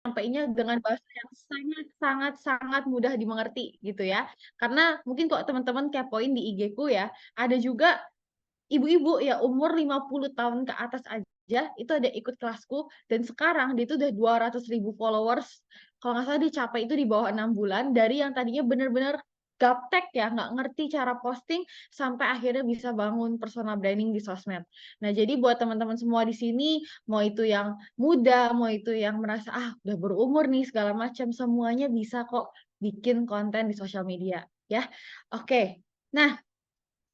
nyampeinnya dengan bahasa yang sangat sangat sangat mudah dimengerti gitu ya. Karena mungkin kalau teman-teman kepoin di IG-ku ya, ada juga ibu-ibu ya umur 50 tahun ke atas aja itu ada ikut kelasku dan sekarang dia itu udah 200.000 followers. Kalau nggak salah dicapai itu di bawah 6 bulan dari yang tadinya bener-bener gaptek ya, nggak ngerti cara posting sampai akhirnya bisa bangun personal branding di sosmed. Nah, jadi buat teman-teman semua di sini, mau itu yang muda, mau itu yang merasa, "Ah, udah berumur nih," segala macam, semuanya bisa kok bikin konten di sosial media, ya. Oke. Nah,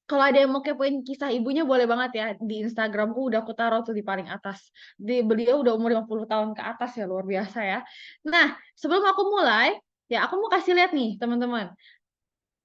kalau ada yang mau kepoin kisah ibunya boleh banget ya, di Instagramku udah aku taruh tuh di paling atas. Beliau udah umur 50 tahun ke atas ya, luar biasa ya. Nah, sebelum aku mulai, ya aku mau kasih lihat nih teman-teman.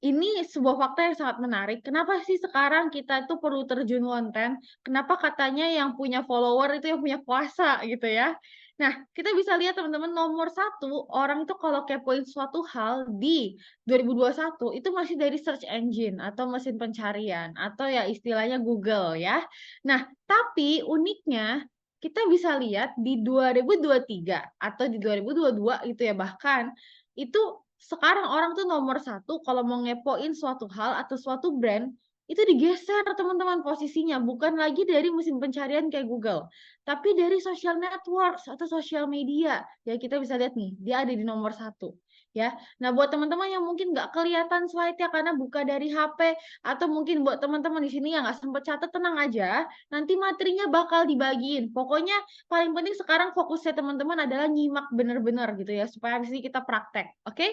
Ini sebuah fakta yang sangat menarik. Kenapa sih sekarang kita itu perlu terjun konten? Kenapa katanya yang punya follower itu yang punya kuasa gitu ya? Nah, kita bisa lihat teman-teman nomor satu orang itu kalau kepoin suatu hal di 2021 itu masih dari search engine atau mesin pencarian atau ya istilahnya Google ya. Nah, tapi uniknya kita bisa lihat di 2023 atau di 2022 gitu ya bahkan itu sekarang orang tuh nomor satu kalau mau ngepoin suatu hal atau suatu brand, itu digeser teman-teman posisinya, bukan lagi dari mesin pencarian kayak Google, tapi dari social networks atau sosial media. Ya kita bisa lihat nih, dia ada di nomor satu ya. Nah buat teman-teman yang mungkin nggak kelihatan slide-nya karena buka dari HP, atau mungkin buat teman-teman di sini yang nggak sempet catat, tenang aja, nanti materinya bakal dibagiin. Pokoknya paling penting sekarang fokusnya teman-teman adalah nyimak bener-bener gitu ya, supaya di sini kita praktek, oke?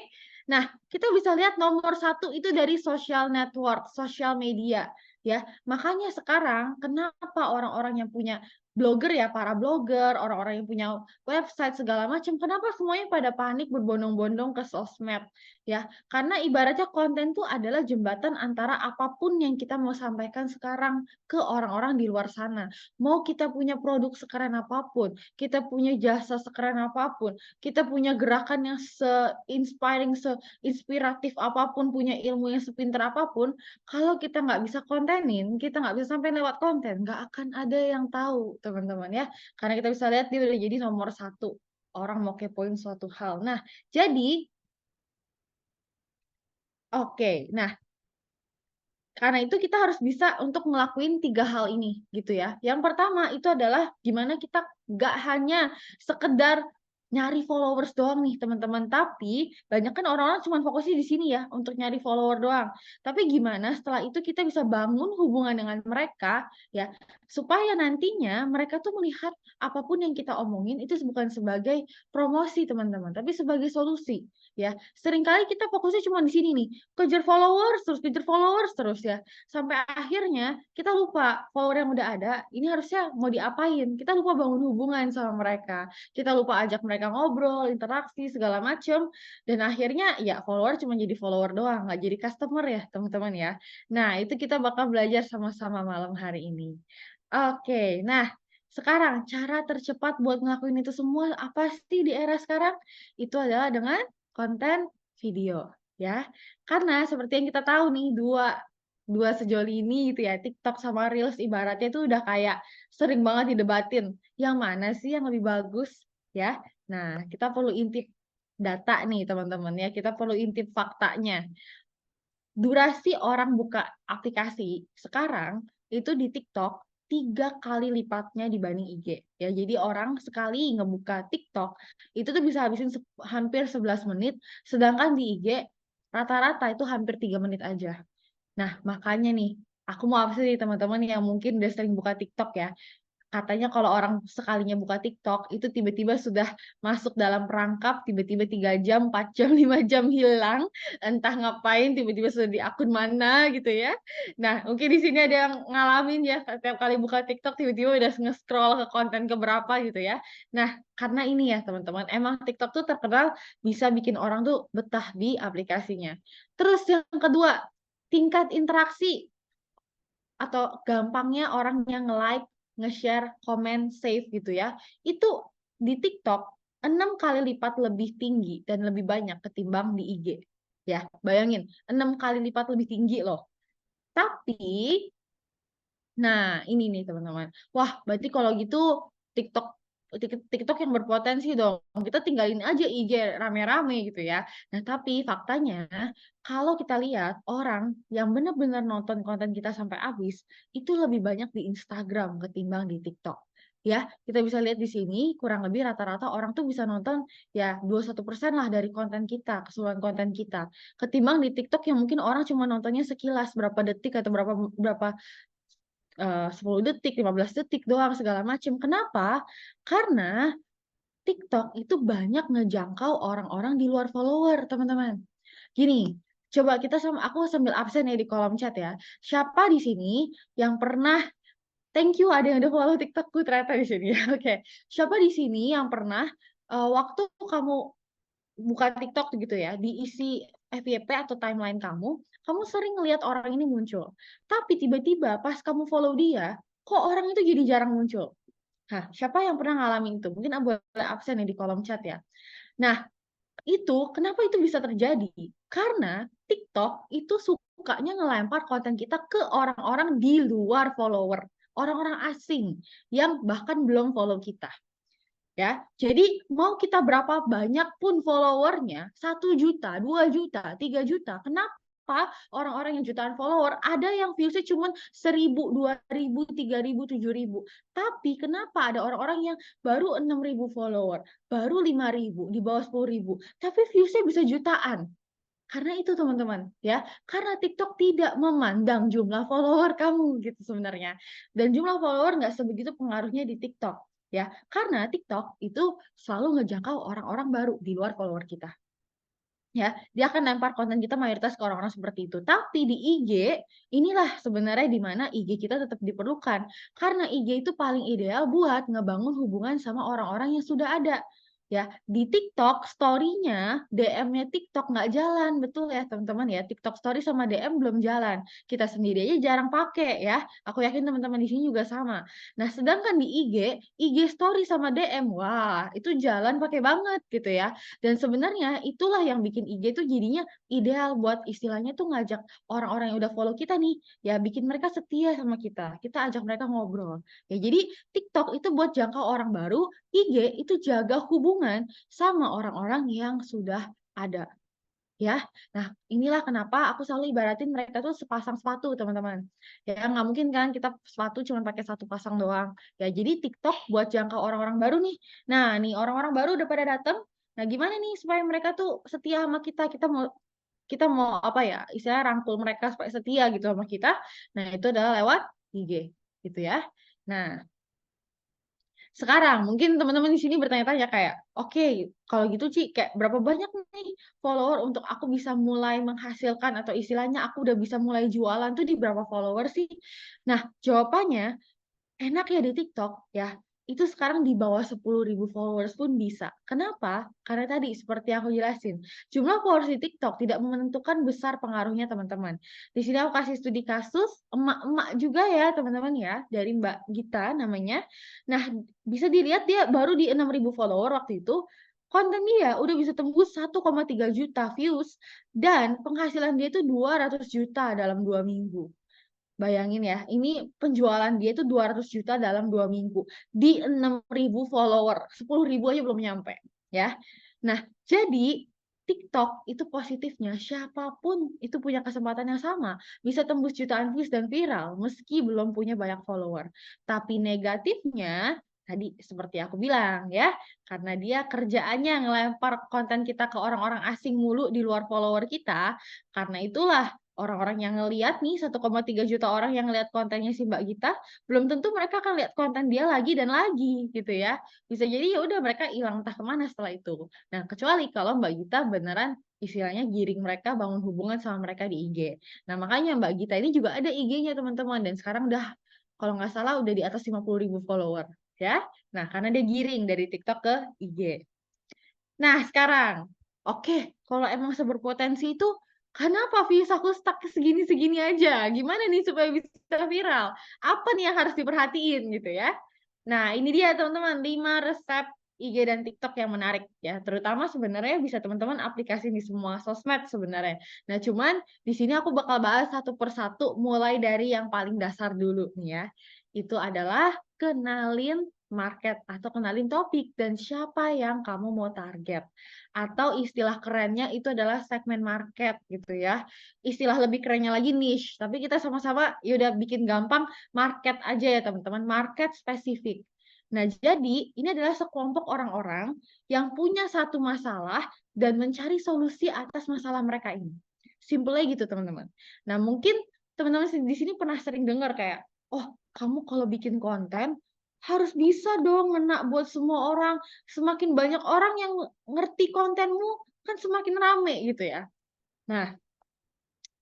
Nah, kita bisa lihat nomor satu itu dari social network, sosial media, ya. Makanya sekarang kenapa orang-orang yang punya blogger ya, para blogger, orang-orang yang punya website segala macam, kenapa semuanya pada panik berbondong-bondong ke sosmed, ya. Karena ibaratnya konten tuh adalah jembatan antara apapun yang kita mau sampaikan sekarang ke orang-orang di luar sana. Mau kita punya produk sekeren apapun, kita punya jasa sekeren apapun, kita punya gerakan yang se-inspiring, se-inspiratif apapun, punya ilmu yang sepinter apapun, kalau kita nggak bisa kontenin, kita nggak bisa sampai lewat konten, nggak akan ada yang tahu, teman-teman ya. Karena kita bisa lihat dia udah jadi nomor satu, orang mau kepoin suatu hal. Nah, jadi oke, nah karena itu kita harus bisa untuk ngelakuin 3 hal ini, gitu ya. Yang pertama itu adalah gimana kita nggak hanya sekedar nyari followers doang nih teman-teman, tapi banyak kan orang-orang cuma fokusnya di sini ya, untuk nyari follower doang. Tapi gimana setelah itu kita bisa bangun hubungan dengan mereka, ya, supaya nantinya mereka tuh melihat apapun yang kita omongin itu bukan sebagai promosi teman-teman, tapi sebagai solusi, ya. Seringkali kita fokusnya cuma di sini nih, kejar followers terus ya. Sampai akhirnya kita lupa follower yang udah ada, ini harusnya mau diapain. Kita lupa bangun hubungan sama mereka. Kita lupa ajak mereka ngobrol, interaksi, segala macem. Dan akhirnya ya follower cuma jadi follower doang, nggak jadi customer ya teman-teman ya. Nah itu kita bakal belajar sama-sama malam hari ini. Oke, nah sekarang cara tercepat buat ngelakuin itu semua apa sih di era sekarang? Itu adalah dengan konten video ya. Karena seperti yang kita tahu nih, dua dua sejoli ini gitu ya, TikTok sama Reels ibaratnya itu udah kayak sering banget didebatin, yang mana sih yang lebih bagus ya. Nah, kita perlu intip data nih teman-teman ya, kita perlu intip faktanya. Durasi orang buka aplikasi sekarang itu di TikTok 3 kali lipatnya dibanding IG ya. Jadi orang sekali ngebuka TikTok itu tuh bisa habisin hampir 11 menit, sedangkan di IG rata-rata itu hampir 3 menit aja. Nah, makanya nih, aku mau apa sih teman-teman yang mungkin udah sering buka TikTok ya. Katanya kalau orang sekalinya buka TikTok, itu tiba-tiba sudah masuk dalam perangkap, tiba-tiba 3 jam, 4 jam, 5 jam hilang, entah ngapain, tiba-tiba sudah di akun mana gitu ya. Nah, mungkin di sini ada yang ngalamin ya, setiap kali buka TikTok tiba-tiba udah nge-scroll ke konten ke berapa gitu ya. Nah, karena ini ya teman-teman, emang TikTok tuh terkenal bisa bikin orang tuh betah di aplikasinya. Terus yang kedua, tingkat interaksi atau gampangnya orang yang nge-like, nge-share, komen, save gitu ya, itu di TikTok 6 kali lipat lebih tinggi dan lebih banyak ketimbang di IG. Ya, bayangin 6 kali lipat lebih tinggi loh. Tapi, nah ini nih teman-teman. Wah, berarti kalau gitu TikTok TikTok yang berpotensi dong, kita tinggalin aja IG rame-rame gitu ya. Nah, tapi faktanya kalau kita lihat orang yang benar-benar nonton konten kita sampai habis, itu lebih banyak di Instagram ketimbang di TikTok. Ya, kita bisa lihat di sini kurang lebih rata-rata orang tuh bisa nonton ya 21% lah dari konten kita, keseluruhan konten kita. Ketimbang di TikTok yang mungkin orang cuma nontonnya sekilas berapa detik atau berapa berapa 10 detik, 15 detik doang segala macam. Kenapa? Karena TikTok itu banyak ngejangkau orang-orang di luar follower, teman-teman. Gini, coba aku sambil absen ya di kolom chat ya. Siapa di sini yang pernah thank you ada yang udah follow TikTokku ternyata di sini ya. Oke. Siapa di sini yang pernah waktu kamu buka TikTok gitu ya, diisi FYP atau timeline kamu sering ngelihat orang ini muncul. Tapi tiba-tiba pas kamu follow dia, kok orang itu jadi jarang muncul? Nah, siapa yang pernah ngalamin itu? Mungkin boleh absen ya di kolom chat ya. Nah, kenapa itu bisa terjadi? Karena TikTok itu sukanya ngelempar konten kita ke orang-orang di luar follower, orang-orang asing yang bahkan belum follow kita. Ya, jadi mau kita berapa banyak pun followernya, 1 juta, 2 juta, 3 juta, kenapa orang-orang yang jutaan follower ada yang viewsnya cuma 1.000, 2.000, 3.000, 7.000. Tapi kenapa ada orang-orang yang baru 6.000 follower, baru 5.000, di bawah 10.000, tapi viewsnya bisa jutaan. Karena itu teman-teman, ya, karena TikTok tidak memandang jumlah follower kamu gitu sebenarnya. Dan jumlah follower nggak sebegitu pengaruhnya di TikTok, ya. Karena TikTok itu selalu ngejangkau orang-orang baru di luar follower kita. Ya, dia akan lempar konten kita mayoritas ke orang-orang seperti itu. Tapi di IG, inilah sebenarnya di mana IG kita tetap diperlukan. Karena IG itu paling ideal buat ngebangun hubungan sama orang-orang yang sudah ada. Ya, di TikTok story-nya, DM-nya TikTok nggak jalan, betul ya teman-teman ya. TikTok story sama DM belum jalan. Kita sendiri aja jarang pakai ya. Aku yakin teman-teman di sini juga sama. Nah, sedangkan di IG story sama DM, wah itu jalan pakai banget gitu ya. Dan sebenarnya itulah yang bikin IG tuh jadinya ideal buat istilahnya tuh ngajak orang-orang yang udah follow kita nih, ya bikin mereka setia sama kita. Kita ajak mereka ngobrol. Ya jadi TikTok itu buat jangkau orang baru, IG itu jaga hubungan sama orang-orang yang sudah ada. Ya, nah inilah kenapa aku selalu ibaratin mereka tuh sepasang sepatu teman-teman. Ya nggak mungkin kan kita sepatu cuma pakai satu pasang doang. Ya jadi TikTok buat jangkau orang-orang baru nih. Nah nih orang-orang baru udah pada datang. Nah gimana nih supaya mereka tuh setia sama kita? Kita mau apa ya? Istilahnya rangkul mereka supaya setia gitu sama kita. Nah itu adalah lewat IG gitu ya. Nah sekarang mungkin teman-teman di sini bertanya-tanya kayak, oke, kalau gitu Ci, kayak berapa banyak nih follower untuk aku bisa mulai menghasilkan atau istilahnya aku udah bisa mulai jualan tuh di berapa follower sih? Nah, jawabannya enak ya di TikTok ya, itu sekarang di bawah 10.000 followers pun bisa. Kenapa? Karena tadi seperti yang aku jelasin, jumlah followers di TikTok tidak menentukan besar pengaruhnya teman-teman. Di sini aku kasih studi kasus emak-emak juga ya teman-teman ya, dari Mbak Gita namanya. Nah, bisa dilihat dia baru di 6.000 follower waktu itu, konten dia udah bisa tembus 1,3 juta views dan penghasilan dia itu 200 juta dalam 2 minggu. Bayangin ya, ini penjualan dia itu 200 juta dalam 2 minggu. Di 6.000 follower, 10.000 aja belum nyampe. Ya. Nah, jadi TikTok itu positifnya, siapapun itu punya kesempatan yang sama. Bisa tembus jutaan views dan viral, meski belum punya banyak follower. Tapi negatifnya, tadi seperti aku bilang ya, karena dia kerjaannya ngelempar konten kita ke orang-orang asing mulu di luar follower kita, karena itulah orang-orang yang ngelihat nih 1,3 juta orang yang ngelihat kontennya si Mbak Gita, belum tentu mereka akan lihat konten dia lagi dan lagi gitu ya. Bisa jadi ya udah mereka hilang entah kemana setelah itu. Nah, kecuali kalau Mbak Gita beneran istilahnya giring mereka bangun hubungan sama mereka di IG. Nah, makanya Mbak Gita ini juga ada IG-nya teman-teman dan sekarang udah kalau nggak salah udah di atas 50.000 follower ya. Nah, karena dia giring dari TikTok ke IG. Nah, sekarang, oke, kalau emang seberpotensi itu, kenapa views aku stuck segini-segini aja? Gimana nih supaya bisa viral? Apa nih yang harus diperhatiin gitu ya? Nah, ini dia teman-teman, 5 resep IG dan TikTok yang menarik ya. Terutama sebenarnya bisa teman-teman aplikasi di semua sosmed sebenarnya. Nah, cuman di sini aku bakal bahas satu persatu mulai dari yang paling dasar dulu nih ya. Itu adalah kenalin market atau kenalin topik dan siapa yang kamu mau target. Atau istilah kerennya itu adalah segmen market gitu ya. Istilah lebih kerennya lagi niche, tapi kita sama-sama ya udah bikin gampang market aja ya teman-teman, market spesifik. Nah, jadi ini adalah sekelompok orang-orang yang punya satu masalah dan mencari solusi atas masalah mereka ini. Simpelnya gitu teman-teman. Nah, mungkin teman-teman di sini pernah sering dengar kayak, oh kamu kalau bikin konten harus bisa dong ngena buat semua orang. Semakin banyak orang yang ngerti kontenmu, kan semakin rame gitu ya. Nah,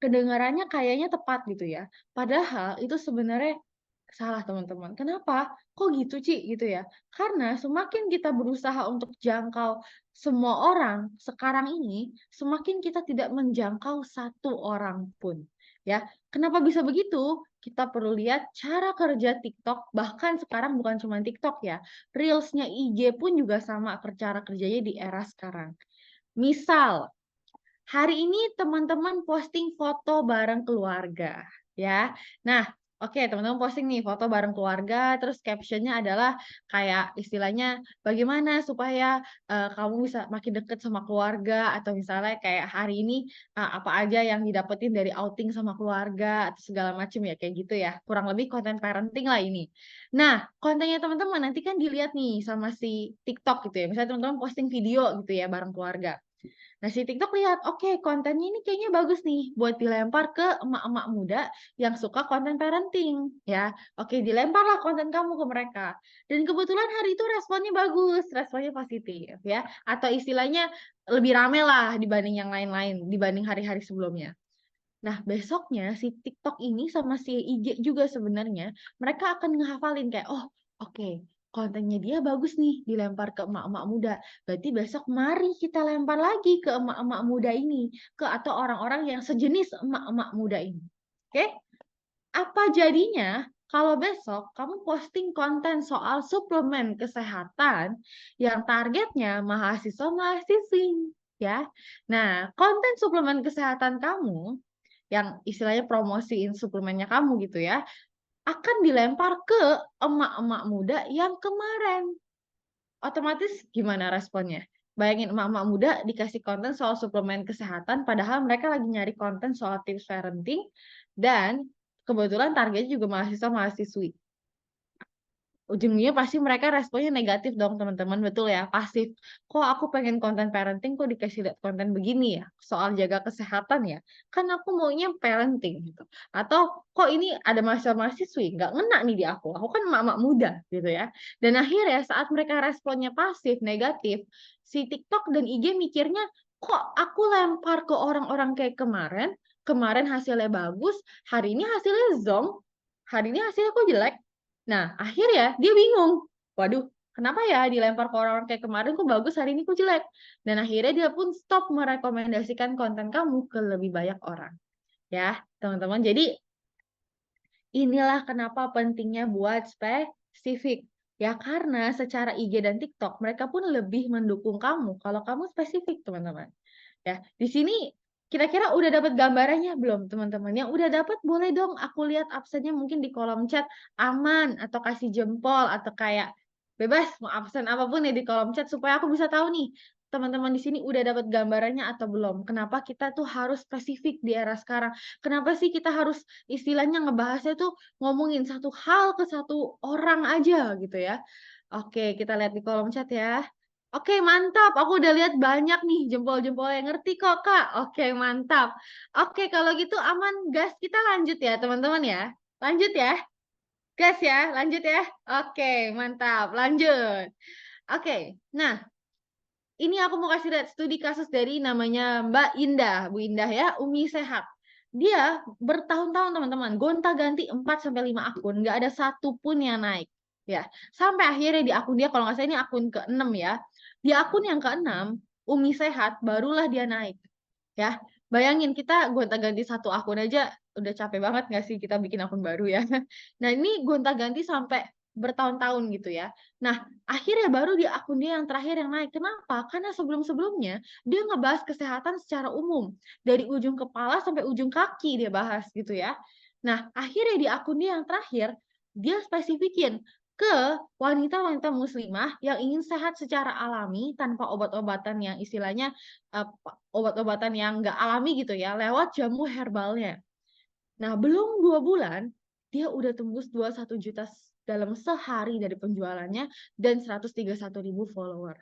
kedengarannya kayaknya tepat gitu ya. Padahal itu sebenarnya salah teman-teman. Kenapa? Kok gitu, Ci? Gitu ya. Karena semakin kita berusaha untuk jangkau semua orang sekarang ini, semakin kita tidak menjangkau satu orang pun. Ya, kenapa bisa begitu? Kita perlu lihat cara kerja TikTok, bahkan sekarang bukan cuma TikTok ya, Reels-nya IG pun juga sama cara kerjanya di era sekarang. Misal, hari ini teman-teman posting foto bareng keluarga, ya. Nah, oke teman-teman posting nih foto bareng keluarga, terus caption-nya adalah kayak istilahnya bagaimana supaya, kamu bisa makin deket sama keluarga atau misalnya kayak hari ini, apa aja yang didapetin dari outing sama keluarga atau segala macam ya, kayak gitu ya. Kurang lebih konten parenting lah ini. Nah, kontennya teman-teman nanti kan dilihat nih sama si TikTok gitu ya, misalnya teman-teman posting video gitu ya bareng keluarga. Nah, si TikTok lihat, oke kontennya ini kayaknya bagus nih buat dilempar ke emak-emak muda yang suka konten parenting, ya. Oke, dilemparlah konten kamu ke mereka. Dan kebetulan hari itu responnya bagus, responnya positif, ya. Atau istilahnya lebih rame lah dibanding yang lain-lain, dibanding hari-hari sebelumnya. Nah, besoknya si TikTok ini sama si IG juga sebenarnya, mereka akan ngehafalin kayak, "Oh, oke, kontennya dia bagus nih, dilempar ke emak-emak muda. Berarti besok mari kita lempar lagi ke emak-emak muda ini, ke atau orang-orang yang sejenis emak-emak muda ini." Oke? Apa jadinya kalau besok kamu posting konten soal suplemen kesehatan yang targetnya mahasiswa-mahasiswi, ya. Nah, konten suplemen kesehatan kamu yang istilahnya promosiin suplemennya kamu gitu ya, akan dilempar ke emak-emak muda yang kemarin. Otomatis gimana responnya? Bayangin emak-emak muda dikasih konten soal suplemen kesehatan, padahal mereka lagi nyari konten soal tips parenting, dan kebetulan targetnya juga mahasiswa-mahasiswi. Ujungnya pasti mereka responnya negatif dong teman-teman, betul ya, pasif. Kok aku pengen konten parenting kok dikasih lihat konten begini ya, soal jaga kesehatan ya, kan aku maunya parenting gitu. Atau kok ini ada mahasiswa-mahasiswi, nggak ngena nih di aku kan emak-emak muda gitu ya. Dan akhirnya saat mereka responnya pasif, negatif, si TikTok dan IG mikirnya, kok aku lempar ke orang-orang kayak kemarin, kemarin hasilnya bagus, hari ini hasilnya zonk, hari ini hasilnya kok jelek. Nah, akhirnya dia bingung. Waduh, kenapa ya dilempar ke orang-orang kayak kemarin kok bagus, hari ini kok jelek? Dan akhirnya dia pun stop merekomendasikan konten kamu ke lebih banyak orang. Ya, teman-teman. Jadi inilah kenapa pentingnya buat spesifik. Ya karena secara IG dan TikTok mereka pun lebih mendukung kamu kalau kamu spesifik, teman-teman. Ya, di sini kira-kira udah dapat gambarannya belum teman-teman? Yang udah dapat boleh dong aku lihat absennya mungkin di kolom chat aman atau kasih jempol atau kayak bebas mau absen apapun ya di kolom chat supaya aku bisa tahu nih teman-teman di sini udah dapat gambarannya atau belum. Kenapa kita tuh harus spesifik di era sekarang? Kenapa sih kita harus istilahnya ngebahasnya tuh ngomongin satu hal ke satu orang aja gitu ya? Oke, kita lihat di kolom chat ya. Oke, mantap. Aku udah lihat banyak nih jempol-jempol yang ngerti kok, Kak. Oke, mantap. Oke, kalau gitu aman, gas. Kita lanjut ya, teman-teman ya. Lanjut ya. Gas ya, lanjut ya. Oke, mantap. Lanjut. Oke, nah ini aku mau kasih lihat studi kasus dari namanya Mbak Indah, Bu Indah ya, Umi Sehat. Dia bertahun-tahun teman-teman, gonta-ganti 4 sampai 5 akun, nggak ada satu pun yang naik. Ya, sampai akhirnya di akun dia kalau nggak salah ini akun ke-6 ya. Di akun yang ke-6, Umi Sehat barulah dia naik. Ya, bayangin kita gonta-ganti satu akun aja udah capek banget nggak sih kita bikin akun baru ya. Nah, ini gonta-ganti sampai bertahun-tahun gitu ya. Nah, akhirnya baru di akun dia yang terakhir yang naik. Kenapa? Karena sebelum-sebelumnya dia ngebahas kesehatan secara umum. Dari ujung kepala sampai ujung kaki dia bahas gitu ya. Nah, akhirnya di akun dia yang terakhir, dia spesifikin ke wanita-wanita muslimah yang ingin sehat secara alami tanpa obat-obatan yang istilahnya obat-obatan yang nggak alami gitu ya, lewat jamu herbalnya. Nah, belum 2 bulan, dia udah tembus 21 juta dalam sehari dari penjualannya dan 131.000 follower.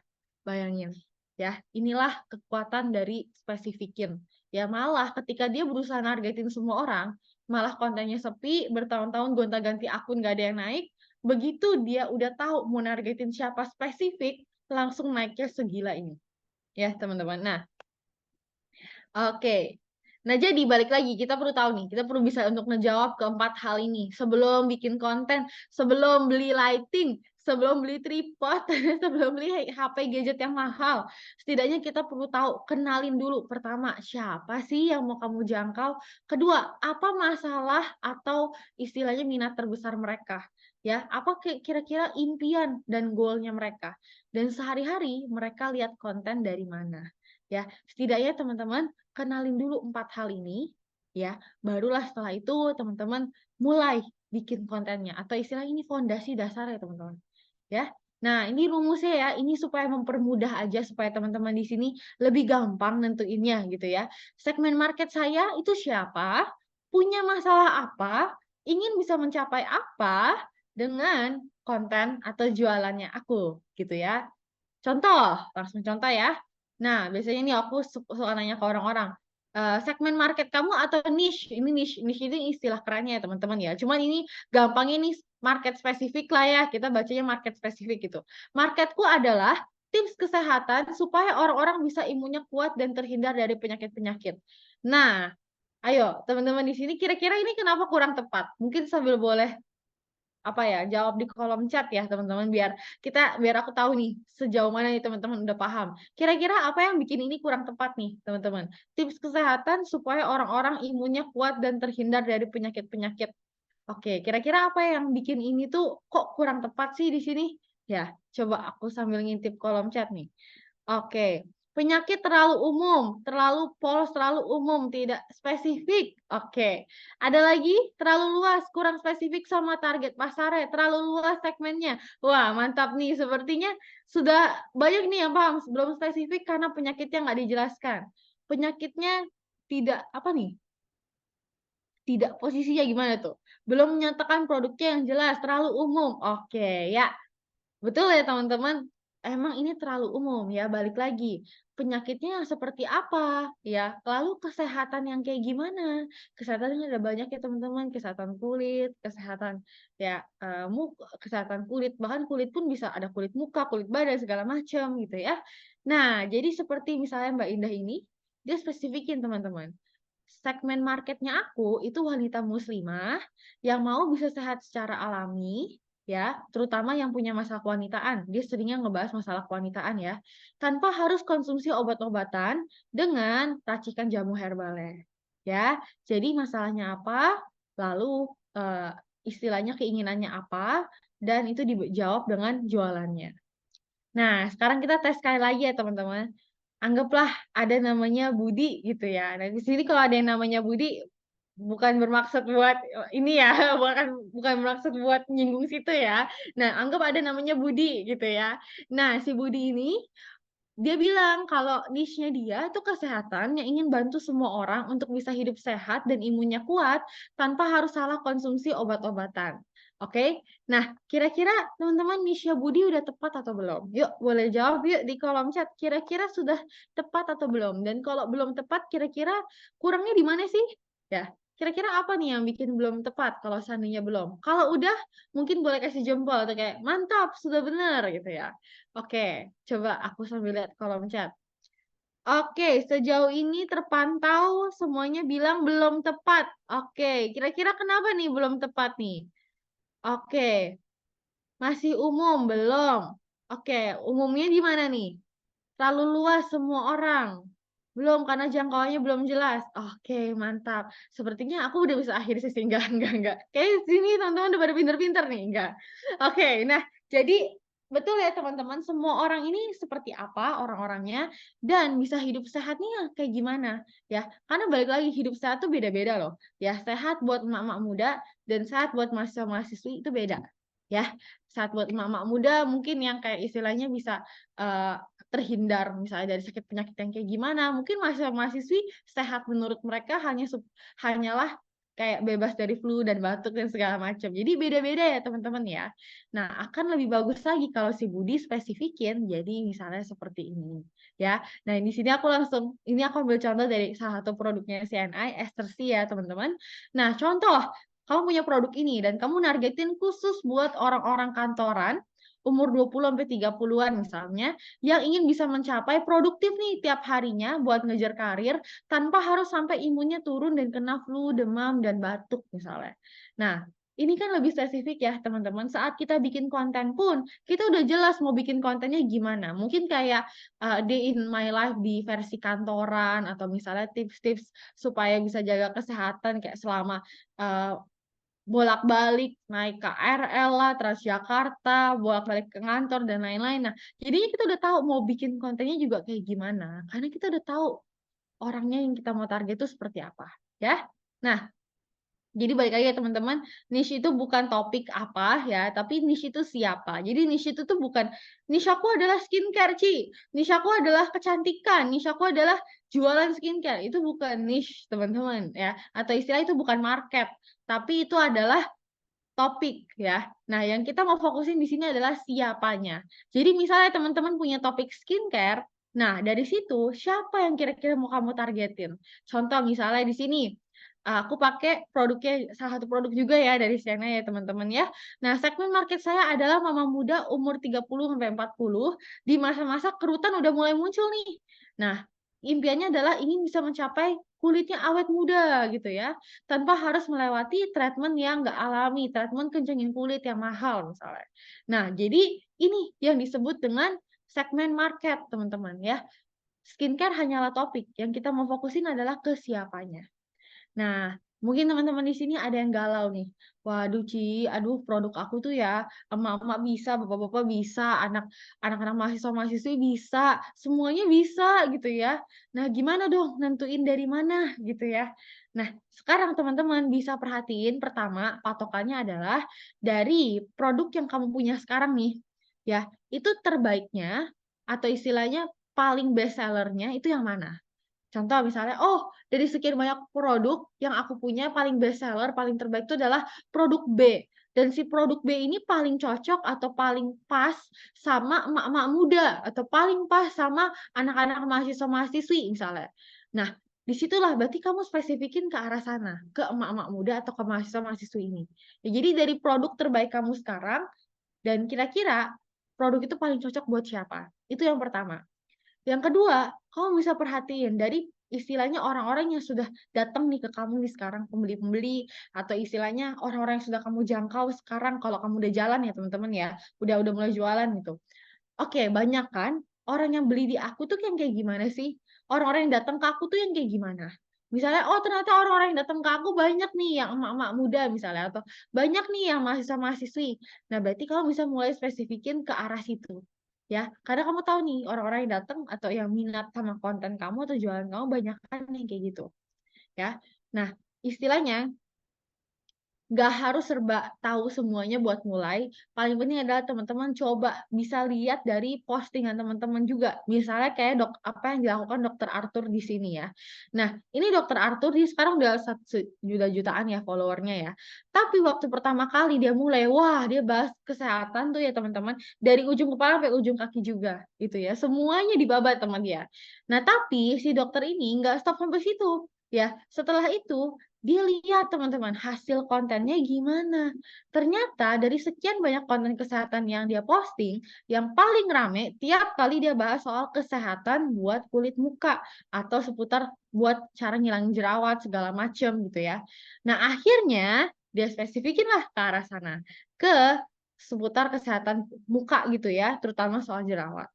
Bayangin, ya, inilah kekuatan dari spesifikin. Ya, malah ketika dia berusaha nargetin semua orang, malah kontennya sepi, bertahun-tahun gonta-ganti akun gak ada yang naik, begitu dia udah tahu mau nargetin siapa spesifik, langsung naiknya segila ini. Ya, teman-teman. Nah, oke. Nah, jadi balik lagi, kita perlu tahu nih, kita perlu bisa untuk ngejawab keempat hal ini. Sebelum bikin konten, sebelum beli lighting, sebelum beli tripod, sebelum beli HP gadget yang mahal. Setidaknya kita perlu tahu, kenalin dulu. Pertama, siapa sih yang mau kamu jangkau? Kedua, apa masalah atau istilahnya minat terbesar mereka? Ya, apa kira-kira impian dan goalnya mereka? Dan sehari-hari mereka lihat konten dari mana? Ya, setidaknya teman-teman kenalin dulu 4 hal ini, ya, barulah setelah itu teman-teman mulai bikin kontennya atau istilah ini fondasi dasar ya teman-teman, ya. Nah, ini rumusnya ya, ini supaya mempermudah aja supaya teman-teman di sini lebih gampang nentuinnya gitu ya. Segmen market saya itu siapa, punya masalah apa, ingin bisa mencapai apa dengan konten atau jualannya aku gitu ya. Contoh, langsung contoh ya. Nah, biasanya ini aku suka nanya ke orang-orang, segmen market kamu atau niche? Ini niche ini istilah kerennya ya teman-teman ya. Cuman ini gampangnya nih market spesifik lah ya, kita bacanya market spesifik gitu. Marketku adalah tips kesehatan supaya orang-orang bisa imunnya kuat dan terhindar dari penyakit-penyakit. Nah, ayo teman-teman di sini kira-kira ini kenapa kurang tepat? Mungkin sambil boleh jawab di kolom chat ya teman-teman biar aku tahu nih sejauh mana nih teman-teman udah paham. Kira-kira apa yang bikin ini kurang tepat nih teman-teman? Tips kesehatan supaya orang-orang imunnya kuat dan terhindar dari penyakit-penyakit. Oke, kira-kira apa yang bikin ini tuh kok kurang tepat sih di sini? Ya, coba aku sambil ngintip kolom chat nih. Oke, penyakit terlalu umum, terlalu polos, terlalu umum, tidak spesifik. Oke, ada lagi terlalu luas, kurang spesifik sama target pasarnya, terlalu luas segmennya. Wah, mantap nih. Sepertinya sudah banyak nih yang paham. Belum spesifik karena penyakitnya nggak dijelaskan. Penyakitnya tidak apa nih? Tidak posisinya gimana tuh? Belum menyatakan produknya yang jelas, terlalu umum. Oke, ya. Betul ya teman-teman, emang ini terlalu umum ya, balik lagi, penyakitnya yang seperti apa ya, lalu kesehatan yang kayak gimana, kesehatannya ada banyak ya teman-teman, kesehatan kulit, kesehatan ya, kesehatan kulit, bahkan kulit pun bisa ada kulit muka, kulit badan, segala macam gitu ya. Nah, jadi seperti misalnya Mbak Indah ini, dia spesifikin teman-teman, segmen marketnya aku itu wanita muslimah yang mau bisa sehat secara alami, ya, terutama yang punya masalah kewanitaan. Dia seringnya ngebahas masalah kewanitaan ya, tanpa harus konsumsi obat-obatan dengan racikan jamu herbalnya. Ya, jadi masalahnya apa? Lalu istilahnya keinginannya apa? Dan itu dijawab dengan jualannya. Nah, sekarang kita tes sekali lagi ya teman-teman. Anggaplah ada namanya Budi gitu ya. Nah, di sini kalau ada yang namanya Budi bukan bermaksud buat ini ya, bukan bukan bermaksud buat nyinggung situ ya. Nah, anggap ada namanya Budi gitu ya. Nah, si Budi ini dia bilang kalau niche-nya dia itu kesehatan yang ingin bantu semua orang untuk bisa hidup sehat dan imunnya kuat tanpa harus salah konsumsi obat-obatan. Oke? Nah, kira-kira teman-teman niche Budi udah tepat atau belum? Yuk, boleh jawab yuk di kolom chat. Kira-kira sudah tepat atau belum? Dan kalau belum tepat, kira-kira kurangnya di mana sih? Ya, kira-kira apa nih yang bikin belum tepat kalau seandainya belum? Kalau udah, mungkin boleh kasih jempol atau kayak mantap, sudah benar gitu ya. Oke, coba aku sambil lihat kolom chat. Oke, sejauh ini terpantau semuanya bilang belum tepat. Oke, kira-kira kenapa nih belum tepat nih? Oke, masih umum, belum. Oke, umumnya di mana nih? Terlalu luas semua orang. Belum, karena jangkauannya belum jelas. Oke, mantap. Sepertinya aku udah bisa akhiri sesi. Enggak. Kayaknya sini teman-teman udah pada pinter-pinter nih. Enggak. Oke, nah jadi betul ya teman-teman, semua orang ini seperti apa orang-orangnya dan bisa hidup sehatnya kayak gimana ya. Karena balik lagi hidup sehat tuh beda-beda loh. Ya, sehat buat emak-emak muda dan sehat buat mahasiswa-mahasiswi itu beda. ya. Saat buat emak-emak muda mungkin yang kayak istilahnya bisa, eee, terhindar misalnya dari sakit penyakit yang kayak gimana, mungkin mahasiswa-mahasiswi sehat menurut mereka hanyalah kayak bebas dari flu dan batuk dan segala macam. Jadi beda-beda ya teman-teman ya. Nah, akan lebih bagus lagi kalau si Budi spesifikin jadi misalnya seperti ini, ya. Nah, di sini aku ambil contoh dari salah satu produknya CNI, Ester C ya teman-teman. Nah, contoh, kamu punya produk ini dan kamu nargetin khusus buat orang-orang kantoran, umur 20 sampai 30-an misalnya, yang ingin bisa mencapai produktif nih tiap harinya buat ngejar karir, tanpa harus sampai imunnya turun dan kena flu, demam, dan batuk misalnya. Nah, ini kan lebih spesifik ya teman-teman, saat kita bikin konten pun, kita udah jelas mau bikin kontennya gimana. Mungkin kayak, day in my life di versi kantoran, atau misalnya tips-tips supaya bisa jaga kesehatan kayak selama, eee, bolak-balik naik KRL lah, Transjakarta, bolak-balik ke kantor dan lain-lain. Nah, jadinya kita udah tahu mau bikin kontennya juga kayak gimana, karena kita udah tahu orangnya yang kita mau target itu seperti apa, ya. Nah, jadi balik lagi ya teman-teman, niche itu bukan topik apa ya, tapi niche itu siapa. Jadi niche itu tuh bukan, "Niche aku adalah skincare, Ci. Niche aku adalah kecantikan. Niche aku adalah jualan skincare." Itu bukan niche, teman-teman, ya. Atau istilah itu bukan market, tapi itu adalah topik ya. Nah, yang kita mau fokusin di sini adalah siapanya. Jadi misalnya teman-teman punya topik skincare, nah dari situ siapa yang kira-kira mau kamu targetin. Contoh misalnya di sini, aku pakai produknya salah satu produk juga ya dari Sienna ya teman-teman ya. Nah, segmen market saya adalah mama muda umur 30 sampai 40 di masa-masa kerutan udah mulai muncul nih. Nah, impiannya adalah ingin bisa mencapai kulitnya awet muda gitu ya, tanpa harus melewati treatment yang nggak alami, treatment kencingin kulit yang mahal misalnya. Nah, jadi ini yang disebut dengan segmen market, teman-teman ya. Skincare hanyalah topik, yang kita mau fokusin adalah ke siapanya. Nah, mungkin teman-teman di sini ada yang galau nih. "Waduh, Ci, aduh produk aku tuh ya, emak-emak bisa, bapak-bapak bisa, anak-anak mahasiswa-mahasiswi bisa, semuanya bisa," gitu ya. Nah, gimana dong nentuin dari mana gitu ya. Nah, sekarang teman-teman bisa perhatiin pertama patokannya adalah dari produk yang kamu punya sekarang nih, ya, itu terbaiknya atau istilahnya paling best seller-nya itu yang mana? Contoh misalnya, "Oh, dari sekian banyak produk yang aku punya paling best seller, paling terbaik itu adalah produk B, dan si produk B ini paling cocok atau paling pas sama emak-emak muda, atau paling pas sama anak-anak mahasiswa-mahasiswi," misalnya. Nah, disitulah berarti kamu spesifikin ke arah sana, ke emak-emak muda atau ke mahasiswa-mahasiswi ini. Ya jadi dari produk terbaik kamu sekarang dan kira-kira produk itu paling cocok buat siapa, itu yang pertama. Yang kedua, kamu bisa perhatiin dari istilahnya orang-orang yang sudah datang nih ke kamu nih sekarang, pembeli-pembeli atau istilahnya orang-orang yang sudah kamu jangkau sekarang kalau kamu udah jalan ya teman-teman ya, udah mulai jualan gitu. Oke, banyak kan orang yang beli di aku tuh yang kayak gimana sih? Orang-orang yang datang ke aku tuh yang kayak gimana? Misalnya, oh ternyata orang-orang yang datang ke aku banyak nih yang emak-emak muda misalnya, atau banyak nih yang mahasiswa-mahasiswi. Nah, berarti kamu bisa mulai spesifikin ke arah situ. Ya, karena kamu tahu nih orang-orang yang datang atau yang minat sama konten kamu atau jualan kamu banyak kan yang kayak gitu. Ya. Nah, istilahnya nggak harus serba tahu semuanya buat mulai, paling penting adalah teman-teman coba bisa lihat dari postingan teman-teman juga. Misalnya kayak apa yang dilakukan Dokter Arthur di sini ya. Nah, ini Dokter Arthur dia sekarang udah jutaan ya followernya ya. Tapi waktu pertama kali dia mulai, wah dia bahas kesehatan tuh ya teman-teman, dari ujung kepala sampai ujung kaki juga gitu ya. Semuanya dibabat teman dia. Nah, tapi si dokter ini nggak stop sampai situ. Ya, setelah itu dia lihat teman-teman hasil kontennya gimana. Ternyata dari sekian banyak konten kesehatan yang dia posting, yang paling rame tiap kali dia bahas soal kesehatan buat kulit muka atau seputar buat cara ngilangin jerawat segala macem gitu ya. Nah, akhirnya dia spesifikin lah ke arah sana, ke seputar kesehatan muka gitu ya, terutama soal jerawat.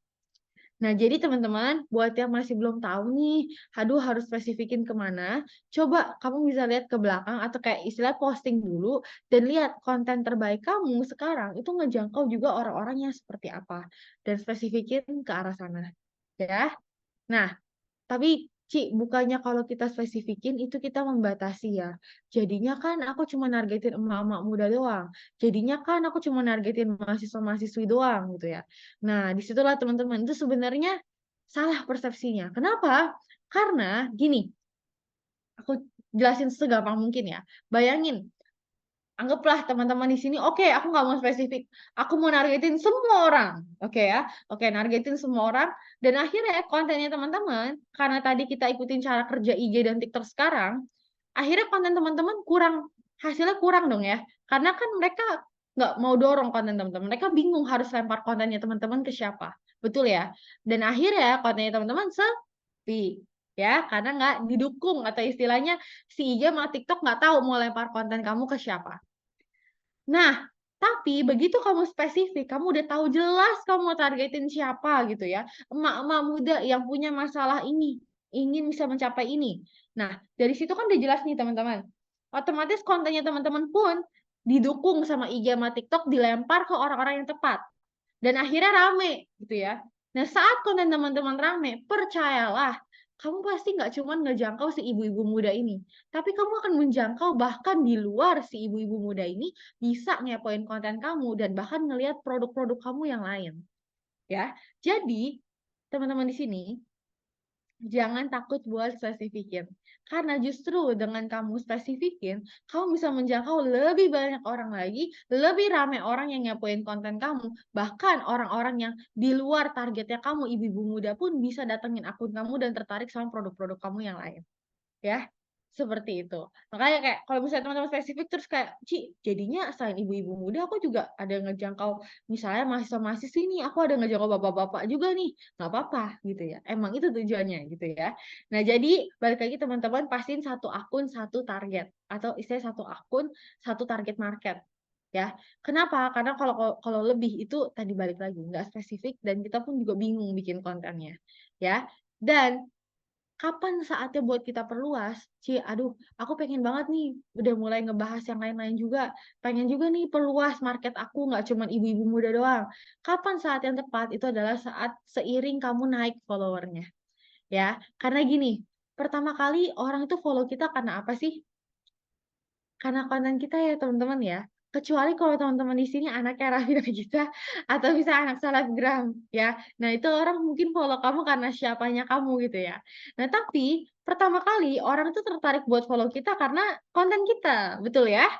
Nah, jadi teman-teman, buat yang masih belum tahu nih, aduh harus spesifikin kemana, coba kamu bisa lihat ke belakang atau kayak istilah posting dulu dan lihat konten terbaik kamu sekarang itu ngejangkau juga orang-orang yang seperti apa dan spesifikin ke arah sana, ya. Nah, tapi Ci, bukannya kalau kita spesifikin itu kita membatasi ya. Jadinya kan aku cuma nargetin emak-emak muda doang. Jadinya kan aku cuma nargetin mahasiswa-mahasiswi doang gitu ya. Nah, disitulah teman-teman itu sebenarnya salah persepsinya. Kenapa? Karena gini, aku jelasin segampang mungkin ya. Bayangin, anggaplah teman-teman di sini, oke, aku nggak mau spesifik. Aku mau nargetin semua orang. Oke ya. Oke, nargetin semua orang. Dan akhirnya kontennya teman-teman, karena tadi kita ikutin cara kerja IG dan TikTok sekarang, akhirnya konten teman-teman kurang, hasilnya kurang dong ya. Karena kan mereka nggak mau dorong konten teman-teman. Mereka bingung harus lempar kontennya teman-teman ke siapa. Betul ya? Dan akhirnya kontennya teman-teman sepi. Ya, karena nggak didukung atau istilahnya si IG sama TikTok nggak tahu mau lempar konten kamu ke siapa. Nah, tapi begitu kamu spesifik, kamu udah tahu jelas kamu mau targetin siapa gitu ya, emak-emak muda yang punya masalah ini, ingin bisa mencapai ini. Nah, dari situ kan udah jelas nih teman-teman. Otomatis kontennya teman-teman pun didukung sama IG sama TikTok dilempar ke orang-orang yang tepat. Dan akhirnya rame gitu ya. Nah, saat konten teman-teman rame, percayalah, kamu pasti nggak cuma ngejangkau si ibu-ibu muda ini, tapi kamu akan menjangkau bahkan di luar si ibu-ibu muda ini bisa ngepoin konten kamu dan bahkan ngelihat produk-produk kamu yang lain, ya. Jadi, teman-teman di sini jangan takut buat spesifikin. Karena justru dengan kamu spesifikin, kamu bisa menjangkau lebih banyak orang lagi, lebih ramai orang yang ngepoin konten kamu. Bahkan orang-orang yang di luar targetnya kamu, ibu-ibu muda pun bisa datengin akun kamu dan tertarik sama produk-produk kamu yang lain. Ya, seperti itu. Makanya kayak kalau misalnya teman-teman spesifik terus kayak, "Ci, jadinya selain ibu-ibu muda aku juga ada ngejangkau misalnya mahasiswa-mahasiswi nih, aku ada ngejangkau bapak-bapak juga nih." Nggak apa-apa gitu ya, emang itu tujuannya gitu ya. Nah jadi balik lagi teman-teman pastiin satu akun, satu target atau istilahnya satu akun, satu target market ya. Kenapa? Karena kalau kalau lebih itu tadi balik lagi nggak spesifik dan kita pun juga bingung bikin kontennya ya. Dan kapan saatnya buat kita perluas? Aduh, aku pengen banget nih, udah mulai ngebahas yang lain-lain juga. Pengen juga nih perluas market aku, nggak cuma ibu-ibu muda doang. Kapan saat yang tepat? Itu adalah saat seiring kamu naik followernya, ya. Karena gini, pertama kali orang itu follow kita karena apa sih? Karena konten kita ya teman-teman ya. Kecuali kalau teman-teman di sini anaknya Raffi Nagita atau bisa anak selebgram ya. Nah itu orang mungkin follow kamu karena siapanya kamu gitu ya. Nah tapi pertama kali orang itu tertarik buat follow kita karena konten kita, betul ya?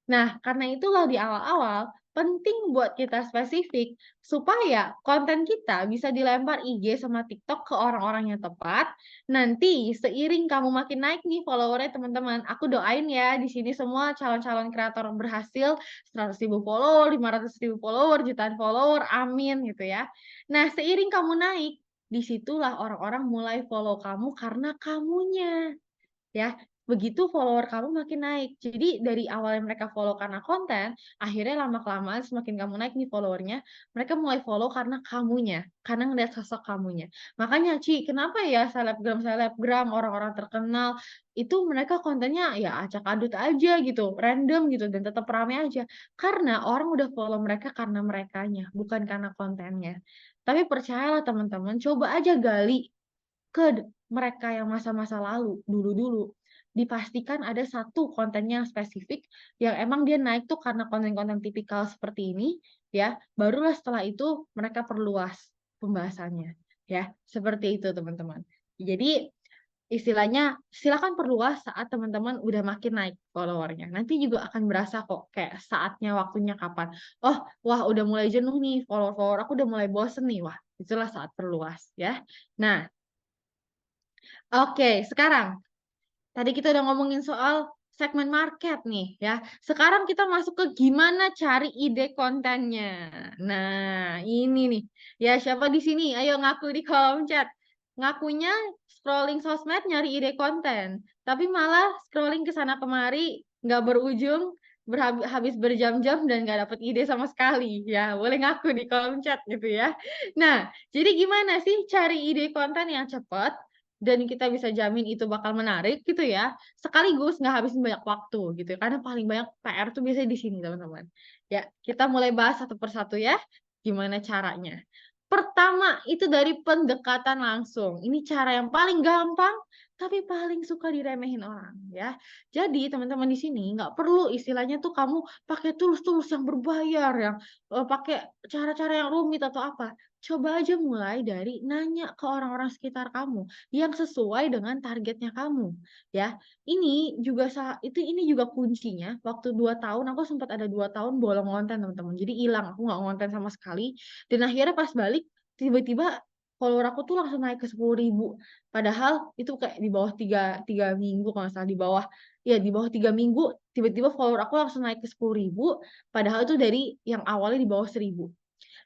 Nah, karena itulah di awal-awal penting buat kita spesifik supaya konten kita bisa dilempar IG sama TikTok ke orang-orang yang tepat. Nanti seiring kamu makin naik nih follower-nya teman-teman. Aku doain ya di sini semua calon-calon kreator berhasil 100.000 follower, 500.000 follower, jutaan follower, amin gitu ya. Nah, seiring kamu naik, disitulah orang-orang mulai follow kamu karena kamunya. Ya, begitu follower kamu makin naik. Jadi dari awalnya mereka follow karena konten, akhirnya lama-kelamaan semakin kamu naik nih followernya, mereka mulai follow karena kamunya, karena ngeliat sosok kamunya. Makanya Ci, kenapa ya selebgram, orang-orang terkenal, itu mereka kontennya ya acak-adut aja gitu, random gitu, dan tetap rame aja. Karena orang udah follow mereka karena merekanya, bukan karena kontennya. Tapi percayalah teman-teman, coba aja gali ke mereka yang masa-masa lalu, dulu-dulu, dipastikan ada satu kontennya yang spesifik, yang emang dia naik tuh karena konten-konten tipikal seperti ini, ya, barulah setelah itu mereka perluas pembahasannya, ya, seperti itu teman-teman. Jadi, istilahnya silakan perluas saat teman-teman udah makin naik follower-nya. Nanti juga akan berasa kok kayak saatnya, waktunya kapan. Oh, wah udah mulai jenuh nih follower-follower aku udah mulai bosen nih. Wah, itulah saat perluas ya. Nah, oke, sekarang tadi kita udah ngomongin soal segmen market nih ya. Sekarang kita masuk ke gimana cari ide kontennya. Nah, ini nih. Ya, siapa di sini? Ayo ngaku di kolom chat. Ngakunya scrolling sosmed nyari ide konten, tapi malah scrolling ke sana kemari nggak berujung, habis berjam-jam dan nggak dapet ide sama sekali. Ya, boleh ngaku di kolom chat gitu ya. Nah, jadi gimana sih cari ide konten yang cepat dan kita bisa jamin itu bakal menarik gitu ya, sekaligus nggak habisin banyak waktu gitu ya, karena paling banyak PR tuh biasanya di sini teman-teman. Ya, kita mulai bahas satu persatu ya, gimana caranya. Pertama, itu dari pendekatan langsung. Ini cara yang paling gampang, tapi paling suka diremehin orang, ya. Jadi teman-teman di sini nggak perlu istilahnya tuh kamu pakai tools-tools yang berbayar, yang, pakai cara-cara yang rumit atau apa. Coba aja mulai dari nanya ke orang-orang sekitar kamu, yang sesuai dengan targetnya kamu, ya. Ini juga kuncinya, waktu 2 tahun, aku sempat ada 2 tahun bolong konten teman-teman. Jadi hilang, aku nggak ngonten sama sekali, dan akhirnya pas balik, tiba-tiba follower aku tuh langsung naik ke 10.000. Padahal itu kayak di bawah tiga minggu kalau nggak salah, di bawah 3 minggu tiba-tiba follower aku langsung naik ke 10.000, padahal itu dari yang awalnya di bawah 1.000.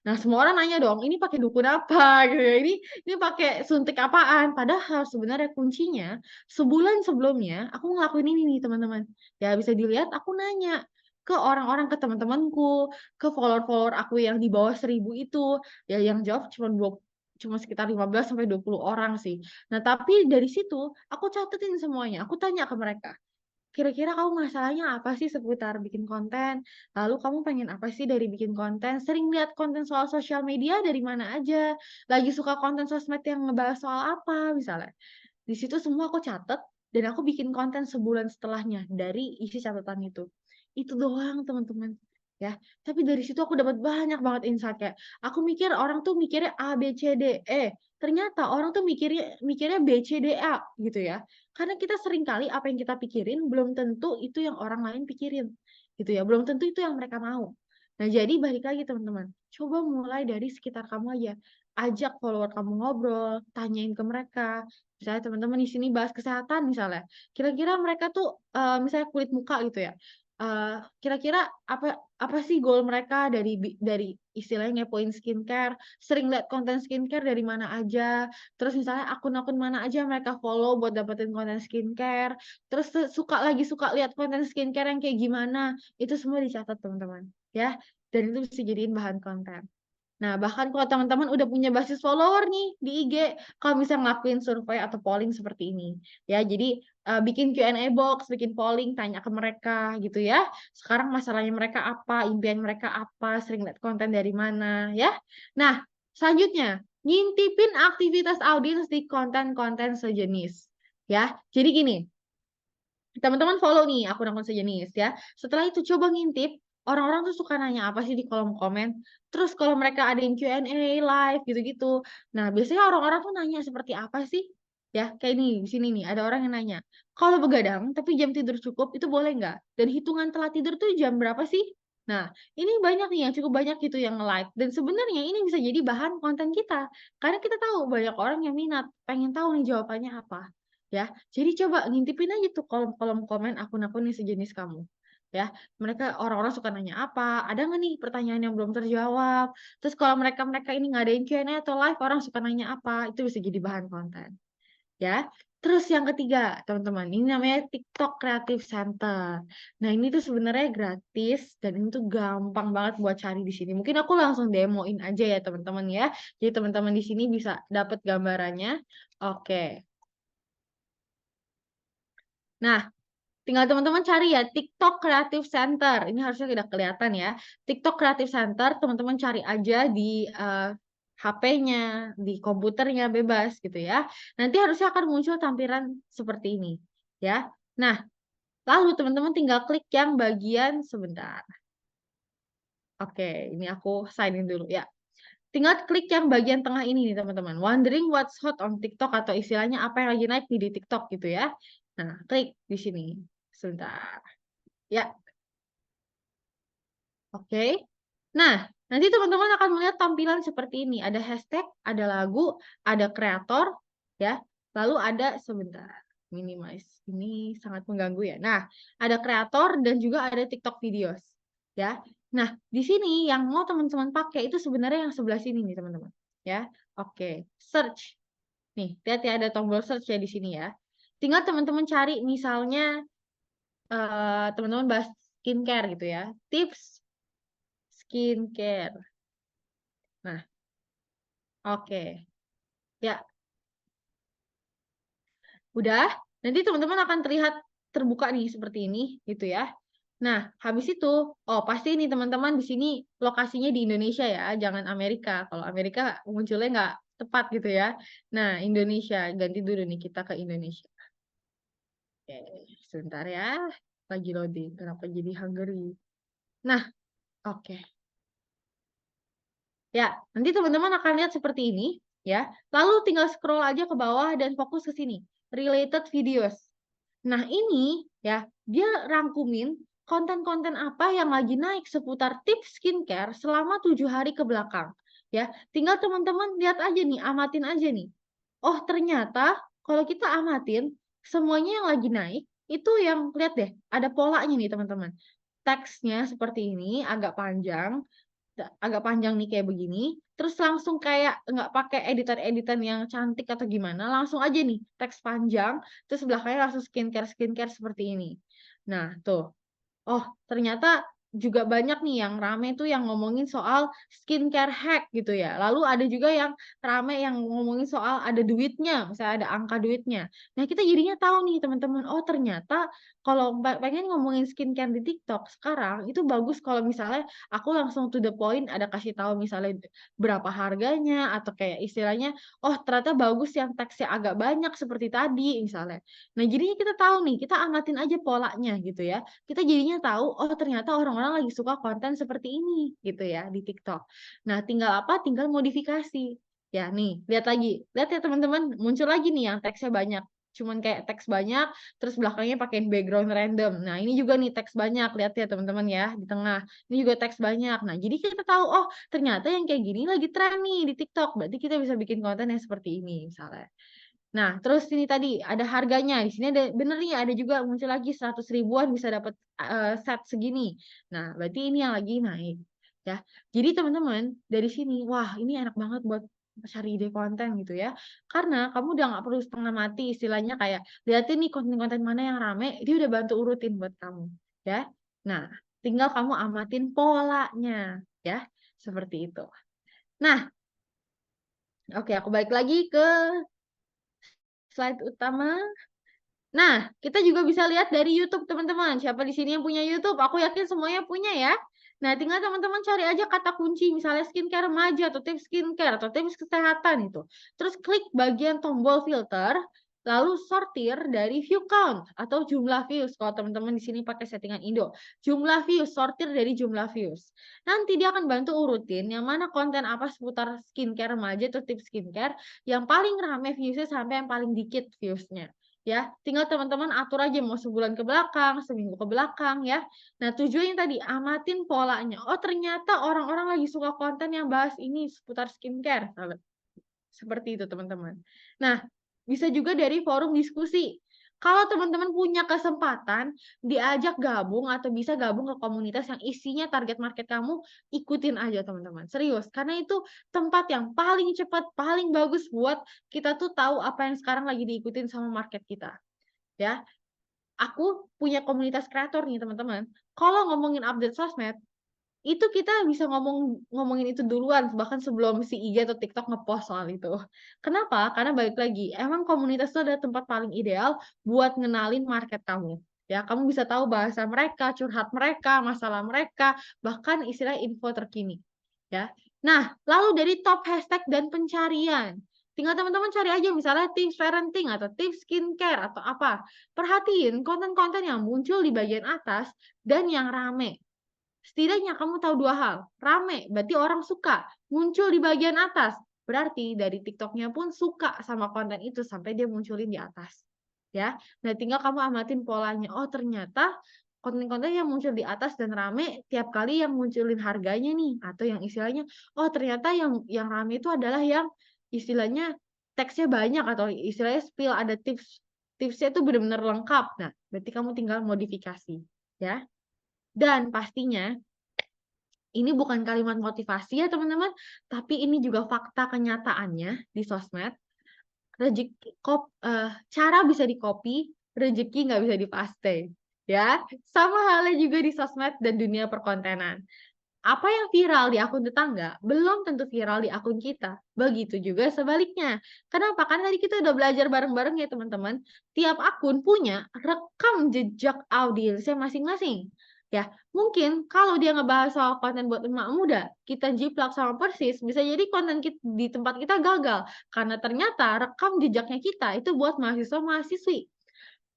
Nah, semua orang nanya dong, "Ini pakai dukun apa?" Gitu ya, "Ini pakai suntik apaan?" Padahal sebenarnya kuncinya, sebulan sebelumnya aku ngelakuin ini nih teman-teman. Ya bisa dilihat aku nanya ke orang-orang, ke teman-temanku, ke follower-follower aku yang di bawah 1.000 itu, ya yang jawab cuma sekitar 15 sampai 20 orang sih. Nah, tapi dari situ aku catetin semuanya, aku tanya ke mereka, "Kira-kira kamu masalahnya apa sih seputar bikin konten? Lalu kamu pengen apa sih dari bikin konten? Sering lihat konten soal sosial media dari mana aja? Lagi suka konten sosmed yang ngebahas soal apa?" Misalnya. Di situ semua aku catet dan aku bikin konten sebulan setelahnya dari isi catatan itu. Itu doang teman-teman, ya. Tapi dari situ aku dapat banyak banget insight kayak, aku mikir orang tuh mikirnya A, B, C, D, E. Ternyata orang tuh mikirnya mikirnya B, C, D, A gitu ya. Karena kita sering kali apa yang kita pikirin belum tentu itu yang orang lain pikirin, gitu ya. Belum tentu itu yang mereka mau. Nah, jadi balik lagi teman-teman, coba mulai dari sekitar kamu aja. Ajak follower kamu ngobrol, tanyain ke mereka. Misalnya teman-teman di sini bahas kesehatan misalnya, kira-kira mereka tuh, misalnya kulit muka gitu ya, kira-kira apa apa sih goal mereka dari istilahnya ngepoin skincare, sering lihat konten skincare dari mana aja, terus misalnya akun-akun mana aja mereka follow buat dapetin konten skincare, terus suka lihat konten skincare yang kayak gimana, itu semua dicatat teman-teman, ya, dan itu bisa jadiin bahan konten. Nah, bahkan kalau teman-teman udah punya basis follower nih di IG, kalau bisa ngelakuin survei atau polling seperti ini, ya. Jadi, bikin Q&A box, bikin polling, tanya ke mereka gitu ya. Sekarang masalahnya mereka apa, impian mereka apa, sering lihat konten dari mana, ya. Nah, selanjutnya, ngintipin aktivitas audiens di konten-konten sejenis, ya. Jadi gini, teman-teman follow nih akun-akun sejenis ya. Setelah itu coba ngintip, orang-orang tuh suka nanya apa sih di kolom komen. Terus kalau mereka adain Q&A live gitu-gitu. Nah, biasanya orang-orang tuh nanya seperti apa sih? Ya, kayak nih, di sini nih ada orang yang nanya, "Kalau begadang tapi jam tidur cukup itu boleh nggak? Dan hitungan telat tidur tuh jam berapa sih?" Nah, ini banyak nih yang cukup banyak gitu yang nge-like dan sebenarnya ini bisa jadi bahan konten kita. Karena kita tahu banyak orang yang minat, pengen tahu nih jawabannya apa. Ya, jadi coba ngintipin aja tuh kolom-kolom komen akun-akun yang sejenis kamu, ya. Mereka orang-orang suka nanya apa, ada nggak nih pertanyaan yang belum terjawab. Terus kalau mereka-mereka ini ngadain Q&A atau live, orang suka nanya apa, itu bisa jadi bahan konten, ya. Terus yang ketiga, teman-teman, ini namanya TikTok Creative Center. Nah, ini tuh sebenarnya gratis dan ini tuh gampang banget buat cari di sini. Mungkin aku langsung demoin aja ya, teman-teman ya. Jadi teman-teman di sini bisa dapat gambarannya. Oke. Nah, tinggal teman-teman cari ya TikTok Creative Center, ini harusnya tidak kelihatan ya. TikTok Creative Center teman-teman cari aja di, HP-nya, di komputernya, bebas gitu ya. Nanti harusnya akan muncul tampilan seperti ini, ya. Nah, lalu teman-teman tinggal klik yang bagian sebentar. Oke, ini aku sign in dulu ya. Tinggal klik yang bagian tengah ini nih teman-teman, wondering what's hot on TikTok atau istilahnya apa yang lagi naik nih di TikTok gitu ya. Nah, klik di sini. Sebentar. Ya, oke. Nah, nanti teman-teman akan melihat tampilan seperti ini. Ada hashtag, ada lagu, ada kreator, ya. Lalu ada sebentar, minimize. Ini sangat mengganggu ya. Nah, ada kreator dan juga ada TikTok videos, ya. Nah, di sini yang mau teman-teman pakai itu sebenarnya yang sebelah sini nih, teman-teman. Ya. Oke, search. Nih, lihat ya ada tombol search ya di sini ya. Tinggal teman-teman cari misalnya teman-teman bahas skincare gitu ya. Tips skincare. Nah, oke. Ya, udah. Nanti teman-teman akan terlihat terbuka nih seperti ini gitu ya. Nah, habis itu, oh pasti nih teman-teman di sini lokasinya di Indonesia ya, jangan Amerika. Kalau Amerika munculnya nggak tepat gitu ya. Nah, Indonesia, ganti dulu nih kita ke Indonesia. Oke, sebentar ya, lagi loading. Kenapa jadi Hungary? Nah, oke. Ya, nanti teman-teman akan lihat seperti ini, ya. Lalu tinggal scroll aja ke bawah dan fokus ke sini, related videos. Nah, ini ya, dia rangkumin konten-konten apa yang lagi naik seputar tips skincare selama 7 hari ke belakang. Ya, tinggal teman-teman lihat aja nih, amatin aja nih. Oh, ternyata kalau kita amatin, semuanya yang lagi naik, itu yang lihat deh, ada polanya nih teman-teman. Teksnya seperti ini, agak panjang nih kayak begini, terus langsung kayak nggak pakai editan-editan yang cantik atau gimana, langsung aja nih teks panjang, terus belakangnya langsung skincare-skincare seperti ini. Nah, tuh. Oh, ternyata juga banyak nih yang rame tuh yang ngomongin soal skincare hack gitu ya. Lalu ada juga yang rame yang ngomongin soal ada duitnya, misalnya ada angka duitnya. Nah, kita jadinya tahu nih teman-teman, oh ternyata kalau pengen ngomongin skincare di TikTok sekarang itu bagus kalau misalnya aku langsung to the point ada kasih tahu misalnya berapa harganya atau kayak istilahnya, oh ternyata bagus yang teksnya agak banyak seperti tadi misalnya. Nah, jadinya kita tahu nih, kita amatin aja polanya gitu ya. Kita jadinya tahu, oh ternyata orang-orang lagi suka konten seperti ini gitu ya di TikTok. Nah, tinggal apa? Tinggal modifikasi. Ya nih, lihat lagi. Lihat ya teman-teman, muncul lagi nih yang teksnya banyak. Cuman kayak teks banyak, terus belakangnya pakein background random. Nah, ini juga nih teks banyak. Lihat ya teman-teman ya, di tengah. Ini juga teks banyak. Nah, jadi kita tahu, oh ternyata yang kayak gini lagi tren nih di TikTok. Berarti kita bisa bikin konten yang seperti ini misalnya. Nah, terus ini tadi ada harganya, di sini ada bener nih ada juga muncul lagi 100 ribuan bisa dapat, set segini. Nah, berarti ini yang lagi naik, ya. Jadi teman-teman, dari sini, wah ini enak banget buat cari ide konten gitu ya. Karena kamu udah nggak perlu setengah mati istilahnya kayak, liatin nih konten-konten mana yang rame, dia udah bantu urutin buat kamu, ya. Nah, tinggal kamu amatin polanya, ya, seperti itu. Nah, oke aku balik lagi ke slide utama. Nah, kita juga bisa lihat dari YouTube, teman-teman. Siapa di sini yang punya YouTube? Aku yakin semuanya punya ya. Nah, tinggal teman-teman cari aja kata kunci, misalnya skincare remaja, atau tips skincare, atau tips kesehatan itu. Terus klik bagian tombol filter, lalu sortir dari view count, atau jumlah views. Kalau teman-teman di sini pakai settingan Indo. Jumlah views, sortir dari jumlah views. Nanti dia akan bantu urutin yang mana konten apa seputar skincare remaja, atau tips skincare, yang paling rame viewsnya sampai yang paling dikit viewsnya. Ya, tinggal teman-teman atur aja mau sebulan ke belakang, seminggu ke belakang ya. Nah, tujuannya tadi amatin polanya. Oh, ternyata orang-orang lagi suka konten yang bahas ini seputar skincare. Seperti itu, teman-teman. Nah, bisa juga dari forum diskusi. Kalau teman-teman punya kesempatan diajak gabung atau bisa gabung ke komunitas yang isinya target market kamu, ikutin aja teman-teman. Serius, karena itu tempat yang paling cepat, paling bagus buat kita tuh tahu apa yang sekarang lagi diikutin sama market kita. Ya, aku punya komunitas kreator nih teman-teman. Kalau ngomongin update sosmed, itu kita bisa ngomongin itu duluan, bahkan sebelum si IG atau TikTok ngepost soal itu. Kenapa? Karena balik lagi, emang komunitas itu adalah tempat paling ideal buat ngenalin market kamu. Ya, kamu bisa tahu bahasa mereka, curhat mereka, masalah mereka, bahkan istilah info terkini. Ya. Nah, lalu dari top hashtag dan pencarian. Tinggal teman-teman cari aja misalnya tips parenting atau tips skincare atau apa. Perhatiin konten-konten yang muncul di bagian atas dan yang rame. Setidaknya kamu tahu dua hal, rame berarti orang suka, muncul di bagian atas, berarti dari TikTok-nya pun suka sama konten itu sampai dia munculin di atas. Ya. Nah, tinggal kamu amatin polanya. Oh, ternyata konten-konten yang muncul di atas dan rame tiap kali yang munculin harganya nih atau yang istilahnya oh, ternyata yang rame itu adalah yang istilahnya teksnya banyak atau istilahnya spill ada tipsnya itu benar-benar lengkap. Nah, berarti kamu tinggal modifikasi, ya. Dan pastinya ini bukan kalimat motivasi ya teman-teman, tapi ini juga fakta kenyataannya di sosmed. Cara bisa di-copy, rezeki nggak bisa dipaste. Ya, sama halnya juga di sosmed dan dunia perkontenan. Apa yang viral di akun tetangga belum tentu viral di akun kita. Begitu juga sebaliknya. Kenapa? Karena tadi kita udah belajar bareng-bareng ya teman-teman. Tiap akun punya rekam jejak audiensnya masing-masing. Ya, mungkin kalau dia ngebahas soal konten buat emak muda, kita jiplak sama persis, bisa jadi konten di tempat kita gagal, karena ternyata rekam jejaknya kita itu buat mahasiswa-mahasiswi.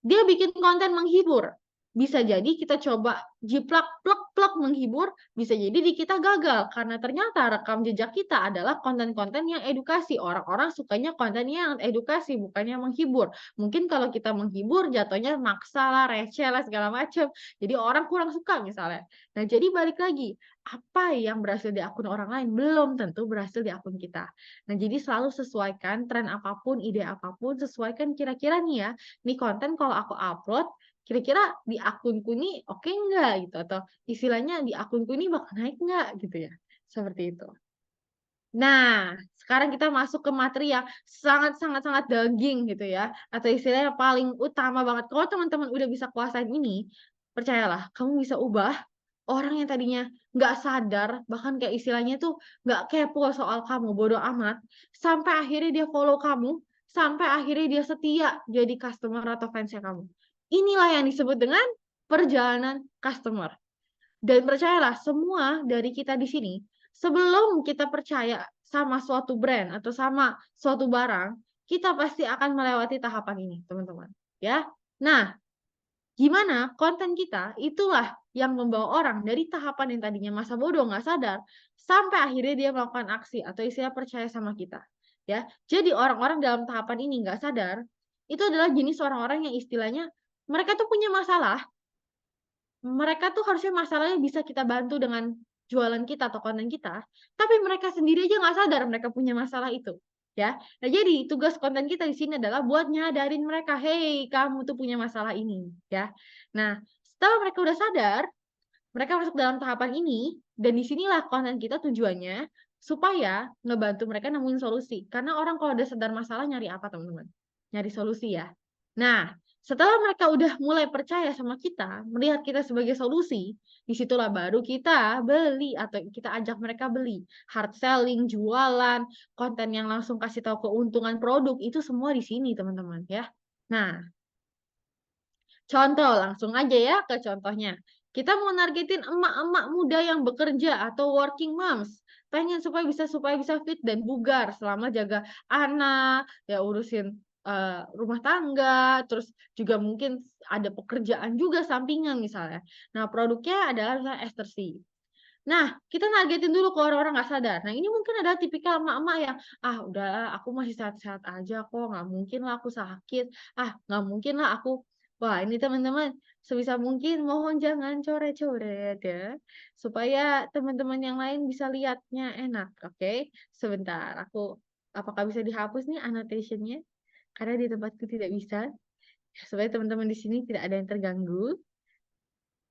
Dia bikin konten menghibur. Bisa jadi kita coba jiplak, plek-plek menghibur, bisa jadi di kita gagal. Karena ternyata rekam jejak kita adalah konten-konten yang edukasi. Orang-orang sukanya konten yang edukasi, bukannya menghibur. Mungkin kalau kita menghibur, jatuhnya maksa lah, receh lah, segala macam. Jadi orang kurang suka misalnya. Nah, jadi balik lagi, apa yang berhasil di akun orang lain belum tentu berhasil di akun kita. Nah, jadi selalu sesuaikan tren apapun, ide apapun, sesuaikan kira-kira nih ya, nih konten kalau aku upload, kira-kira di akunku nih oke nggak gitu, atau istilahnya di akunku ini bakal naik nggak gitu ya, seperti itu. Nah, sekarang kita masuk ke materi yang sangat sangat sangat daging gitu ya, atau istilahnya paling utama banget. Kalau teman-teman udah bisa kuasain ini, percayalah kamu bisa ubah orang yang tadinya nggak sadar, bahkan kayak istilahnya tuh nggak kepo soal kamu, bodo amat, sampai akhirnya dia follow kamu, sampai akhirnya dia setia jadi customer atau fans-nya kamu. Inilah yang disebut dengan perjalanan customer. Dan percayalah, semua dari kita di sini, sebelum kita percaya sama suatu brand atau sama suatu barang, kita pasti akan melewati tahapan ini, teman-teman. Ya. Nah, gimana konten kita itulah yang membawa orang dari tahapan yang tadinya masa bodoh nggak sadar sampai akhirnya dia melakukan aksi atau istilah percaya sama kita. Ya, jadi orang-orang dalam tahapan ini nggak sadar itu adalah jenis orang-orang yang istilahnya mereka tuh punya masalah. Mereka tuh harusnya masalahnya bisa kita bantu dengan jualan kita atau konten kita, tapi mereka sendiri aja nggak sadar mereka punya masalah itu, ya. Nah, jadi tugas konten kita di sini adalah buat nyadarin mereka, "Hei, kamu tuh punya masalah ini," ya. Nah, setelah mereka udah sadar, mereka masuk dalam tahapan ini, dan di sinilah konten kita tujuannya supaya ngebantu mereka nemuin solusi. Karena orang kalau udah sadar masalah nyari apa, teman-teman? Nyari solusi ya. Nah, setelah mereka udah mulai percaya sama kita, melihat kita sebagai solusi, disitulah baru kita beli atau kita ajak mereka beli. Hard selling, jualan, konten yang langsung kasih tahu keuntungan produk, itu semua di sini, teman-teman, ya. Nah, contoh, langsung aja ya ke contohnya. Kita mau nargetin emak-emak muda yang bekerja atau working moms. Pengen supaya bisa fit dan bugar selama jaga anak, ya urusin rumah tangga, terus juga mungkin ada pekerjaan juga sampingan misalnya. Nah, produknya adalah misalnya Estersy. Nah, kita nargetin dulu ke orang-orang nggak sadar. Nah, ini mungkin adalah tipikal emak-emak yang, "Ah, udahlah aku masih sehat-sehat aja kok, nggak mungkin lah aku sakit. Ah, nggak mungkin lah aku." Wah, ini teman-teman, sebisa mungkin mohon jangan coret-coret ya, supaya teman-teman yang lain bisa lihatnya enak, oke? Sebentar, apakah bisa dihapus nih annotation-nya? Karena di tempatku tidak bisa, supaya teman-teman di sini tidak ada yang terganggu.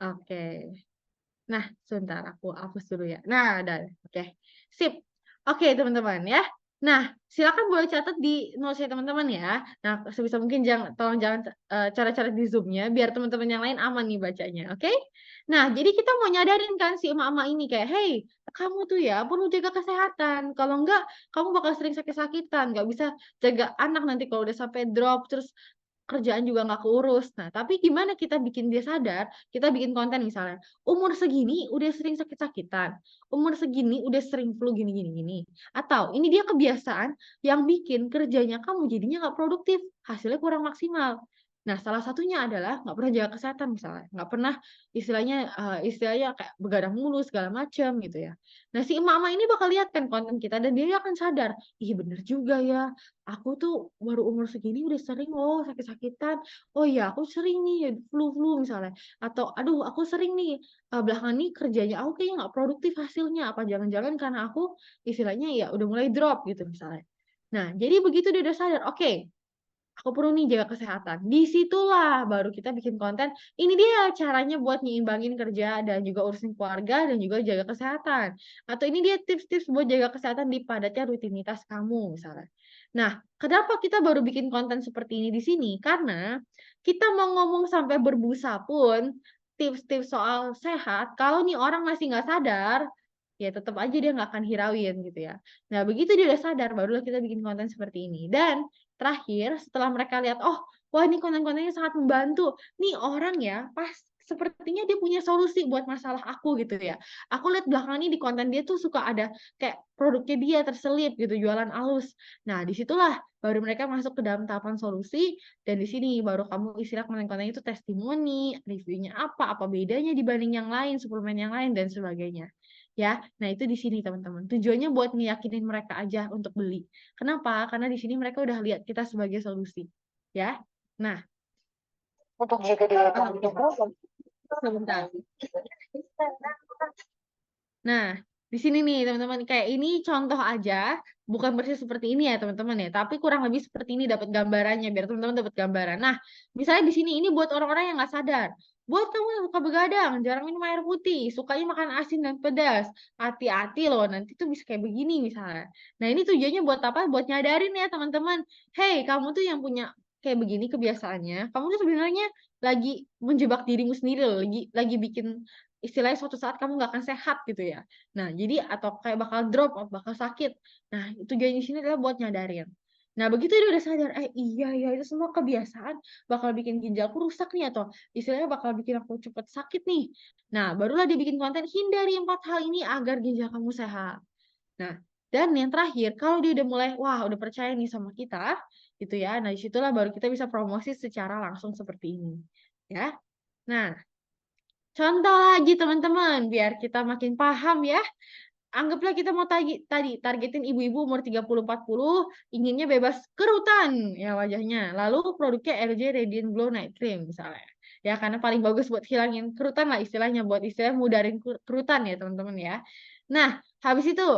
Oke. Nah, sebentar aku hapus dulu ya. Nah, udah, oke. Sip. Oke, teman-teman ya. Nah, silakan boleh catat di notes-nya teman-teman ya. Nah, sebisa mungkin tolong jangan coret-coret di Zoom-nya biar teman-teman yang lain aman nih bacanya, oke? Nah, jadi kita mau nyadarin kan si emak-emak ini kayak, "Hey, kamu tuh ya perlu jaga kesehatan. Kalau enggak, kamu bakal sering sakit-sakitan, nggak bisa jaga anak nanti kalau udah sampai drop, terus kerjaan juga nggak keurus." Nah, tapi gimana kita bikin dia sadar, kita bikin konten misalnya, "Umur segini udah sering sakit-sakitan, umur segini udah sering flu gini gini gini." Atau, "Ini dia kebiasaan yang bikin kerjanya kamu jadinya nggak produktif, hasilnya kurang maksimal." Nah, salah satunya adalah nggak pernah jaga kesehatan misalnya, nggak pernah istilahnya kayak begadang mulu segala macam gitu ya. Nah, si emak-emak ini bakal lihat kan konten kita dan dia akan sadar, "Ih, bener juga ya, aku tuh baru umur segini udah sering loh sakit-sakitan. Oh iya, aku sering nih ya flu-flu," misalnya. Atau, "Aduh, aku sering nih, belakangan ini kerjanya aku kayaknya nggak produktif hasilnya. Apa jangan-jangan karena aku istilahnya ya udah mulai drop," gitu misalnya. Nah, jadi begitu dia udah sadar, "Oke, aku perlu nih jaga kesehatan." Di situlah baru kita bikin konten, ini dia caranya buat nyimbangin kerja dan juga urusin keluarga dan juga jaga kesehatan. Atau ini dia tips-tips buat jaga kesehatan di padatnya rutinitas kamu misalnya. Nah, kenapa kita baru bikin konten seperti ini di sini? Karena kita mau ngomong sampai berbusa pun, tips-tips soal sehat, kalau nih orang masih nggak sadar, ya tetap aja dia nggak akan hirauin gitu ya. Nah, begitu dia udah sadar, barulah kita bikin konten seperti ini. Dan terakhir, setelah mereka lihat, "Oh, wah ini konten-kontennya sangat membantu. Nih orang ya, pas sepertinya dia punya solusi buat masalah aku gitu ya. Aku lihat belakangan ini di konten dia tuh suka ada kayak produknya dia terselip gitu, jualan alus. Nah, disitulah baru mereka masuk ke dalam tahapan solusi dan di sini baru kamu istilah konten-konten itu testimoni, reviewnya apa bedanya dibanding yang lain, suplemen yang lain dan sebagainya. Ya, nah itu di sini teman-teman. Tujuannya buat ngeyakinin mereka aja untuk beli. Kenapa? Karena di sini mereka udah lihat kita sebagai solusi. Ya. Nah, Untuk jaga diri kamu juga. sebentar. Nah, di sini nih teman-teman, kayak ini contoh aja, bukan persis seperti ini ya teman-teman ya, tapi kurang lebih seperti ini dapat gambarannya, biar teman-teman dapat gambaran. Nah, misalnya di sini ini buat orang-orang yang nggak sadar. Buat kamu yang suka begadang, jarang minum air putih, sukanya makan asin dan pedas, hati-hati loh, nanti tuh bisa kayak begini misalnya. Nah, ini tujuannya buat apa? Buat nyadarin ya teman-teman. Hey, kamu tuh yang punya kayak begini kebiasaannya, kamu tuh sebenarnya lagi menjebak dirimu sendiri loh, lagi bikin istilahnya suatu saat kamu nggak akan sehat gitu ya. Nah, jadi atau kayak bakal drop atau bakal sakit. Nah, tujuan di sini adalah buat nyadarin. Nah, begitu dia udah sadar, iya ya itu semua kebiasaan bakal bikin ginjalku rusak nih atau istilahnya bakal bikin aku cepet sakit nih. Nah, barulah dia bikin konten hindari 4 hal ini agar ginjal kamu sehat. Nah, dan yang terakhir, kalau dia udah mulai, wah udah percaya nih sama kita, gitu ya. Nah, disitulah baru kita bisa promosi secara langsung seperti ini. Ya. Nah, contoh lagi teman-teman, biar kita makin paham ya. Anggaplah kita mau tadi targetin ibu-ibu umur 30-40, inginnya bebas kerutan ya wajahnya. Lalu produknya RJ Radiant Glow Night Cream misalnya. Ya karena paling bagus buat hilangin kerutan lah istilahnya, buat istilah mudarin kerutan ya teman-teman ya. Nah, habis itu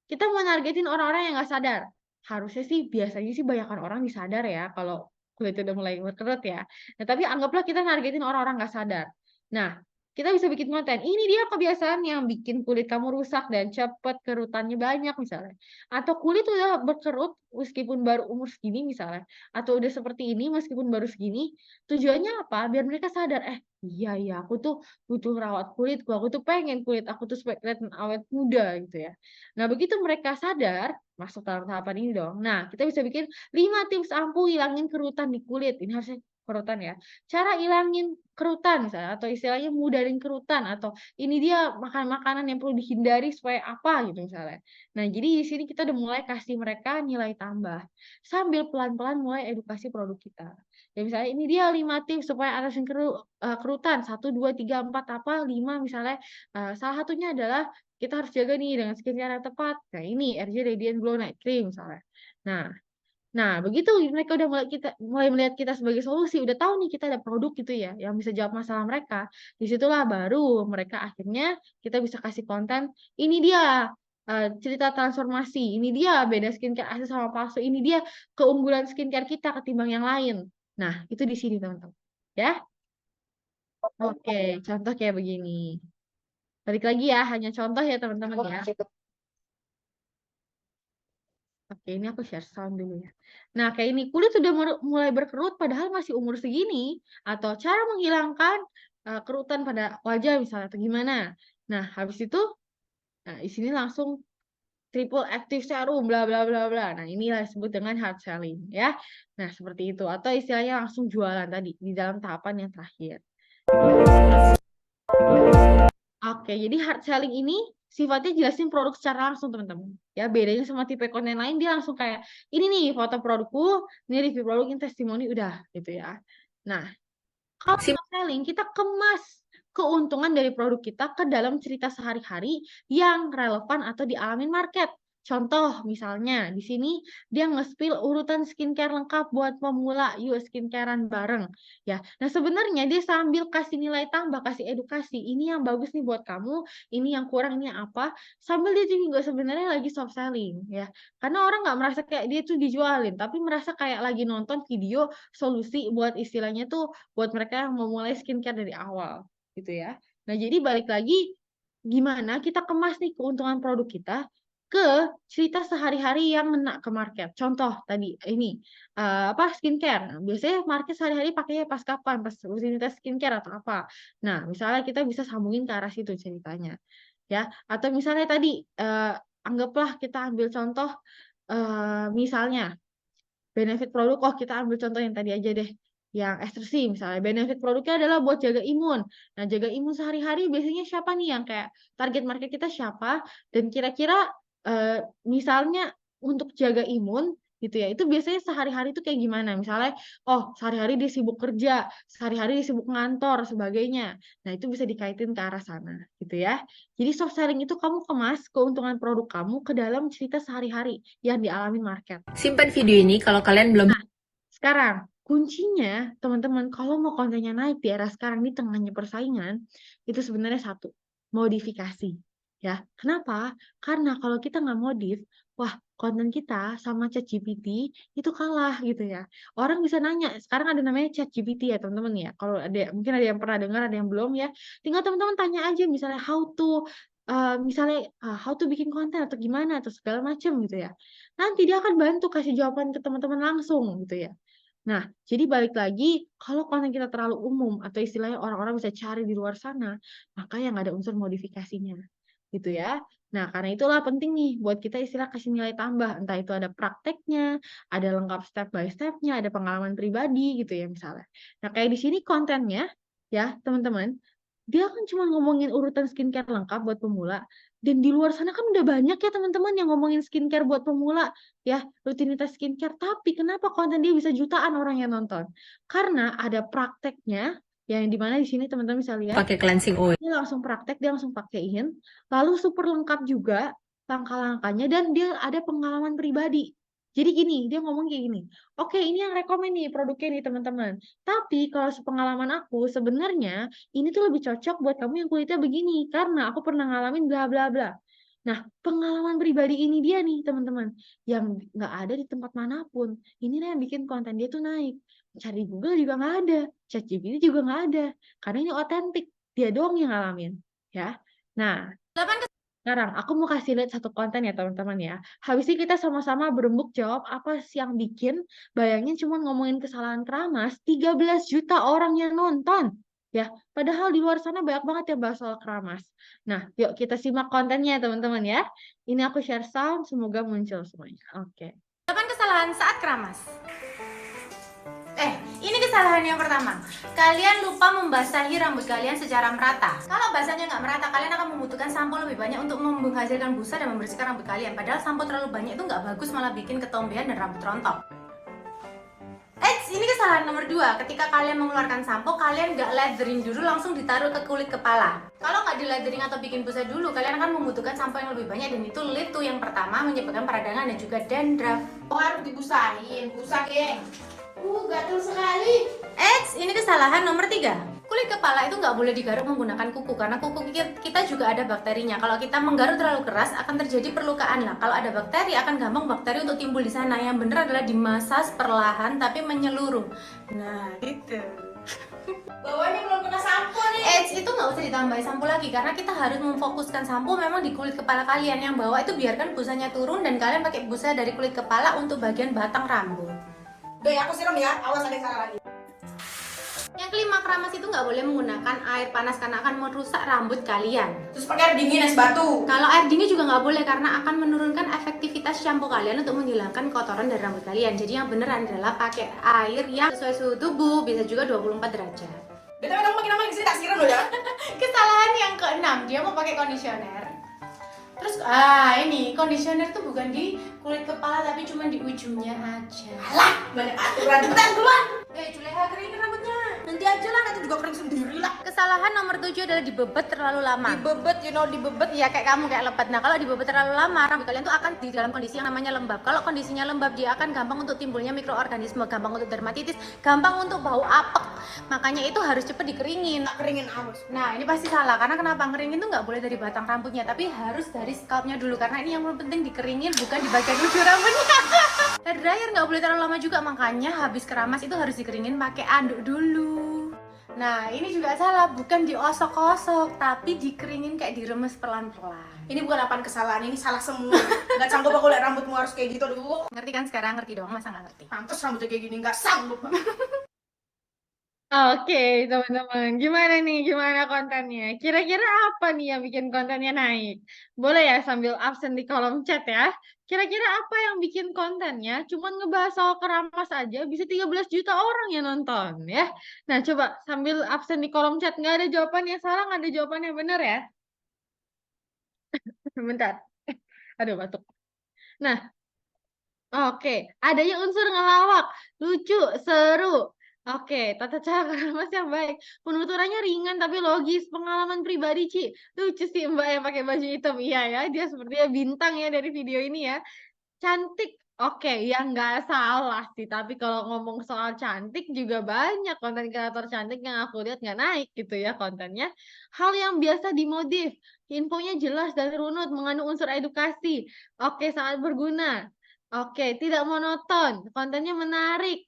kita mau nargetin orang-orang yang nggak sadar. Harusnya sih biasanya sih banyakan orang disadar ya kalau kulit udah mulai berkerut ya. Nah, tapi anggaplah kita nargetin orang-orang nggak sadar. Nah, kita bisa bikin konten. Ini dia kebiasaan yang bikin kulit kamu rusak dan cepet kerutannya banyak misalnya. Atau kulit udah berkerut meskipun baru umur segini misalnya. Atau udah seperti ini meskipun baru segini. Tujuannya apa? Biar mereka sadar, iya ya aku tuh butuh rawat kulitku. Aku tuh pengen kulit aku tuh supaya kelihatan awet muda gitu ya. Nah begitu mereka sadar, masuk dalam tahapan ini dong. Nah kita bisa bikin 5 tips ampuh hilangin kerutan di kulit. Ini harusnya kerutan ya. Cara ilangin kerutan misalnya atau istilahnya mudahin kerutan atau ini dia makanan-makanan yang perlu dihindari supaya apa gitu misalnya. Nah, jadi di sini kita udah mulai kasih mereka nilai tambah sambil pelan-pelan mulai edukasi produk kita. Ya misalnya ini dia 5 tips supaya atasin kerutan 1 2 3 4 apa 5 misalnya. Salah satunya adalah kita harus jaga nih dengan skincare yang tepat. Nah, ini RJ Radiant Glow Night Cream misalnya. Nah, Nah, begitu mereka udah mulai melihat kita sebagai solusi, udah tahu nih kita ada produk gitu ya, yang bisa jawab masalah mereka. Disitulah baru mereka akhirnya kita bisa kasih konten, ini dia cerita transformasi, ini dia beda skincare asli sama palsu, ini dia keunggulan skincare kita ketimbang yang lain. Nah, itu di sini teman-teman. Ya, oke, contoh kayak begini. Balik lagi ya, hanya contoh ya teman-teman ya. Oke, ini aku share sound dulu ya. Nah, kayak ini kulit sudah mulai berkerut padahal masih umur segini atau cara menghilangkan kerutan pada wajah misalnya atau gimana. Nah, habis itu nah di sini langsung triple active serum bla bla bla bla. Nah, inilah disebut dengan hard selling ya. Nah, seperti itu atau istilahnya langsung jualan tadi di dalam tahapan yang terakhir. Oke, jadi hard selling ini sifatnya jelasin produk secara langsung teman-teman. Ya, bedanya sama tipe konten lain dia langsung kayak ini nih foto produkku, ini review produk, ini testimoni udah gitu ya. Nah, kalau hard selling kita kemas keuntungan dari produk kita ke dalam cerita sehari-hari yang relevan atau dialamin market. Contoh misalnya di sini dia nge-spill urutan skincare lengkap buat pemula, yuk skincarean bareng. Ya, nah sebenarnya dia sambil kasih nilai tambah, kasih edukasi. Ini yang bagus nih buat kamu, ini yang kurang, ini apa. Sambil dia juga sebenarnya lagi soft selling, ya. Karena orang nggak merasa kayak dia tuh dijualin, tapi merasa kayak lagi nonton video solusi buat istilahnya tuh buat mereka yang mau mulai skincare dari awal, gitu ya. Nah, jadi balik lagi gimana kita kemas nih keuntungan produk kita ke cerita sehari-hari yang ngena ke market. Contoh tadi ini apa skincare. Nah, biasanya market sehari-hari pakainya pas kapan? Pas rutinitas skincare atau apa. Nah, misalnya kita bisa sambungin ke arah situ ceritanya. Ya, atau misalnya tadi anggaplah kita ambil contoh misalnya benefit produk, oh kita ambil contoh yang tadi aja deh. yang ekstrasi misalnya, benefit produknya adalah buat jaga imun. Nah, jaga imun sehari-hari biasanya siapa nih yang kayak target market kita siapa, dan kira-kira, misalnya untuk jaga imun gitu ya, itu biasanya sehari-hari itu kayak gimana? Misalnya, oh sehari-hari dia sibuk kerja, sehari-hari dia sibuk ngantor, sebagainya. Nah, itu bisa dikaitin ke arah sana gitu ya. Jadi soft selling itu kamu kemas keuntungan produk kamu ke dalam cerita sehari-hari yang dialami market. Simpan video ini kalau kalian belum. Sekarang, kuncinya teman-teman kalau mau kontennya naik di era sekarang di tengahnya persaingan, itu sebenarnya satu, modifikasi. Ya, kenapa? Karena kalau kita nggak modif, wah konten kita sama ChatGPT itu kalah gitu ya. Orang bisa nanya, sekarang ada namanya ChatGPT ya teman-teman ya. Kalau ada mungkin ada yang pernah dengar, ada yang belum ya. Tinggal teman-teman tanya aja misalnya how to bikin konten atau gimana atau segala macam gitu ya. Nanti dia akan bantu kasih jawaban ke teman-teman langsung gitu ya. Nah, jadi balik lagi, kalau konten kita terlalu umum atau istilahnya orang-orang bisa cari di luar sana, maka yang ada unsur modifikasinya, gitu ya. Nah, karena itulah penting nih buat kita istilah kasih nilai tambah, entah itu ada prakteknya, ada lengkap step by step-nya, ada pengalaman pribadi gitu ya misalnya. Nah, kayak di sini kontennya ya, teman-teman, dia kan cuma ngomongin urutan skincare lengkap buat pemula, dan di luar sana kan udah banyak ya teman-teman yang ngomongin skincare buat pemula, ya, rutinitas skincare. Tapi kenapa konten dia bisa jutaan orang yang nonton? Karena ada prakteknya, yang dimana di sini teman-teman bisa lihat, Pakai cleansing oil. dia langsung praktek, dia langsung pakein, lalu super lengkap juga langkah-langkahnya, dan dia ada pengalaman pribadi. Jadi gini, dia ngomong kayak gini, oke ini yang rekomen nih produknya nih teman-teman. Tapi kalau sepengalaman aku, sebenarnya ini tuh lebih cocok buat kamu yang kulitnya begini, karena aku pernah ngalamin bla bla bla. Nah, pengalaman pribadi ini dia nih teman-teman, yang nggak ada di tempat manapun. Inilah yang bikin konten dia tuh naik. Cari Google juga nggak ada, ChatGPT juga nggak ada, karena ini otentik, dia doang yang ngalamin, ya. Nah, sekarang aku mau kasih lihat satu konten ya teman-teman ya. Habis ini kita sama-sama berembuk jawab apa sih yang bikin, bayangin cuma ngomongin kesalahan keramas, 13 juta orang yang nonton. Ya, padahal di luar sana banyak banget yang bahas soal keramas. Nah, yuk kita simak kontennya teman-teman ya. Ini aku share sound, semoga muncul semuanya. Oke. 8 kesalahan saat keramas. Ini kesalahan yang pertama. Kalian lupa membasahi rambut kalian secara merata. Kalau basahnya nggak merata, kalian akan membutuhkan sampo lebih banyak untuk menghasilkan busa dan membersihkan rambut kalian. Padahal sampo terlalu banyak itu nggak bagus, malah bikin ketombean dan rambut rontok. Ini kesalahan nomor 2. Ketika kalian mengeluarkan sampo, kalian nggak lathering dulu, langsung ditaruh ke kulit kepala. Kalau nggak di lathering atau bikin busa dulu, kalian akan membutuhkan sampo yang lebih banyak, dan itu lead to yang pertama, menyebabkan peradangan dan juga dandruff. Oh, harus dibusahin, busa geng. Gatel sekali. Ini kesalahan nomor 3. Kulit kepala itu nggak boleh digaruk menggunakan kuku, karena kuku kita juga ada bakterinya. Kalau kita menggaruk terlalu keras akan terjadi perlukaan. Nah, kalau ada bakteri akan gampang bakteri untuk timbul di sana. Yang benar adalah dimasas perlahan tapi menyeluruh. Nah, gitu. Bawahnya belum kena sampo nih. Itu nggak usah ditambahin sampo lagi, karena kita harus memfokuskan sampo memang di kulit kepala kalian. Yang bawah itu biarkan busanya turun dan kalian pakai busa dari kulit kepala untuk bagian batang rambut. Udah ya, aku siram ya, awas ada yang salah lagi. Yang kelima, keramas itu nggak boleh menggunakan air panas karena akan merusak rambut kalian. Terus pakai air dingin, es batu. Kalau air dingin juga nggak boleh karena akan menurunkan efektivitas shampoo kalian untuk menghilangkan kotoran dari rambut kalian. Jadi yang benar adalah pakai air yang sesuai suhu tubuh, bisa juga 24 derajat. Btw dong, makin lama disini tak siram loh ya. Kesalahan yang keenam, dia mau pakai conditioner. Terus ini conditioner tuh bukan di kulit kepala tapi cuma di ujungnya aja. Alah, banyak aturan. Cepetan keluar. Juleha keringin rambutnya. Nanti aja lah, nanti juga kering sendiri lah. Kesalahan nomor 7 adalah dibebet terlalu lama. Dibebet, dibebet. Ya kayak kamu, kayak lebat. Nah, kalau dibebet terlalu lama, rambut kalian tuh akan di dalam kondisi yang namanya lembab. Kalau kondisinya lembab, dia akan gampang untuk timbulnya mikroorganisme, gampang untuk dermatitis, gampang untuk bau apek. Makanya itu harus cepet dikeringin. Tak keringin harus. Nah, ini pasti salah, karena kenapa? Ngeringin tuh nggak boleh dari batang rambutnya, tapi harus dari scalpnya dulu, karena ini yang paling penting dikeringin, bukan di bagian ujung rambutnya. Hair dryer nggak boleh terlalu lama juga, makanya habis keramas itu harus dikeringin pakai anduk dulu. Nah, ini juga salah, bukan diosok-osok, tapi dikeringin kayak diremes pelan-pelan. Ini bukan apaan kesalahan, ini salah semua. Gak sanggup aku liat rambutmu harus kayak gitu dulu. Ngerti kan sekarang? Ngerti dong, masa nggak ngerti? Pantes rambutnya kayak gini, gak sanggup. Oke, teman-teman. Gimana nih? Gimana kontennya? Kira-kira apa nih yang bikin kontennya naik? Boleh ya sambil absen di kolom chat ya. Kira-kira apa yang bikin kontennya cuman ngebahas soal keramas aja bisa 13 juta orang yang nonton ya. Nah, coba sambil absen di kolom chat. Nggak ada jawaban yang salah, nggak ada jawaban yang benar ya. Bentar. Aduh, batuk. Nah, oke, adanya unsur ngelawak, lucu, seru. Oke, tata cara keramas yang baik. Penuturannya ringan tapi logis. Pengalaman pribadi, Ci. Lucu sih Mbak yang pakai baju hitam. Iya ya, dia sepertinya bintang ya dari video ini ya. Cantik. Oke, ya nggak salah sih. Tapi kalau ngomong soal cantik juga banyak konten kreator cantik yang aku lihat nggak naik gitu ya kontennya. Hal yang biasa dimodif. Infonya jelas dan runut, mengandung unsur edukasi. Oke, sangat berguna. Oke, tidak monoton, kontennya menarik,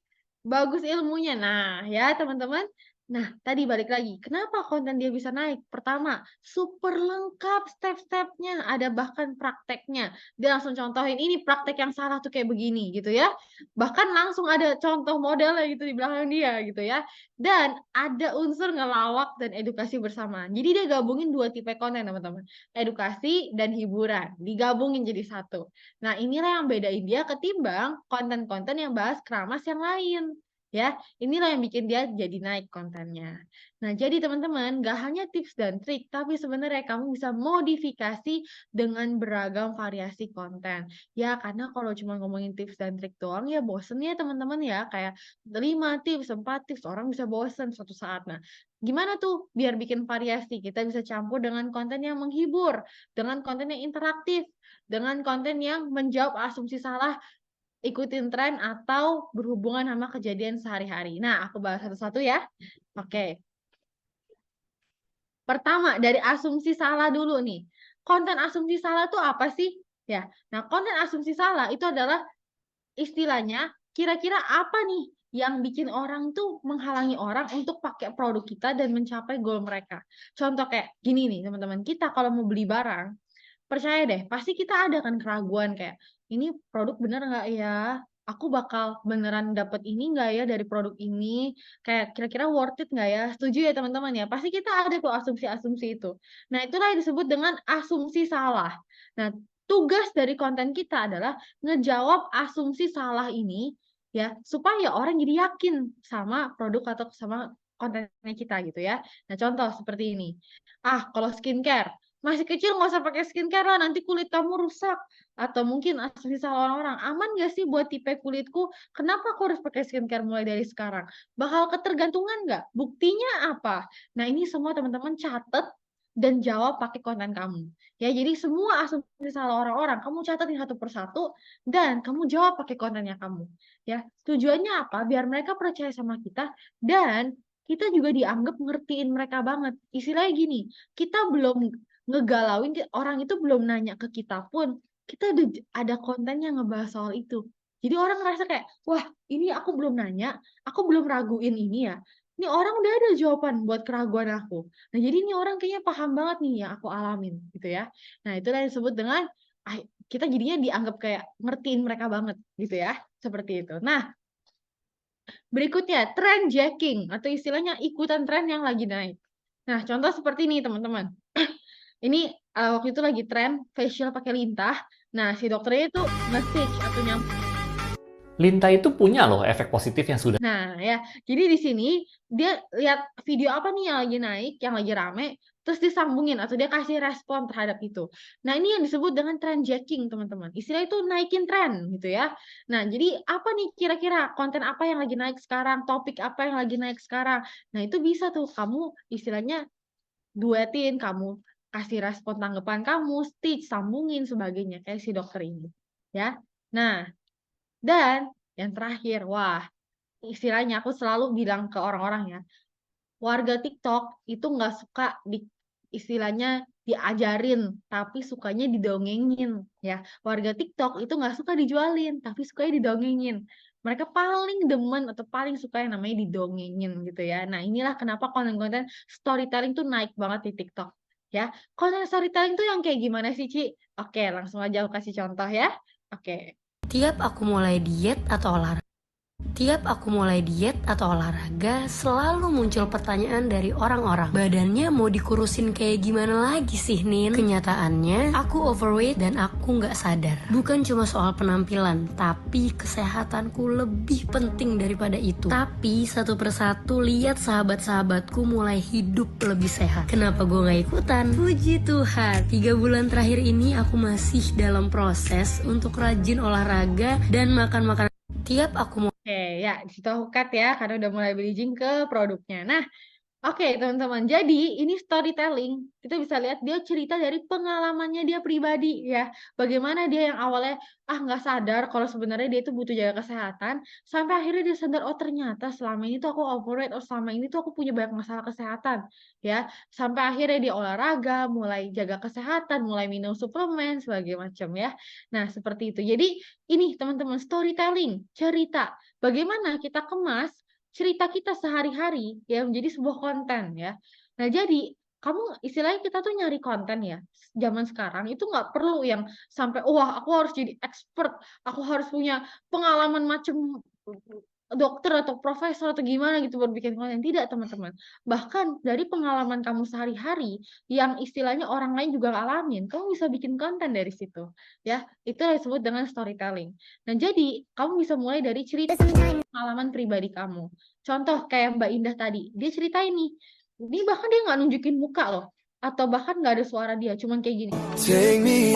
bagus ilmunya. Nah, ya teman-teman. Nah, tadi balik lagi, kenapa konten dia bisa naik? Pertama, super lengkap step-stepnya, ada bahkan prakteknya. Dia langsung contohin, ini praktek yang salah tuh kayak begini gitu ya. Bahkan langsung ada contoh modelnya gitu di belakang dia gitu ya. Dan ada unsur ngelawak dan edukasi bersamaan. Jadi dia gabungin dua tipe konten teman-teman. Edukasi dan hiburan, digabungin jadi satu. Nah, inilah yang bedain dia ketimbang konten-konten yang bahas keramas yang lain. Ya, inilah yang bikin dia jadi naik kontennya. Nah, jadi teman-teman, gak hanya tips dan trik, tapi sebenarnya kamu bisa modifikasi dengan beragam variasi konten. Ya, karena kalau cuma ngomongin tips dan trik doang, ya bosen ya teman-teman ya. Kayak 5 tips, 4 tips, orang bisa bosen suatu saat. Nah, gimana tuh biar bikin variasi? Kita bisa campur dengan konten yang menghibur, dengan konten yang interaktif, dengan konten yang menjawab asumsi salah, ikutin tren atau berhubungan sama kejadian sehari-hari. Nah, aku bahas satu-satu ya. Oke. Pertama, dari asumsi salah dulu nih. Konten asumsi salah itu apa sih? Ya. Nah, konten asumsi salah itu adalah istilahnya kira-kira apa nih yang bikin orang tuh menghalangi orang untuk pakai produk kita dan mencapai goal mereka. Contoh kayak gini nih, teman-teman. Kita kalau mau beli barang, percaya deh, pasti kita ada kan keraguan kayak, ini produk bener nggak ya? Aku bakal beneran dapet ini nggak ya dari produk ini? Kayak kira-kira worth it nggak ya? Setuju ya teman-teman ya? Pasti kita ada tuh asumsi-asumsi itu. Nah, itulah yang disebut dengan asumsi salah. Nah, tugas dari konten kita adalah ngejawab asumsi salah ini ya, supaya orang jadi yakin sama produk atau sama kontennya kita gitu ya. Nah, contoh seperti ini. Kalau skincare, masih kecil nggak usah pakai skincare lah, nanti kulit kamu rusak. Atau mungkin asumsi salah orang-orang, aman nggak sih buat tipe kulitku? Kenapa aku harus pakai skincare mulai dari sekarang? Bakal ketergantungan nggak? Buktinya apa? Nah, ini semua teman-teman catat dan jawab pakai konten kamu. Ya, jadi semua asumsi salah orang-orang, kamu catatin satu persatu dan kamu jawab pakai kontennya kamu. Ya, tujuannya apa? Biar mereka percaya sama kita dan kita juga dianggap ngertiin mereka banget. Istilahnya gini, kita belum ngegalauin, orang itu belum nanya ke kita pun, kita udah ada konten yang ngebahas soal itu. Jadi orang ngerasa kayak, wah ini aku belum nanya, aku belum raguin ini ya. Ini orang udah ada jawaban buat keraguan aku. Nah jadi ini orang kayaknya paham banget nih yang aku alamin gitu ya. Nah itulah yang disebut dengan, kita jadinya dianggap kayak ngertiin mereka banget gitu ya. Seperti itu. Nah berikutnya, trend jacking atau istilahnya ikutan tren yang lagi naik. Nah, contoh seperti ini teman-teman. Ini waktu itu lagi tren facial pakai lintah. Nah, si dokternya itu nge-stitch atau Lintah itu punya loh efek positif yang sudah Nah, ya. Jadi di sini dia lihat video apa nih yang lagi naik, yang lagi rame, terus disambungin atau dia kasih respon terhadap itu. Nah, ini yang disebut dengan trend jacking, teman-teman. Istilah itu naikin tren gitu ya. Nah, jadi apa nih kira-kira konten apa yang lagi naik sekarang, topik apa yang lagi naik sekarang. Nah, itu bisa tuh kamu istilahnya duetin, kamu kasih respon tanggapan kamu, stitch, sambungin sebagainya kayak si dokter ini, ya. Nah, dan yang terakhir, wah, istilahnya aku selalu bilang ke orang-orang ya, warga TikTok itu nggak suka istilahnya diajarin, tapi sukanya didongengin ya. Warga TikTok itu nggak suka dijualin, tapi sukanya didongengin. Mereka paling demen atau paling suka yang namanya didongengin gitu ya. Nah inilah kenapa konten-konten storytelling tuh naik banget di TikTok ya. Konten storytelling tuh yang kayak gimana sih Ci? Oke, langsung aja aku kasih contoh ya. Oke. Tiap aku mulai diet atau olahraga, Tiap aku mulai diet atau olahraga, selalu muncul pertanyaan dari orang-orang. Badannya mau dikurusin kayak gimana lagi sih, Nin? Kenyataannya, aku overweight dan aku nggak sadar. Bukan cuma soal penampilan, tapi kesehatanku lebih penting daripada itu. Tapi satu persatu lihat sahabat-sahabatku mulai hidup lebih sehat. Kenapa gue nggak ikutan? Puji Tuhan, 3 bulan terakhir ini aku masih dalam proses untuk rajin olahraga dan makan makanan. Tiap aku Oke, ya di situ aku cut ya karena udah mulai bridging ke produknya. Nah, oke teman-teman, jadi ini storytelling. Kita bisa lihat dia cerita dari pengalamannya dia pribadi ya. Bagaimana dia yang awalnya nggak sadar kalau sebenarnya dia itu butuh jaga kesehatan, sampai akhirnya dia sadar, oh ternyata selama ini tuh aku overweight, oh selama ini tuh aku punya banyak masalah kesehatan ya. Sampai akhirnya dia olahraga, mulai jaga kesehatan, mulai minum suplemen sebagai macam ya. Nah, seperti itu. Jadi ini teman-teman storytelling, cerita. Bagaimana kita kemas cerita kita sehari-hari ya menjadi sebuah konten ya. Nah, jadi kamu istilahnya kita tuh nyari konten ya. Zaman sekarang itu nggak perlu yang sampai wah aku harus jadi expert, aku harus punya pengalaman macam dokter atau profesor atau gimana gitu buat bikin konten. Tidak, teman-teman. Bahkan dari pengalaman kamu sehari-hari yang istilahnya orang lain juga ngalamin, kamu bisa bikin konten dari situ. Ya, itu yang disebut dengan storytelling. Nah, jadi kamu bisa mulai dari cerita pengalaman pribadi kamu. Contoh kayak Mbak Indah tadi, dia ceritain nih. Ini bahkan dia nggak nunjukin muka loh, atau bahkan nggak ada suara dia, cuman kayak gini. Take me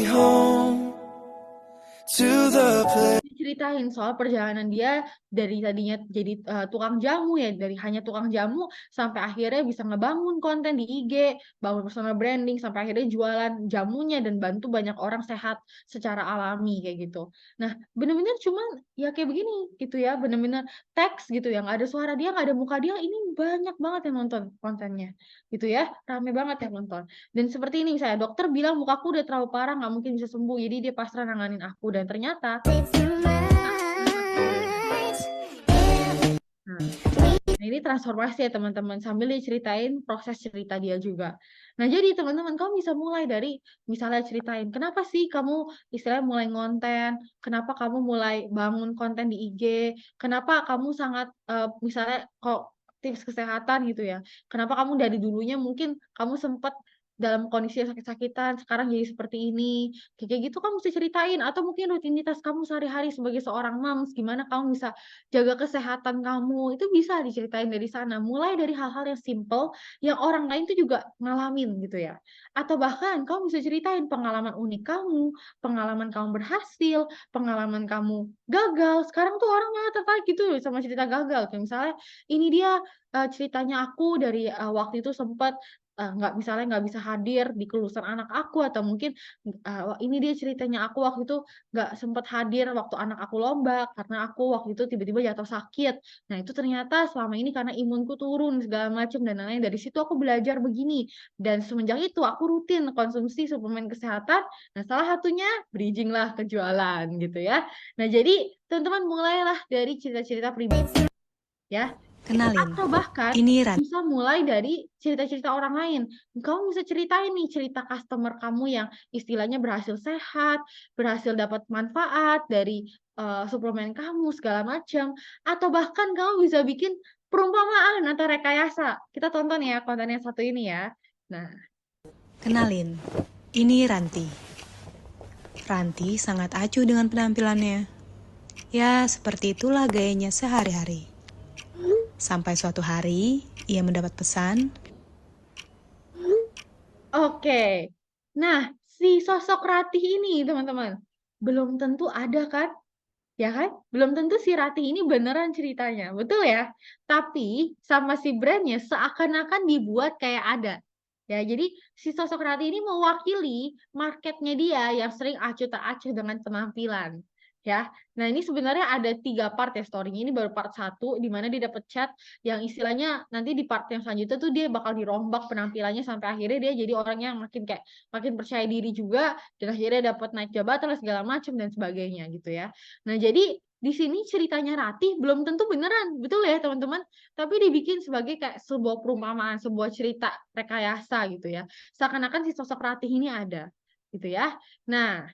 home to the place. Ceritain soal perjalanan dia dari tadinya jadi tukang jamu ya, dari hanya tukang jamu sampai akhirnya bisa ngebangun konten di IG, bangun personal branding sampai akhirnya jualan jamunya dan bantu banyak orang sehat secara alami kayak gitu. Nah, bener-bener cuman ya kayak begini gitu ya, bener-bener teks gitu yang ada suara dia, nggak ada muka dia, ini banyak banget yang nonton kontennya gitu ya, rame banget yang nonton. Dan seperti ini misalnya dokter bilang mukaku udah terlalu parah, nggak mungkin bisa sembuh, jadi dia pasrah nanganin aku dan ternyata Nah, ini transformasi ya teman-teman, sambil diceritain proses cerita dia juga. Nah, jadi teman-teman kamu bisa mulai dari misalnya ceritain, kenapa sih kamu istilahnya mulai ngonten, kenapa kamu mulai bangun konten di IG, kenapa kamu sangat misalnya kok tips kesehatan gitu ya, kenapa kamu dari dulunya mungkin kamu sempat dalam kondisi yang sakit-sakitan, sekarang jadi seperti ini, kayak gitu kamu bisa ceritain, atau mungkin rutinitas kamu sehari-hari sebagai seorang moms, gimana kamu bisa jaga kesehatan kamu, itu bisa diceritain dari sana. Mulai dari hal-hal yang simple, yang orang lain tuh juga ngalamin gitu ya. Atau bahkan kamu bisa ceritain pengalaman unik kamu, pengalaman kamu berhasil, pengalaman kamu gagal. Sekarang tuh orang malah tertarik gitu sama cerita gagal. Kayak misalnya, ini dia ceritanya aku dari waktu itu sempat nggak bisa hadir di kelulusan anak aku, atau mungkin ini dia ceritanya aku waktu itu nggak sempat hadir waktu anak aku lomba karena aku waktu itu tiba-tiba jatuh sakit. Nah, itu ternyata selama ini karena imunku turun segala macam dan lain-lain. Dari situ aku belajar begini dan semenjak itu aku rutin konsumsi suplemen kesehatan. Nah, salah satunya bridging lah ke jualan gitu ya. Nah, jadi teman-teman mulailah dari cerita-cerita pribadi ya. Kenalin, Atau bahkan ini Ran. bisa mulai dari cerita-cerita orang lain. Kamu bisa ceritain nih cerita customer kamu yang istilahnya berhasil sehat, berhasil dapat manfaat dari suplemen kamu segala macam. Atau bahkan kamu bisa bikin perumpamaan atau rekayasa. Kita tonton ya konten yang satu ini ya. Nah, Kenalin, ini Ranti. Ranti sangat acuh dengan penampilannya. Ya, seperti itulah gayanya sehari-hari. Sampai suatu hari, ia mendapat pesan. oke. Nah, si sosok Ratih ini teman-teman, belum tentu ada kan? Ya kan? Belum tentu si Ratih ini beneran ceritanya, betul ya? Tapi sama si brandnya seakan-akan dibuat kayak ada. Ya, jadi si sosok Ratih ini mewakili marketnya dia yang sering acuh tak acuh dengan penampilan. Ya, nah ini sebenarnya ada 3 part ya story-nya. Ini baru part 1 di mana dia dapat chat yang istilahnya nanti di part yang selanjutnya tuh dia bakal dirombak penampilannya sampai akhirnya dia jadi orang yang makin percaya diri juga dan akhirnya dapat naik jabatan dan segala macam dan sebagainya gitu ya. Nah, jadi di sini ceritanya Ratih belum tentu beneran, betul ya teman-teman? Tapi dibikin sebagai kayak sebuah perumpamaan, sebuah cerita rekayasa gitu ya. Seakan-akan si sosok Ratih ini ada, gitu ya. Nah,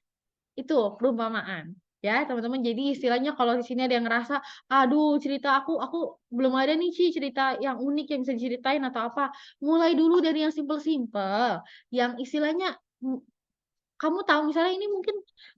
itu perumpamaan. Ya, teman-teman. Jadi istilahnya kalau di sini ada yang ngerasa, aduh cerita aku belum ada nih Ci cerita yang unik yang bisa diceritain atau apa. Mulai dulu dari yang simpel-simpel, yang istilahnya kamu tahu misalnya ini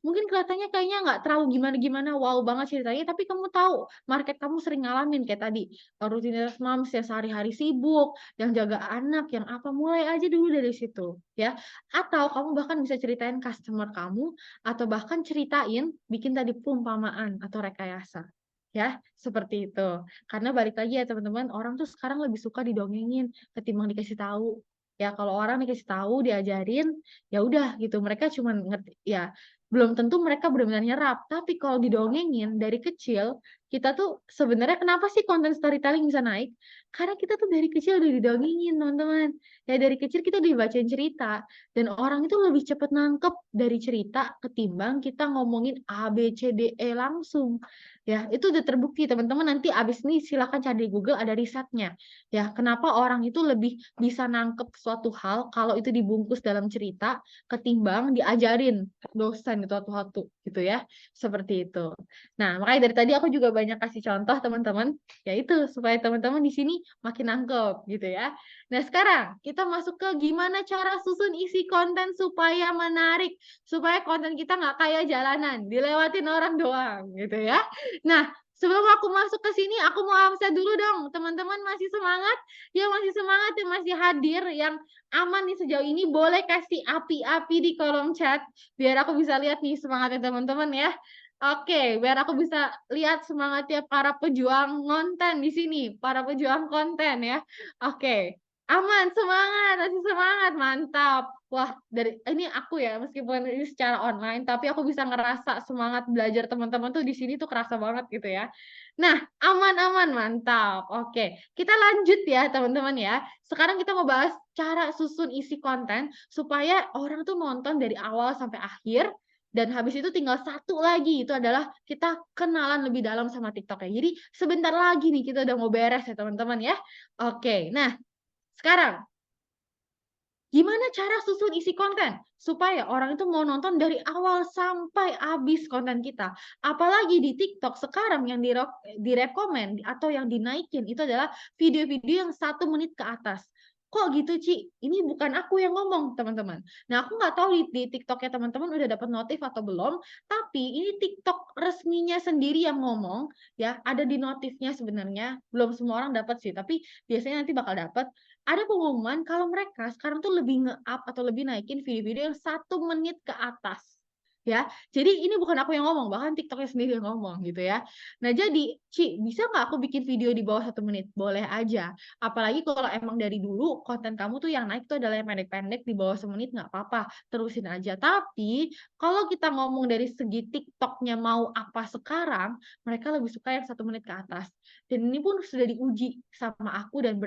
mungkin kelihatannya kayaknya nggak terlalu gimana-gimana, wow banget ceritanya, tapi kamu tahu market kamu sering ngalamin kayak tadi, rutinitas moms yang sehari-hari sibuk, yang jaga anak, yang apa, mulai aja dulu dari situ, ya. Atau kamu bahkan bisa ceritain customer kamu, atau bahkan ceritain bikin tadi perumpamaan atau rekayasa, ya, seperti itu. Karena balik lagi ya teman-teman, orang tuh sekarang lebih suka didongengin ketimbang dikasih tahu. Ya, kalau orang dikasih tahu, diajarin, ya udah gitu, mereka cuman ngerti ya, belum tentu mereka benar-benar nyerap, tapi kalau didongengin dari kecil, kita tuh sebenarnya kenapa sih konten storytelling bisa naik? Karena kita tuh dari kecil udah didongengin, teman-teman. Ya dari kecil kita dibacain cerita, dan orang itu lebih cepat nangkep dari cerita ketimbang kita ngomongin A, B, C, D, E langsung. Ya, itu udah terbukti, teman-teman. Nanti abis ini silakan cari di Google, ada risetnya. Ya, kenapa orang itu lebih bisa nangkep suatu hal kalau itu dibungkus dalam cerita ketimbang diajarin dosen itu satu-satu gitu ya. Seperti itu. Nah, makanya dari tadi aku juga banyak kasih contoh teman-teman, yaitu supaya teman-teman di sini makin nangkep gitu ya. Nah, sekarang kita masuk ke gimana cara susun isi konten supaya menarik, supaya konten kita nggak kayak jalanan, dilewatin orang doang gitu ya. Nah, sebelum aku masuk ke sini, aku mau absen dulu dong. Teman-teman masih semangat? Ya masih semangat, ya masih hadir, yang aman nih sejauh ini, boleh kasih api-api di kolom chat, biar aku bisa lihat nih semangatnya teman-teman ya. Oke, biar aku bisa lihat semangatnya para pejuang konten di sini, para pejuang konten ya. Oke, aman, semangat, masih semangat, mantap. Wah, dari ini aku ya, meskipun ini secara online, tapi aku bisa ngerasa semangat belajar teman-teman tuh di sini tuh kerasa banget gitu ya. Nah, aman-aman, mantap. Oke, kita lanjut ya teman-teman ya. Sekarang kita mau bahas cara susun isi konten supaya orang tuh nonton dari awal sampai akhir. Dan habis itu tinggal satu lagi, itu adalah kita kenalan lebih dalam sama TikTok-nya. Jadi sebentar lagi nih kita udah mau beres ya teman-teman ya. Oke, nah sekarang gimana cara susun isi konten supaya orang itu mau nonton dari awal sampai habis konten kita. Apalagi di TikTok sekarang yang direkomend atau yang dinaikin itu adalah video-video yang 1 menit ke atas. Kok gitu, Ci? Ini bukan aku yang ngomong, teman-teman. Nah, aku nggak tahu di TikTok-nya teman-teman udah dapat notif atau belum, tapi ini TikTok resminya sendiri yang ngomong, ya, ada di notifnya sebenarnya. Belum semua orang dapat sih, tapi biasanya nanti bakal dapat. Ada pengumuman kalau mereka sekarang tuh lebih nge-up atau lebih naikin video-video yang 1 menit ke atas. Ya, jadi ini bukan aku yang ngomong, bahkan TikTok-nya sendiri yang ngomong gitu ya. Nah, jadi, Ci, bisa nggak aku bikin video di bawah 1 menit? Boleh aja. Apalagi kalau emang dari dulu konten kamu tuh yang naik tuh adalah yang pendek-pendek di bawah 1 menit, nggak apa-apa, terusin aja. Tapi kalau kita ngomong dari segi TikTok-nya mau apa sekarang, mereka lebih suka yang 1 menit ke atas. Dan ini pun sudah diuji sama aku dan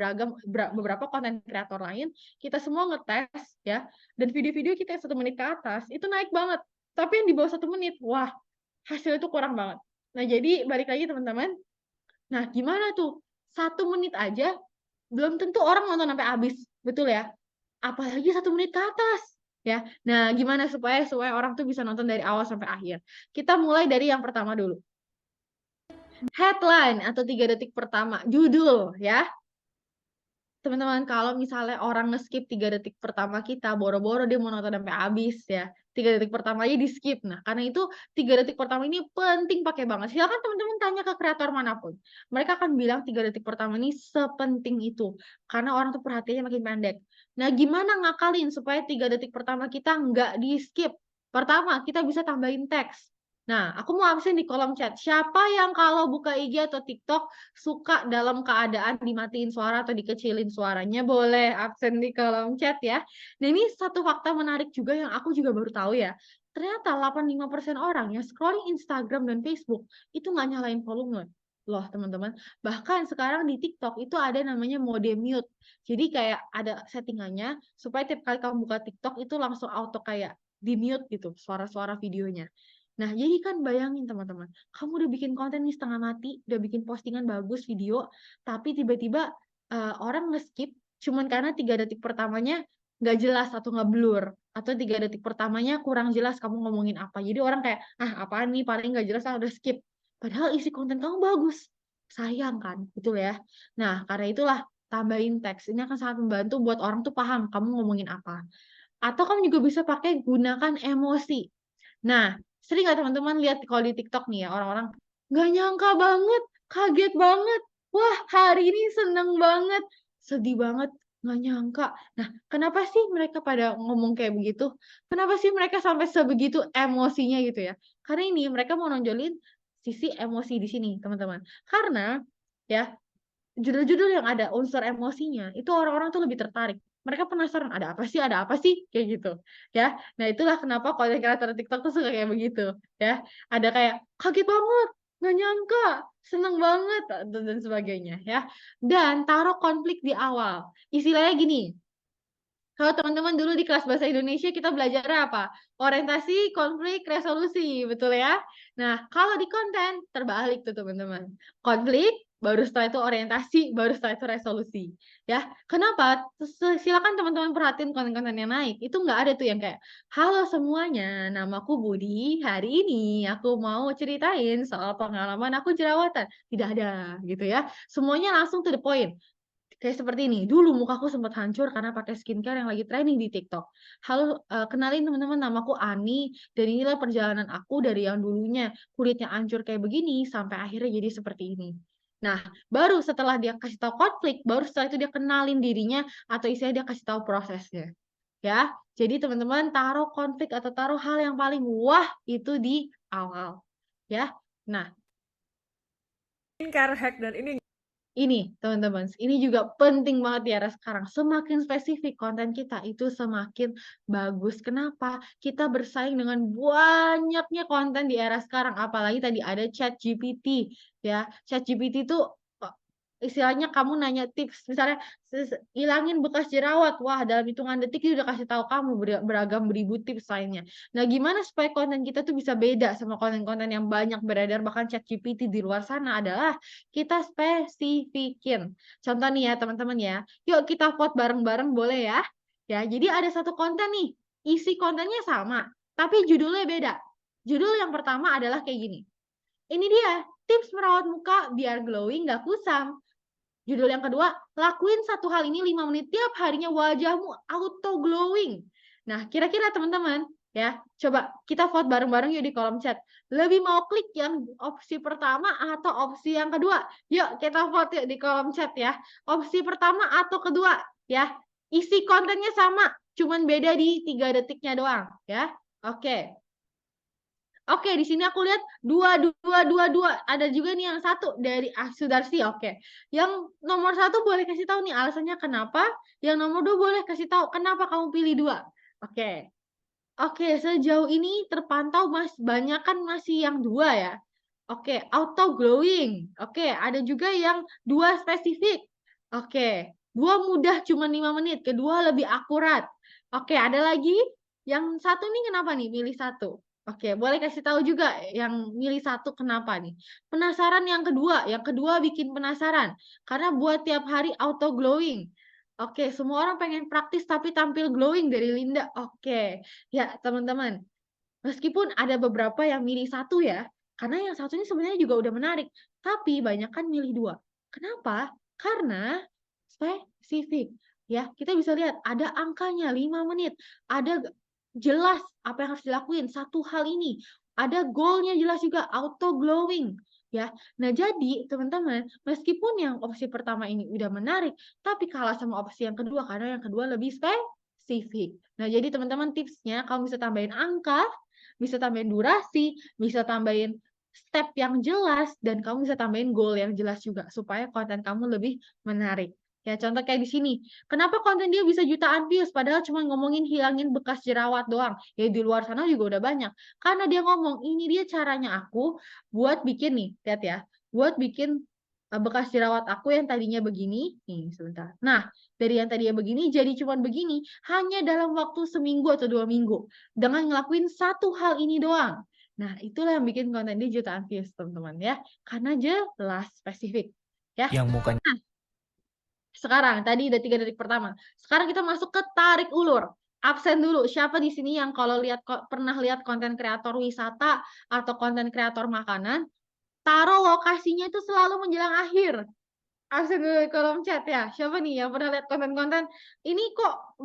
beberapa konten kreator lain, kita semua ngetes ya, dan video-video kita yang 1 menit ke atas itu naik banget. Tapi yang di bawah 1 menit, wah, hasilnya itu kurang banget. Nah, jadi balik lagi teman-teman. Nah, gimana tuh? 1 menit aja belum tentu orang nonton sampai habis, betul ya? Apalagi 1 menit ke atas, ya. Nah, gimana supaya orang tuh bisa nonton dari awal sampai akhir? Kita mulai dari yang pertama dulu. Headline atau 3 detik pertama, judul ya. Teman-teman, kalau misalnya orang nge-skip 3 detik pertama kita, boro-boro dia mau nonton sampai habis ya. 3 detik pertama aja di-skip. Nah, karena itu 3 detik pertama ini penting pakai banget. Silakan teman-teman tanya ke kreator manapun. Mereka akan bilang 3 detik pertama ini sepenting itu. Karena orang tuh perhatiannya makin pendek. Nah, gimana ngakalin supaya 3 detik pertama kita nggak di-skip? Pertama, kita bisa tambahin teks. Nah, aku mau absen di kolom chat. Siapa yang kalau buka IG atau TikTok suka dalam keadaan dimatiin suara atau dikecilin suaranya, boleh absen di kolom chat ya. Nah, ini satu fakta menarik juga yang aku juga baru tahu ya. Ternyata 85% orang yang scrolling Instagram dan Facebook itu nggak nyalain volume. Loh, teman-teman. Bahkan sekarang di TikTok itu ada namanya mode mute. Jadi kayak ada settingannya supaya tiap kali kamu buka TikTok itu langsung auto kayak di mute gitu suara-suara videonya. Nah, jadi kan bayangin teman-teman, kamu udah bikin konten nih setengah mati, udah bikin postingan bagus video, tapi tiba-tiba orang nge-skip cuman karena 3 detik pertamanya nggak jelas atau nggak blur, atau 3 detik pertamanya kurang jelas kamu ngomongin apa. Jadi orang kayak, ah apaan nih, paling nggak jelas, udah skip. Padahal isi konten kamu bagus. Sayang kan, gitu ya. Nah, karena itulah tambahin teks. Ini akan sangat membantu buat orang tuh paham kamu ngomongin apa. Atau kamu juga bisa pakai gunakan emosi. Nah, sering nggak teman-teman lihat kalau di TikTok nih ya, orang-orang nggak nyangka banget, kaget banget, wah hari ini seneng banget, sedih banget, nggak nyangka. Nah, kenapa sih mereka pada ngomong kayak begitu? Kenapa sih mereka sampai sebegitu emosinya gitu ya? Karena ini mereka mau nonjolin sisi emosi di sini, teman-teman. Karena ya judul-judul yang ada unsur emosinya, itu orang-orang tuh lebih tertarik. Mereka penasaran, ada apa sih, kayak gitu, ya. Nah, itulah kenapa konten kreator TikTok tuh suka kayak begitu, ya. Ada kayak, kaget banget, nggak nyangka, seneng banget, dan sebagainya, ya. Dan taruh konflik di awal. Istilahnya gini, kalau teman-teman dulu di kelas bahasa Indonesia kita belajar apa? Orientasi, konflik, resolusi, betul ya? Nah, kalau di konten terbalik tuh teman-teman. Konflik, baru setelah itu orientasi, baru setelah itu resolusi. Ya, kenapa? Silakan teman-teman perhatiin konten-konten yang naik. Itu nggak ada tuh yang kayak, halo semuanya, namaku Budi. Hari ini aku mau ceritain soal pengalaman aku jerawatan. Tidak ada, gitu ya. Semuanya langsung to the point. Kayak seperti ini, dulu mukaku sempat hancur karena pakai skincare yang lagi trending di TikTok. Halo, kenalin teman-teman, namaku Ani, dan inilah perjalanan aku dari yang dulunya kulitnya hancur kayak begini, sampai akhirnya jadi seperti ini. Nah, baru setelah dia kasih tahu konflik, baru setelah itu dia kenalin dirinya, atau istilahnya dia kasih tahu prosesnya. Ya, jadi teman-teman taruh konflik atau taruh hal yang paling wah itu di awal. Ya, nah. Skincare hack dan Ini teman-teman, ini juga penting banget di era sekarang. Semakin spesifik konten kita itu semakin bagus. Kenapa? Kita bersaing dengan banyaknya konten di era sekarang. Apalagi tadi ada ChatGPT, ya. ChatGPT itu istilahnya kamu nanya tips, misalnya hilangin bekas jerawat, wah dalam hitungan detik dia udah kasih tahu kamu beragam beribu tips lainnya. Nah, gimana supaya konten kita tuh bisa beda sama konten-konten yang banyak beredar bahkan ChatGPT di luar sana adalah kita spesifikin. Contoh nih ya teman-teman ya, yuk kita vote bareng-bareng boleh ya? Ya, jadi ada satu konten nih, isi kontennya sama, tapi judulnya beda. Judul yang pertama adalah kayak gini. Ini dia, tips merawat muka biar glowing gak kusam. Judul yang kedua, lakuin satu hal ini 5 menit tiap harinya wajahmu auto glowing. Nah, kira-kira teman-teman, ya, coba kita vote bareng-bareng yuk di kolom chat. Lebih mau klik yang opsi pertama atau opsi yang kedua? Yuk kita vote yuk di kolom chat ya. Opsi pertama atau kedua, ya. Isi kontennya sama, cuman beda di 3 detiknya doang, ya. Oke. Oke, di sini aku lihat 2. Ada juga nih yang satu dari Sudarsi. Oke. Yang nomor 1 boleh kasih tahu nih alasannya kenapa. Yang nomor 2 boleh kasih tahu kenapa kamu pilih 2. Oke. Oke, sejauh ini terpantau banyak kan masih yang 2 ya. Oke, auto glowing. Oke, ada juga yang 2 spesifik. Oke, 2 mudah cuma 5 menit. Kedua lebih akurat. Oke, ada lagi yang satu nih kenapa nih milih 1? Oke, boleh kasih tahu juga yang milih 1 kenapa nih? Penasaran yang kedua bikin penasaran. Karena buat tiap hari auto glowing. Oke, semua orang pengen praktis tapi tampil glowing dari Linda. Oke, ya teman-teman. Meskipun ada beberapa yang milih 1 ya, karena yang satu ini sebenarnya juga udah menarik. Tapi banyak kan milih 2. Kenapa? Karena spesifik. Ya, kita bisa lihat ada angkanya 5 menit. Ada jelas apa yang harus dilakuin satu hal ini, ada goalnya jelas juga auto glowing ya. Nah, jadi teman-teman, meskipun yang opsi pertama ini udah menarik, tapi kalah sama opsi yang kedua karena yang kedua lebih spesifik. Nah, jadi teman-teman tipsnya kamu bisa tambahin angka, bisa tambahin durasi, bisa tambahin step yang jelas, dan kamu bisa tambahin goal yang jelas juga supaya konten kamu lebih menarik. Ya, contoh kayak di sini. Kenapa konten dia bisa jutaan views padahal cuma ngomongin hilangin bekas jerawat doang? Ya di luar sana juga udah banyak. Karena dia ngomong, ini dia caranya aku buat bikin nih, lihat ya. Buat bikin bekas jerawat aku yang tadinya begini, nih sebentar. Nah, dari yang tadinya begini jadi cuma begini hanya dalam waktu seminggu atau 2 minggu dengan ngelakuin satu hal ini doang. Nah, itulah yang bikin konten dia jutaan views, teman-teman ya. Karena jelas spesifik. Ya. Yang mukanya Sekarang tadi udah 3 detik pertama. Sekarang kita masuk ke tarik ulur. Absen dulu. Siapa di sini yang kalau pernah lihat konten kreator wisata atau konten kreator makanan, taruh lokasinya itu selalu menjelang akhir. Absen dulu di kolom chat ya. Siapa nih yang pernah lihat konten-konten ini kok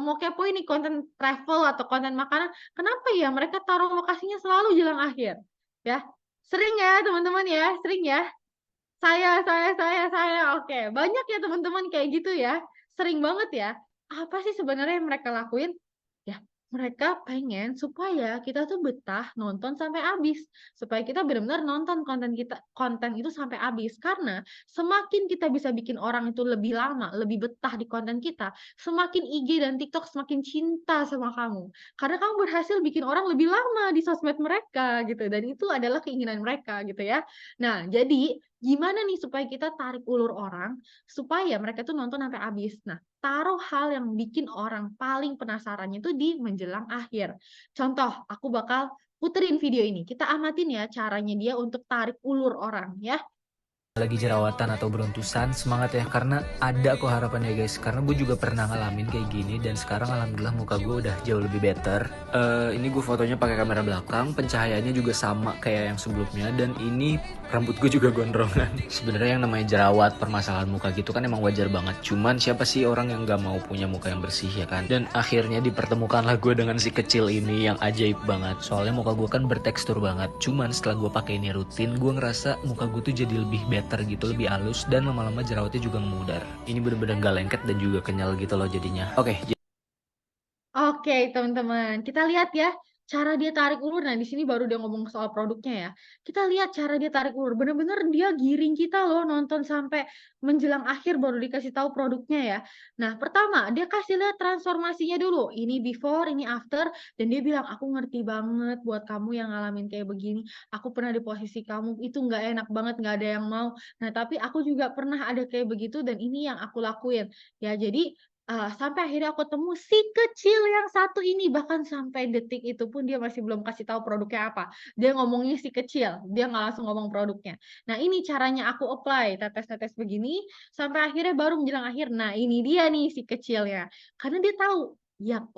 mau kepo ini konten travel atau konten makanan, kenapa ya mereka taruh lokasinya selalu jelang akhir? Ya. Sering ya, teman-teman ya? Sering ya? Saya. Oke, banyak ya teman-teman kayak gitu ya. Sering banget ya. Apa sih sebenarnya yang mereka lakuin? Ya, mereka pengen supaya kita tuh betah nonton sampai habis. Supaya kita benar-benar nonton konten itu sampai habis. Karena semakin kita bisa bikin orang itu lebih lama, lebih betah di konten kita, semakin IG dan TikTok semakin cinta sama kamu. Karena kamu berhasil bikin orang lebih lama di sosmed mereka gitu. Dan itu adalah keinginan mereka gitu ya. Nah, jadi gimana nih supaya kita tarik ulur orang supaya mereka tuh nonton sampai habis. Nah, taruh hal yang bikin orang paling penasarannya itu di menjelang akhir. Contoh, aku bakal puterin video ini. Kita amatin ya caranya dia untuk tarik ulur orang ya. Lagi jerawatan atau beruntusan, semangat ya, karena ada kok harapan ya guys. Karena gue juga pernah ngalamin kayak gini dan sekarang alhamdulillah muka gue udah jauh lebih better. Ini gue fotonya pakai kamera belakang, pencahayaannya juga sama kayak yang sebelumnya, dan ini rambut gue juga gondrongan. Sebenarnya yang namanya jerawat, permasalahan muka gitu kan emang wajar banget. Cuman siapa sih orang yang gak mau punya muka yang bersih ya kan? Dan akhirnya dipertemukanlah gue dengan si kecil ini yang ajaib banget. Soalnya muka gue kan bertekstur banget. Cuman setelah gue pakai ini rutin, gue ngerasa muka gue tuh jadi lebih better gitu, lebih halus, dan lama-lama jerawatnya juga memudar. Ini bener-bener gak lengket dan juga kenyal gitu loh jadinya. Oke, teman-teman. Kita lihat ya cara dia tarik ulur. Nah, di sini baru dia ngomong soal produknya ya. Kita lihat cara dia tarik ulur. Bener-bener dia giring kita loh nonton sampai menjelang akhir baru dikasih tahu produknya ya. Nah, pertama dia kasih lihat transformasinya dulu. Ini before, ini after, dan dia bilang aku ngerti banget buat kamu yang ngalamin kayak begini. Aku pernah di posisi kamu, itu nggak enak banget, nggak ada yang mau. Nah, tapi aku juga pernah ada kayak begitu dan ini yang aku lakuin. Ya, jadi sampai akhirnya aku temu si kecil yang satu ini, bahkan sampai detik itu pun dia masih belum kasih tahu produknya apa. Dia ngomongnya si kecil, dia nggak langsung ngomong produknya. Nah, ini caranya aku apply, tetes-tetes begini, sampai akhirnya baru menjelang akhir. Nah, ini dia nih si kecilnya. Karena dia tahu yang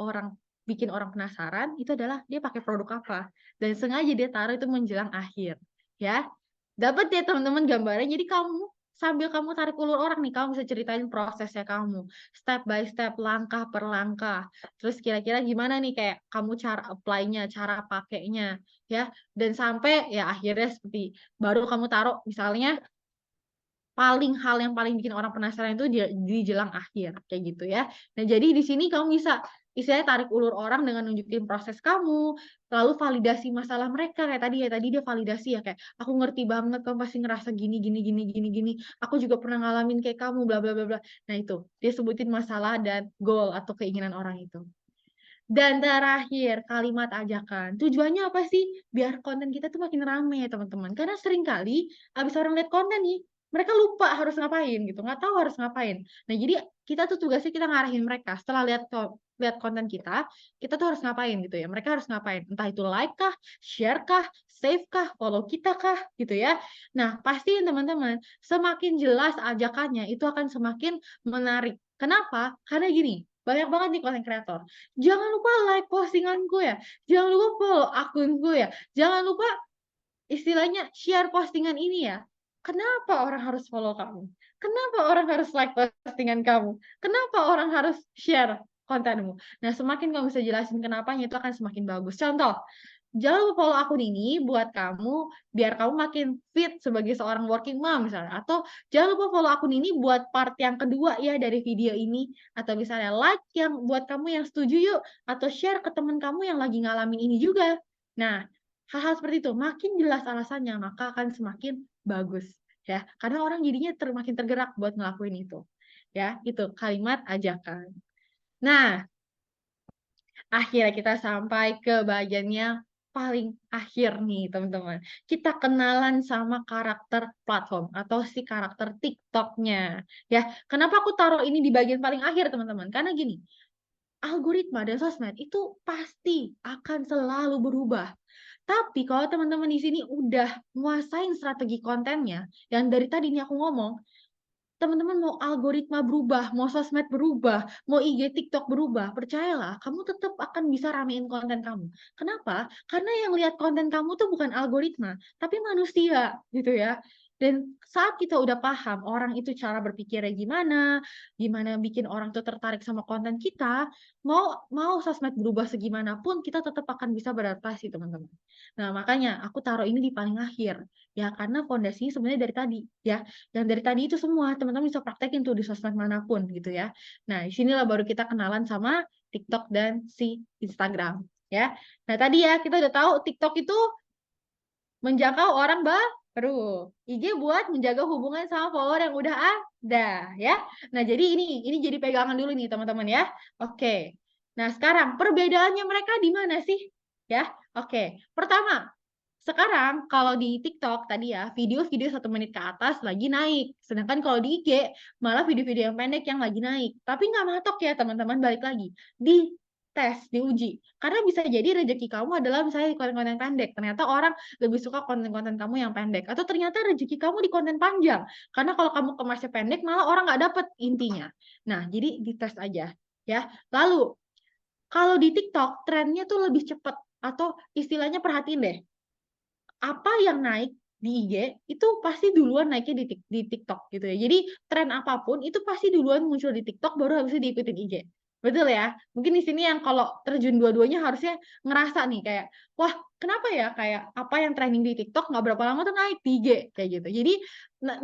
bikin orang penasaran itu adalah dia pakai produk apa. Dan sengaja dia taruh itu menjelang akhir. Ya, dapat ya teman-teman gambarnya. Jadi sambil kamu tarik ulur orang nih, kamu bisa ceritain prosesnya kamu, step by step, langkah per langkah. Terus kira-kira gimana nih kayak kamu cara apply-nya, cara pakainya, ya. Dan sampai ya akhirnya seperti baru kamu taruh misalnya hal yang paling bikin orang penasaran itu di jelang akhir kayak gitu ya. Nah, jadi di sini kamu bisa istilahnya tarik ulur orang dengan nunjukin proses kamu, lalu validasi masalah mereka kayak tadi ya. Tadi dia validasi ya kayak aku ngerti banget kamu pasti ngerasa gini. Aku juga pernah ngalamin kayak kamu bla bla bla bla. Nah, itu dia sebutin masalah dan goal atau keinginan orang itu. Dan terakhir, kalimat ajakan. Tujuannya apa sih? Biar konten kita tuh makin rame ya teman-teman. Karena sering kali abis orang lihat konten nih, mereka lupa harus ngapain gitu, nggak tahu harus ngapain. Nah, jadi kita tuh tugasnya kita ngarahin mereka. Setelah lihat konten kita tuh harus ngapain gitu ya. Mereka harus ngapain? Entah itu like kah, share kah, save kah, follow kita kah gitu ya. Nah, pastiin teman-teman, semakin jelas ajakannya itu akan semakin menarik. Kenapa? Karena gini, banyak banget nih konten kreator. Jangan lupa like postinganku ya. Jangan lupa follow akunku ya. Jangan lupa istilahnya share postingan ini ya. Kenapa orang harus follow kamu? Kenapa orang harus like postingan kamu? Kenapa orang harus share kontenmu? Nah, semakin kamu bisa jelasin kenapanya itu akan semakin bagus. Contoh, jangan lupa follow akun ini buat kamu, biar kamu makin fit sebagai seorang working mom misalnya. Atau jangan lupa follow akun ini buat part yang kedua ya dari video ini. Atau misalnya like yang buat kamu yang setuju yuk. Atau share ke teman kamu yang lagi ngalamin ini juga. Nah, hal-hal seperti itu, makin jelas alasannya, maka akan semakin bagus. Ya, karena orang jadinya makin tergerak buat ngelakuin itu. Ya, itu kalimat ajakan. Nah, akhirnya kita sampai ke bagiannya paling akhir nih teman-teman. Kita kenalan sama karakter platform atau si karakter TikTok-nya. Ya, kenapa aku taruh ini di bagian paling akhir teman-teman? Karena gini, algoritma dan sosmed itu pasti akan selalu berubah. Tapi kalau teman-teman di sini udah nguasain strategi kontennya, yang dari tadi ini aku ngomong, teman-teman mau algoritma berubah, mau sosmed berubah, mau IG, TikTok berubah, percayalah, kamu tetap akan bisa ramein konten kamu. Kenapa? Karena yang lihat konten kamu tuh bukan algoritma, tapi manusia, gitu ya. Dan saat kita udah paham orang itu cara berpikirnya gimana, gimana bikin orang tuh tertarik sama konten kita, mau sosmed berubah segimanapun, kita tetap akan bisa beradaptasi, teman-teman. Nah, makanya aku taruh ini di paling akhir, ya, karena fondasinya sebenarnya dari tadi, ya. Yang dari tadi itu semua teman-teman bisa praktekin tuh di sosmed manapun gitu ya. Nah, di sinilah baru kita kenalan sama TikTok dan si Instagram, ya. Nah, tadi ya kita udah tahu TikTok itu menjangkau orang baru. IG buat menjaga hubungan sama follower yang udah ada, ya. Nah, jadi ini jadi pegangan dulu nih teman-teman ya. Oke. Nah, sekarang perbedaannya mereka di mana sih? Ya. Oke. Pertama, sekarang kalau di TikTok tadi ya, video-video 1 menit ke atas lagi naik. Sedangkan kalau di IG malah video-video yang pendek yang lagi naik. Tapi nggak matok ya teman-teman, balik lagi. Dites, diuji. Karena bisa jadi rezeki kamu adalah misalnya di konten-konten pendek. Ternyata orang lebih suka konten-konten kamu yang pendek. Atau ternyata rezeki kamu di konten panjang. Karena kalau kamu kemasnya pendek malah orang nggak dapet intinya. Nah, jadi dites aja. Ya. Lalu, kalau di TikTok trennya tuh lebih cepat. Atau istilahnya perhatiin deh. Apa yang naik di IG itu pasti duluan naiknya di TikTok gitu ya. Jadi tren apapun itu pasti duluan muncul di TikTok baru habis itu diikutin IG. Betul ya? Mungkin di sini yang kalau terjun dua-duanya harusnya ngerasa nih kayak, wah kenapa ya kayak apa yang trending di TikTok nggak berapa lama tuh naik di IG kayak gitu. Jadi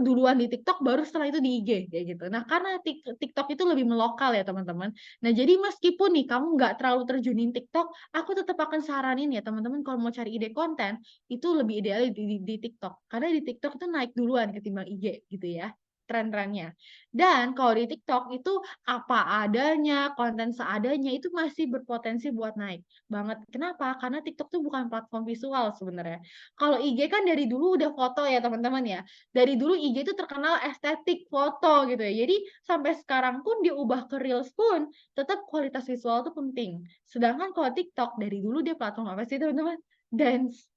duluan di TikTok baru setelah itu di IG kayak gitu. Nah karena TikTok itu lebih melokal ya teman-teman. Nah jadi meskipun nih kamu nggak terlalu terjunin TikTok, aku tetap akan saranin ya teman-teman kalau mau cari ide konten itu lebih ideal di TikTok. Karena di TikTok itu naik duluan ketimbang IG gitu ya. Tren-trennya. Dan kalau di TikTok itu apa adanya, konten seadanya itu masih berpotensi buat naik banget. Kenapa? Karena TikTok tuh bukan platform visual sebenarnya. Kalau IG kan dari dulu udah foto ya teman-teman ya. Dari dulu IG itu terkenal estetik foto gitu ya. Jadi sampai sekarang pun diubah ke Reels pun tetap kualitas visual tuh penting. Sedangkan kalau TikTok dari dulu dia platform apa sih teman-teman? Dance.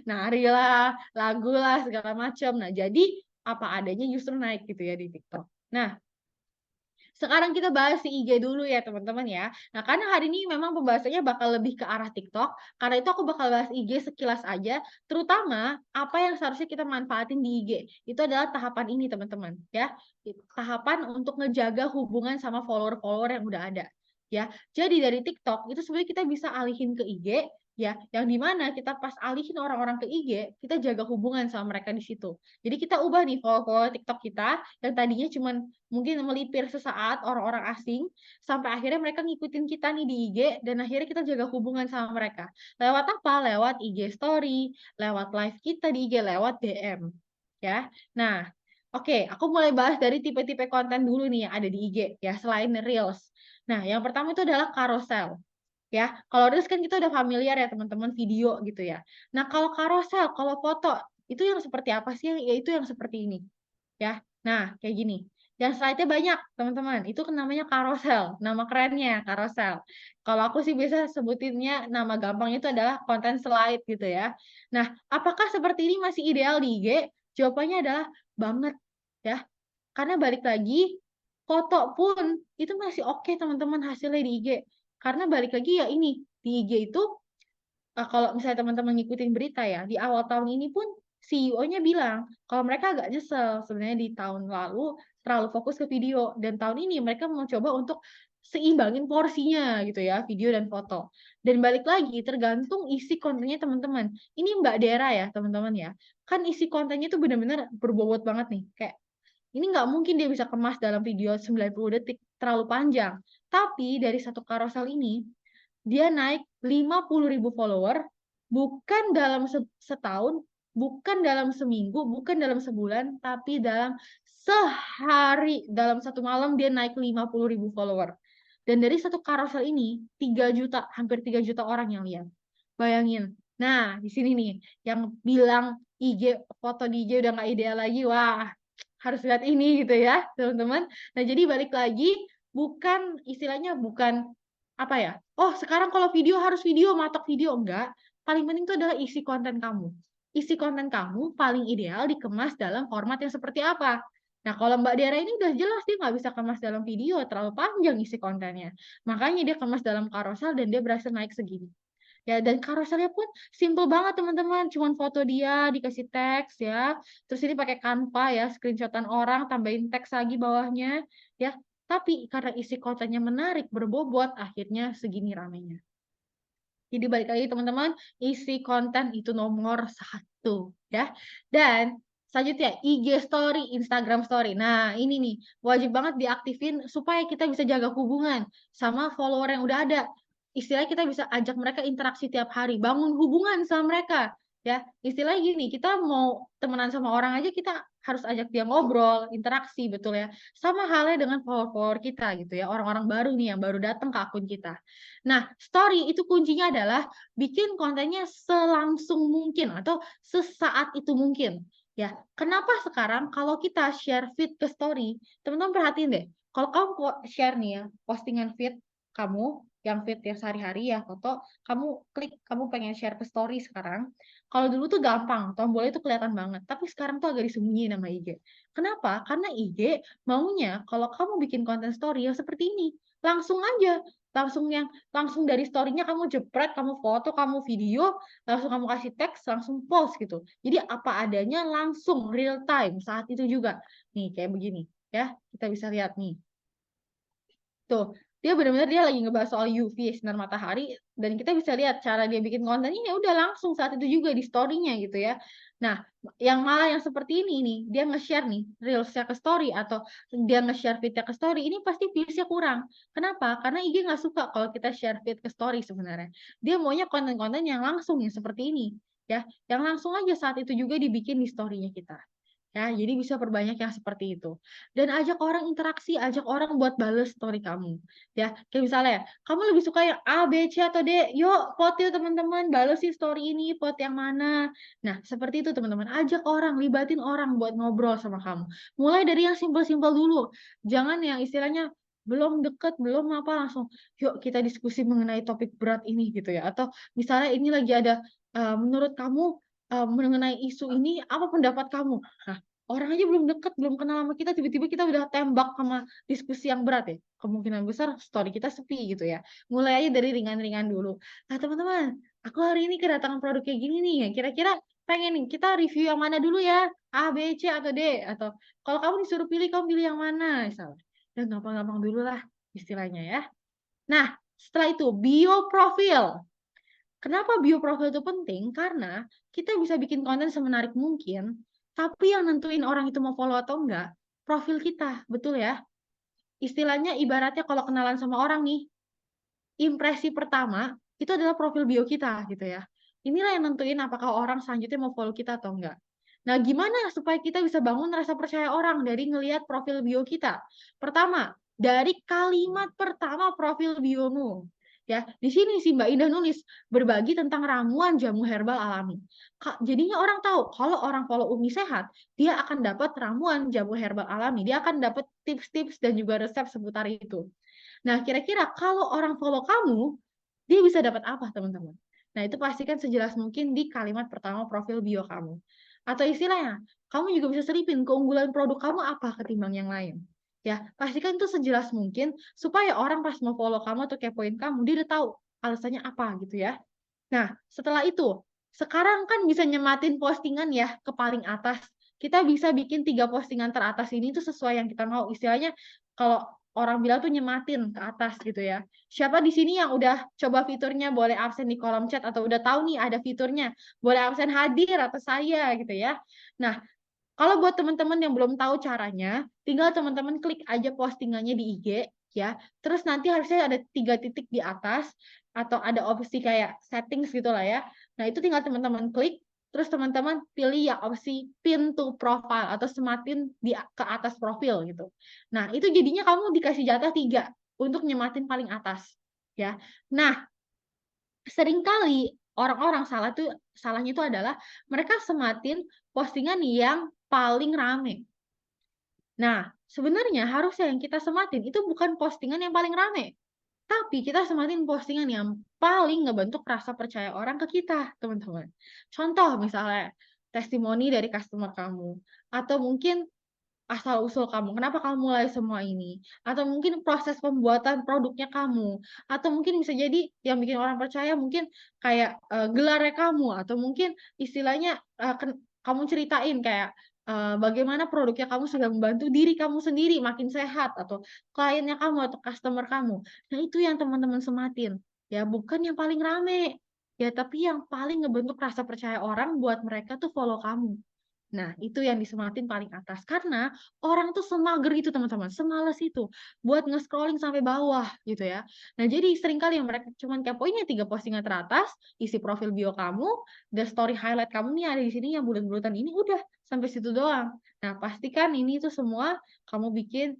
Nari lah, lagu lah, segala macam. Nah, jadi apa adanya justru naik gitu ya di TikTok. Nah, sekarang kita bahas si IG dulu ya teman-teman ya. Nah, karena hari ini memang pembahasannya bakal lebih ke arah TikTok. Karena itu aku bakal bahas IG sekilas aja. Terutama apa yang seharusnya kita manfaatin di IG. Itu adalah tahapan ini teman-teman ya. Tahapan untuk ngejaga hubungan sama follower-follower yang udah ada. Ya, jadi dari TikTok itu sebenarnya kita bisa alihin ke IG ya, yang dimana kita pas alihin orang-orang ke IG, kita jaga hubungan sama mereka di situ. Jadi kita ubah nih follow-follow TikTok kita yang tadinya cuman mungkin melipir sesaat orang-orang asing, sampai akhirnya mereka ngikutin kita nih di IG dan akhirnya kita jaga hubungan sama mereka. Lewat apa? Lewat IG story, lewat live kita di IG, lewat DM. Ya. Nah, oke, aku mulai bahas dari tipe-tipe konten dulu nih yang ada di IG ya, selain Reels. Nah, yang pertama itu adalah carousel. Ya, kalau Reels kan kita udah familiar ya teman-teman video gitu ya. Nah, kalau carousel, kalau foto, itu yang seperti apa sih? Yaitu yang seperti ini. Ya. Nah, kayak gini. Yang slide-nya banyak, teman-teman. Itu namanya carousel. Nama kerennya carousel. Kalau aku sih biasa sebutinnya nama gampangnya itu adalah konten slide gitu ya. Nah, apakah seperti ini masih ideal di IG? Jawabannya adalah banget ya. Karena balik lagi, foto pun itu masih oke teman-teman hasilnya di IG. Karena balik lagi ya ini, di IG itu, kalau misalnya teman-teman ngikutin berita ya, di awal tahun ini pun CEO-nya bilang, kalau mereka agak nyesel sebenarnya di tahun lalu terlalu fokus ke video. Dan tahun ini mereka mau coba untuk seimbangin porsinya gitu ya, video dan foto. Dan balik lagi, tergantung isi kontennya teman-teman. Ini Mbak Dera ya teman-teman ya, kan isi kontennya tuh benar-benar berbobot banget nih. Kayak, ini nggak mungkin dia bisa kemas dalam video 90 detik, terlalu panjang. Tapi dari satu carousel ini, dia naik 50.000 follower, bukan dalam setahun, bukan dalam seminggu, bukan dalam sebulan, tapi dalam sehari, dalam satu malam dia naik 50.000 follower. Dan dari satu carousel ini, 3 juta, hampir 3 juta orang yang lihat. Bayangin. Nah, di sini nih, yang bilang IG, foto di IG udah nggak ideal lagi, wah, harus lihat ini gitu ya, teman-teman. Nah, jadi balik lagi, bukan istilahnya bukan apa ya, oh sekarang kalau video harus video, matok video, enggak. Paling penting itu adalah isi konten kamu. Isi konten kamu paling ideal dikemas dalam format yang seperti apa? Nah, kalau Mbak Dera ini udah jelas dia nggak bisa kemas dalam video, terlalu panjang isi kontennya. Makanya dia kemas dalam carousel dan dia berhasil naik segini. Ya, dan carouselnya pun simple banget teman-teman, cuman foto dia dikasih teks ya. Terus ini pakai Canva ya, screenshotan orang, tambahin teks lagi bawahnya ya. Tapi karena isi kontennya menarik, berbobot, akhirnya segini ramenya. Jadi balik lagi teman-teman, isi konten itu nomor 1 ya. Dan selanjutnya IG story, Instagram story. Nah, ini nih wajib banget diaktifin supaya kita bisa jaga hubungan sama follower yang udah ada. Istilahnya kita bisa ajak mereka interaksi tiap hari, bangun hubungan sama mereka. Ya, istilahnya gini, kita mau temenan sama orang aja kita harus ajak dia ngobrol, interaksi, betul ya. Sama halnya dengan follower-follower kita gitu ya, orang-orang baru nih yang baru datang ke akun kita. Nah, story itu kuncinya adalah bikin kontennya selangsung mungkin atau sesaat itu mungkin. Ya, kenapa sekarang kalau kita share feed ke story, teman-teman perhatiin deh. Kalau kamu share nih ya, postingan feed kamu, yang feed ya sehari-hari ya, foto, kamu klik, kamu pengen share ke story sekarang. Kalau dulu tuh gampang, tombolnya itu kelihatan banget. Tapi sekarang tuh agak disembunyiin sama IG. Kenapa? Karena IG maunya kalau kamu bikin konten story yang seperti ini, langsung aja. Langsung dari story-nya kamu jepret, kamu foto, kamu video, langsung kamu kasih teks, langsung post gitu. Jadi apa adanya langsung real time saat itu juga. Nih kayak begini ya, kita bisa lihat nih. Tuh, dia benar-benar dia lagi ngebahas soal UV sinar matahari dan kita bisa lihat cara dia bikin kontennya ya udah langsung saat itu juga di story-nya gitu ya. Nah, yang malah yang seperti ini nih, dia nge-share nih reels-nya ke story atau dia nge-share feed-nya ke story, ini pasti views-nya kurang. Kenapa? Karena IG nggak suka kalau kita share feed ke story sebenarnya. Dia maunya konten-konten yang langsung yang seperti ini ya, yang langsung aja saat itu juga dibikin di story-nya kita. Ya, jadi bisa perbanyak yang seperti itu. Dan ajak orang interaksi, ajak orang buat bales story kamu. Ya, kayak misalnya, kamu lebih suka yang A, B, C, atau D? Yuk, vote yuk teman-teman, balesin story ini, vote yang mana. Nah, seperti itu teman-teman. Ajak orang, libatin orang buat ngobrol sama kamu. Mulai dari yang simpel-simpel dulu. Jangan yang istilahnya belum deket, belum apa, langsung, yuk kita diskusi mengenai topik berat ini gitu ya. Atau misalnya ini lagi ada, menurut kamu, mengenai isu ini, apa pendapat kamu? Nah, orang aja belum deket, belum kenal sama kita, tiba-tiba kita udah tembak sama diskusi yang berat ya. Kemungkinan besar story kita sepi gitu ya. Mulai aja dari ringan-ringan dulu. Nah teman-teman, aku hari ini kedatangan produk kayak gini nih ya. Kira-kira pengen nih, kita review yang mana dulu ya? A, B, C, atau D? Atau kalau kamu disuruh pilih, kamu pilih yang mana? Misalnya. Dan gampang-gampang dulu lah istilahnya ya. Nah, setelah itu bio profil. Kenapa bio profil itu penting? Karena kita bisa bikin konten semenarik mungkin, tapi yang nentuin orang itu mau follow atau enggak, profil kita, betul ya? Istilahnya ibaratnya kalau kenalan sama orang nih, impresi pertama itu adalah profil bio kita gitu ya. Inilah yang nentuin apakah orang selanjutnya mau follow kita atau enggak. Nah, gimana supaya kita bisa bangun rasa percaya orang dari ngelihat profil bio kita? Pertama, dari kalimat pertama profil biomu. Ya, di sini sih Mbak Indah nulis berbagi tentang ramuan jamu herbal alami. Jadinya orang tahu kalau orang follow Umi Sehat, dia akan dapat ramuan jamu herbal alami. Dia akan dapat tips-tips dan juga resep seputar itu. Nah, kira-kira kalau orang follow kamu, dia bisa dapat apa, teman-teman? Nah, itu pastikan sejelas mungkin di kalimat pertama profil bio kamu. Atau istilahnya, kamu juga bisa selipin keunggulan produk kamu apa ketimbang yang lain. Ya, pastikan itu sejelas mungkin supaya orang pas mau follow kamu atau kepoin kamu, dia udah tahu alasannya apa gitu ya. Nah, setelah itu, sekarang kan bisa nyematin postingan ya ke paling atas. Kita bisa bikin 3 postingan teratas ini tuh sesuai yang kita mau. Istilahnya kalau orang bilang tuh nyematin ke atas gitu ya. Siapa di sini yang udah coba fiturnya boleh absen di kolom chat atau udah tahu nih ada fiturnya, boleh absen hadir atau saya gitu ya. Nah, kalau buat teman-teman yang belum tahu caranya, tinggal teman-teman klik aja postingannya di IG ya. Terus nanti harusnya ada 3 titik di atas atau ada opsi kayak settings gitulah ya. Nah, itu tinggal teman-teman klik, terus teman-teman pilih ya opsi pin to profile atau sematin ke atas profil gitu. Nah, itu jadinya kamu dikasih jatah 3 untuk nyematin paling atas ya. Nah, seringkali orang-orang salahnya itu adalah mereka sematin postingan yang paling rame. Nah, sebenarnya harusnya yang kita sematin itu bukan postingan yang paling rame, tapi kita sematin postingan yang paling ngebentuk rasa percaya orang ke kita, teman-teman. Contoh misalnya testimoni dari customer kamu, atau mungkin asal-usul kamu, kenapa kamu mulai semua ini? Atau mungkin proses pembuatan produknya kamu, atau mungkin bisa jadi yang bikin orang percaya mungkin kayak gelarnya kamu, atau mungkin istilahnya kamu ceritain kayak bagaimana produknya kamu sudah membantu diri kamu sendiri makin sehat, atau kliennya kamu atau customer kamu. Nah, itu yang teman-teman sematin. Ya, bukan yang paling rame. Ya, tapi yang paling ngebentuk rasa percaya orang buat mereka tuh follow kamu. Nah, itu yang disematin paling atas. Karena orang tuh semager itu teman-teman, semales itu buat nge-scrolling sampai bawah gitu ya. Nah, jadi seringkali yang mereka cuman kepoinnya 3 postingan teratas, isi profil bio kamu, dan story highlight kamu nih ada di sini yang bulat-bulatan ini udah sampai situ doang. Nah, pastikan ini tuh semua kamu bikin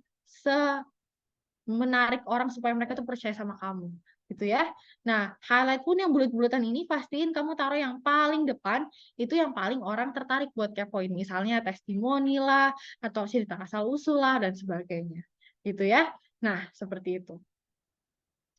menarik orang supaya mereka tuh percaya sama kamu gitu ya. Nah, highlight pun yang bulat-bulatan ini pastiin kamu taruh yang paling depan, itu yang paling orang tertarik buat kepoin. Misalnya testimoni lah, atau cerita asal-usul lah, dan sebagainya. Gitu ya. Nah, seperti itu.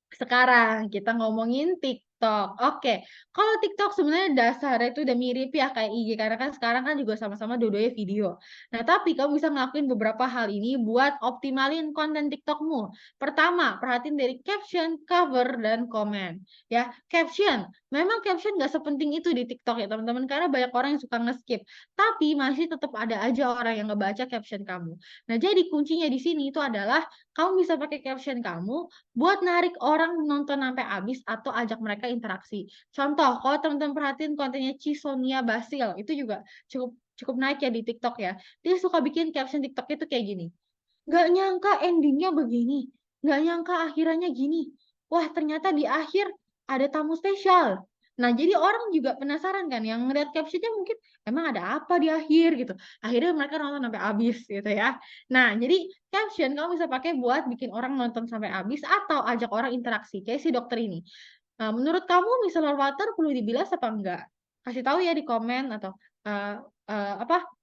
Sekarang kita ngomongin TikTok. Oke, kalau TikTok sebenarnya dasarnya itu udah mirip ya kayak IG karena kan sekarang kan juga sama-sama dua-duanya video. Nah, tapi kamu bisa ngelakuin beberapa hal ini buat optimalin konten TikTokmu. Pertama, perhatiin dari caption, cover, dan komen. Ya, caption. Memang caption nggak sepenting itu di TikTok ya teman-teman karena banyak orang yang suka nge-skip. Tapi masih tetap ada aja orang yang ngebaca caption kamu. Nah, jadi kuncinya di sini itu adalah kamu bisa pakai caption kamu buat narik orang nonton sampai habis atau ajak mereka interaksi. Contoh, kalau teman-teman perhatiin kontennya Cisonia Basil, itu juga cukup naik ya di TikTok ya. Dia suka bikin caption TikTok itu kayak gini. Nggak nyangka endingnya begini. Nggak nyangka akhirannya gini. Wah, ternyata di akhir ada tamu spesial. Nah, jadi orang juga penasaran kan, yang ngeliat captionnya mungkin emang ada apa di akhir gitu. Akhirnya mereka nonton sampai habis gitu ya. Nah, jadi caption kamu bisa pakai buat bikin orang nonton sampai habis atau ajak orang interaksi, kayak si dokter ini. Nah, menurut kamu micellar water perlu dibilas apa enggak? Kasih tahu ya di komen atau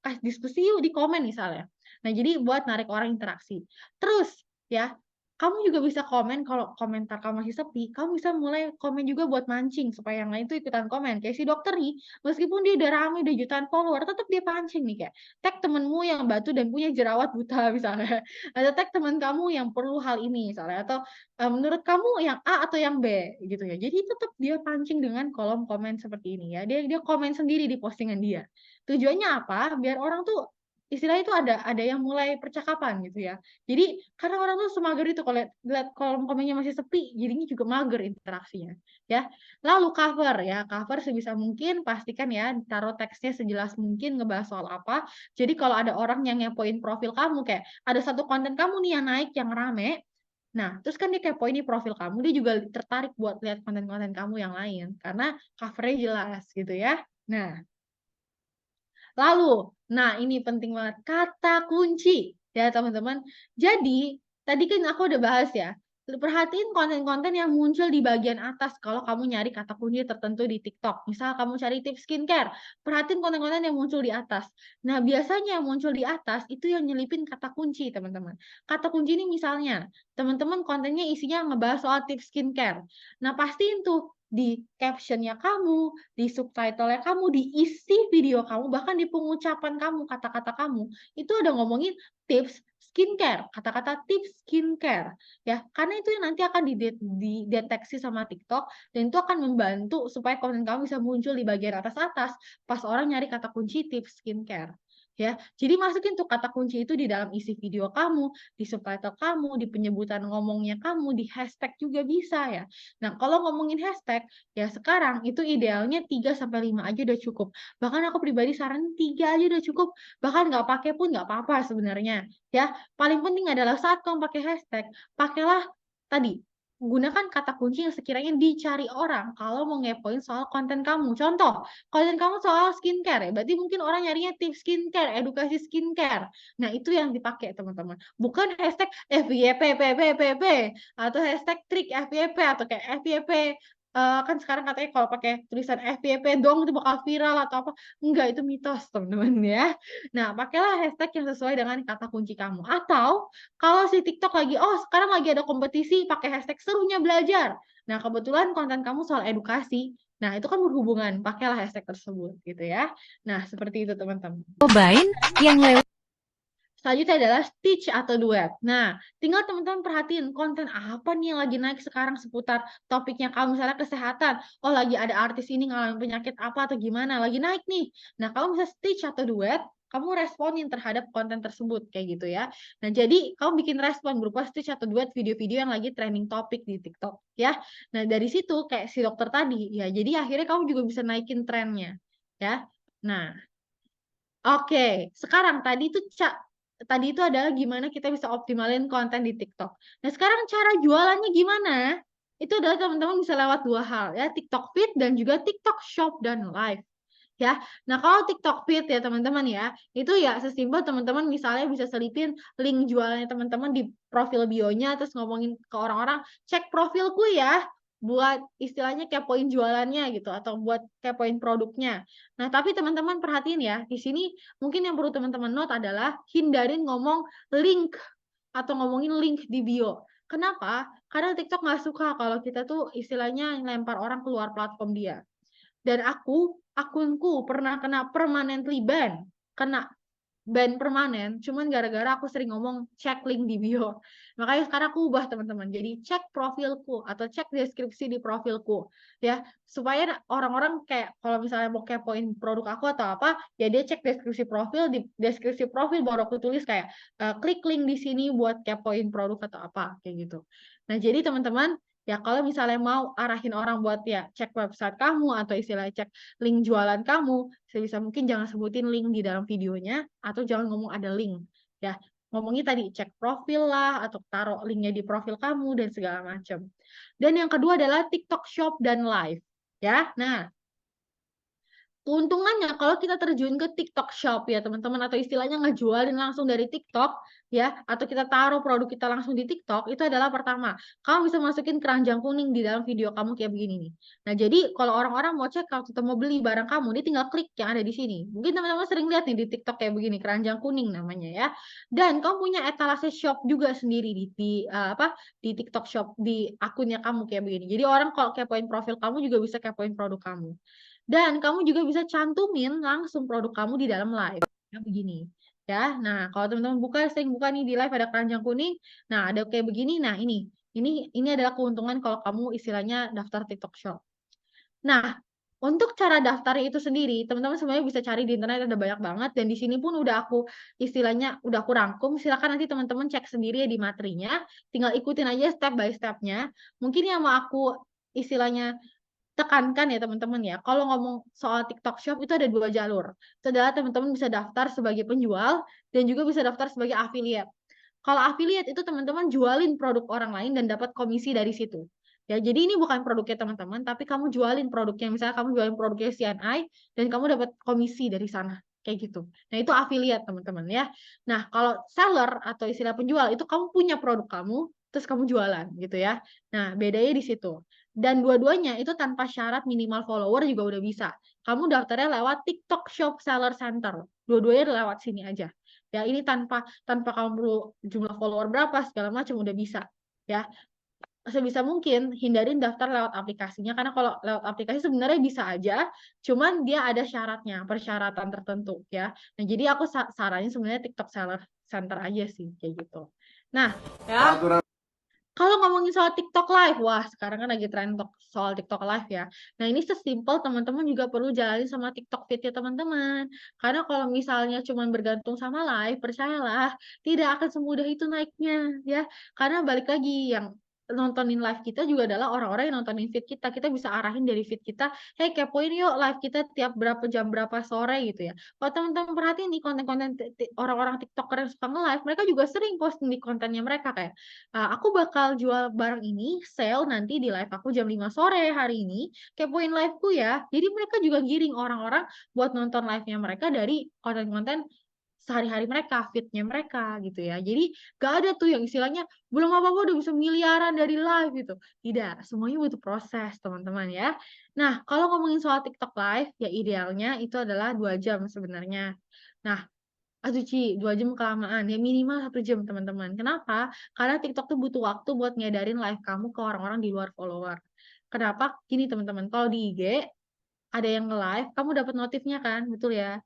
kasih diskusi yuk di komen misalnya. Nah, jadi buat narik orang interaksi. Terus ya, kamu juga bisa komen kalau komentar kamu masih sepi, kamu bisa mulai komen juga buat mancing supaya yang lain tuh ikutan komen. Kayak si dokter nih, meskipun dia udah rame, udah jutaan follower, tetap dia pancing nih kayak tag temenmu yang batu dan punya jerawat buta misalnya. Atau tag teman kamu yang perlu hal ini misalnya. Atau menurut kamu yang A atau yang B gitu ya. Jadi tetap dia pancing dengan kolom komen seperti ini ya. Dia komen sendiri di postingan dia. Tujuannya apa? Biar orang tuh istilahnya itu ada yang mulai percakapan gitu ya. Jadi karena orang tuh semager itu kalau lihat kolom komennya masih sepi, jadinya juga mager interaksinya ya. Lalu cover ya, cover sebisa mungkin pastikan ya taruh teksnya sejelas mungkin ngebahas soal apa. Jadi kalau ada orang yang ngepoin profil kamu kayak ada satu konten kamu nih yang naik yang rame. Nah, terus kan dia kepoin nih profil kamu, dia juga tertarik buat lihat konten-konten kamu yang lain karena covernya jelas gitu ya. Nah, lalu, nah ini penting banget, kata kunci ya teman-teman. Jadi, tadi kan aku udah bahas ya, perhatiin konten-konten yang muncul di bagian atas kalau kamu nyari kata kunci tertentu di TikTok. Misal kamu cari tips skincare, perhatiin konten-konten yang muncul di atas. Nah, biasanya yang muncul di atas itu yang nyelipin kata kunci, teman-teman. Kata kunci ini misalnya, teman-teman kontennya isinya ngebahas soal tips skincare. Nah, pastiin tuh di caption-nya kamu, di subtitle-nya kamu, di isi video kamu, bahkan di pengucapan kamu, kata-kata kamu, itu ada ngomongin tips skincare, kata-kata tips skincare, ya, karena itu yang nanti akan dideteksi sama TikTok, dan itu akan membantu supaya konten kamu bisa muncul di bagian atas-atas, pas orang nyari kata kunci tips skincare. Ya, jadi masukin tuh kata kunci itu di dalam isi video kamu, di subtitle kamu, di penyebutan ngomongnya kamu, di hashtag juga bisa ya. Nah, kalau ngomongin hashtag, ya sekarang itu idealnya 3-5 aja udah cukup. Bahkan aku pribadi saran 3 aja udah cukup. Bahkan nggak pakai pun nggak apa-apa sebenarnya. Ya, paling penting adalah saat kamu pakai hashtag, pakailah tadi gunakan kata kunci yang sekiranya dicari orang kalau mau ngepoin soal konten kamu. Contoh, konten kamu soal skincare ya, berarti mungkin orang nyarinya tips skincare, edukasi skincare. Nah, itu yang dipakai teman-teman. Bukan hashtag FYP atau hashtag trik FYP atau kayak FYP kan sekarang katanya kalau pakai tulisan FYP dong itu bakal viral atau apa. Enggak, itu mitos teman-teman ya. Nah, pakailah hashtag yang sesuai dengan kata kunci kamu. Atau kalau si TikTok lagi, oh sekarang lagi ada kompetisi pakai hashtag serunya belajar. Nah, kebetulan konten kamu soal edukasi. Nah, itu kan berhubungan, pakailah hashtag tersebut gitu ya. Nah, seperti itu teman-teman. Cobain yang lewat Selanjutnya adalah stitch atau duet. Nah, tinggal teman-teman perhatiin konten apa nih yang lagi naik sekarang seputar topiknya kamu, misalnya kesehatan. Oh, lagi ada artis ini ngalamin penyakit apa atau gimana, lagi naik nih. Nah, kalau misalnya stitch atau duet, kamu responin terhadap konten tersebut kayak gitu ya. Nah, jadi kamu bikin respon berupa stitch atau duet video-video yang lagi trending topik di TikTok ya. Nah, dari situ kayak si dokter tadi ya. Jadi akhirnya kamu juga bisa naikin trennya ya. Nah, oke, sekarang tadi itu adalah gimana kita bisa optimalin konten di TikTok. Nah, sekarang cara jualannya gimana? Itu adalah teman-teman bisa lewat dua hal ya, TikTok Feed dan juga TikTok Shop dan Live. Ya. Nah, kalau TikTok Feed ya teman-teman ya, itu ya sesimpel teman-teman misalnya bisa selipin link jualannya teman-teman di profil bionya, terus ngomongin ke orang-orang, cek profilku ya, buat istilahnya kepoin jualannya gitu, atau buat kepoin produknya. Nah, tapi teman-teman perhatiin ya, di sini mungkin yang perlu teman-teman note adalah hindarin ngomong link atau ngomongin link di bio. Kenapa? Karena TikTok nggak suka kalau kita tuh istilahnya lempar orang keluar platform dia. Dan akunku pernah kena permanently ban, kena ban permanen, cuman gara-gara aku sering ngomong cek link di bio. Makanya sekarang aku ubah teman-teman, jadi cek profilku atau cek deskripsi di profilku ya, supaya orang-orang kayak kalau misalnya mau kepoin produk aku atau apa, ya dia cek deskripsi profil, di deskripsi profil baru aku tulis kayak klik link di sini buat kepoin produk atau apa kayak gitu. Nah, jadi teman-teman ya kalau misalnya mau arahin orang buat ya cek website kamu atau istilahnya cek link jualan kamu, sebisa mungkin jangan sebutin link di dalam videonya atau jangan ngomong ada link ya. Ngomongnya tadi cek profil lah atau taruh linknya di profil kamu dan segala macam. Dan yang kedua adalah TikTok Shop dan Live ya. Nah, keuntungannya kalau kita terjun ke TikTok Shop ya teman-teman, atau istilahnya ngejualin langsung dari TikTok ya, atau kita taruh produk kita langsung di TikTok, itu adalah pertama, kamu bisa masukin keranjang kuning di dalam video kamu kayak begini nih. Nah, jadi kalau orang-orang mau cek atau mau beli barang kamu, dia tinggal klik yang ada di sini. Mungkin teman-teman sering lihat nih di TikTok kayak begini, keranjang kuning namanya ya. Dan kamu punya etalase shop juga sendiri di TikTok Shop, di akunnya kamu kayak begini. Jadi orang kalau kepoin profil kamu juga bisa kepoin produk kamu. Dan kamu juga bisa cantumin langsung produk kamu di dalam live. Ya, begini. Ya, nah kalau teman-teman sering buka nih di live ada keranjang kuning. Nah, ada kayak begini. Nah, ini adalah keuntungan kalau kamu istilahnya daftar TikTok Shop. Nah, untuk cara daftarnya itu sendiri, teman-teman sebenarnya bisa cari di internet, ada banyak banget, dan di sini pun udah aku rangkum. Silakan nanti teman-teman cek sendiri ya di materinya, tinggal ikutin aja step by step-nya. Mungkin yang mau aku istilahnya tekankan ya teman-teman ya, kalau ngomong soal TikTok Shop itu ada 2 jalur. Itu adalah teman-teman bisa daftar sebagai penjual dan juga bisa daftar sebagai affiliate. Kalau affiliate itu teman-teman jualin produk orang lain dan dapat komisi dari situ. Ya, jadi ini bukan produknya teman-teman, tapi kamu jualin produknya. Misalnya kamu jualin produknya CNI dan kamu dapat komisi dari sana. Kayak gitu. Nah, itu affiliate teman-teman ya. Nah, kalau seller atau istilah penjual itu kamu punya produk kamu, terus kamu jualan gitu ya. Nah, bedanya di situ. Dan dua-duanya itu tanpa syarat minimal follower juga udah bisa. Kamu daftarnya lewat TikTok Shop Seller Center. Dua-duanya lewat sini aja. Ya, ini tanpa kamu perlu jumlah follower berapa segala macam udah bisa. Ya. Sebisa mungkin hindarin daftar lewat aplikasinya, karena kalau lewat aplikasi sebenarnya bisa aja, cuman dia ada syaratnya, persyaratan tertentu ya. Nah, jadi aku saranin sebenarnya TikTok Seller Center aja sih kayak gitu. Nah, ya. Kalau ngomongin soal TikTok Live, wah sekarang kan lagi tren soal TikTok Live ya. Nah, ini sesimpel teman-teman juga perlu jalanin sama TikTok Feed ya teman-teman. Karena kalau misalnya cuma bergantung sama live, percayalah tidak akan semudah itu naiknya ya. Karena balik lagi yang nontonin live kita juga adalah orang-orang yang nontonin feed kita. Kita bisa arahin dari feed kita, hey kepoin yuk live kita tiap jam berapa sore gitu ya. Kalau teman-teman perhatiin nih konten-konten orang-orang TikToker yang suka nge-live, mereka juga sering posting di kontennya mereka kayak aku bakal jual barang ini sale nanti di live aku jam 5 sore hari ini, kepoin liveku ya. Jadi mereka juga giring orang-orang buat nonton live-nya mereka dari konten-konten sehari-hari mereka, feed-nya mereka gitu ya. Jadi gak ada tuh yang istilahnya belum apa-apa udah bisa miliaran dari live gitu. Tidak, semuanya butuh proses teman-teman ya. Nah, kalau ngomongin soal TikTok live, ya idealnya itu adalah 2 jam sebenarnya. Nah, aduh Ci, 2 jam kelamaan, ya minimal 1 jam teman-teman. Kenapa? Karena TikTok tuh butuh waktu buat ngedarin live kamu ke orang-orang di luar follower. Kenapa? Gini teman-teman, kalau di IG ada yang nge-live, kamu dapat notifnya kan, betul ya?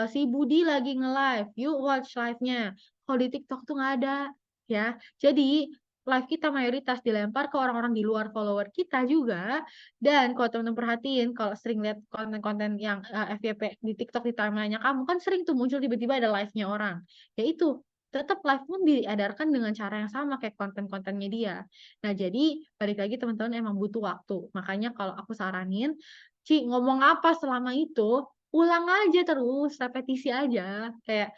si Budi lagi nge-live, yuk watch live-nya. Kalau di TikTok tuh nggak ada, ya. Jadi live kita mayoritas dilempar ke orang-orang di luar follower kita juga. Dan kalau teman-teman perhatiin, kalau sering lihat konten-konten yang FYP di TikTok di timeline-nya kamu, kan sering tuh muncul tiba-tiba ada live-nya orang. Ya itu, tetap live pun diedarkan dengan cara yang sama kayak konten-kontennya dia. Nah, jadi balik lagi teman-teman emang butuh waktu. Makanya kalau aku saranin, Ci, ngomong apa selama itu, ulang aja terus, repetisi aja. Kayak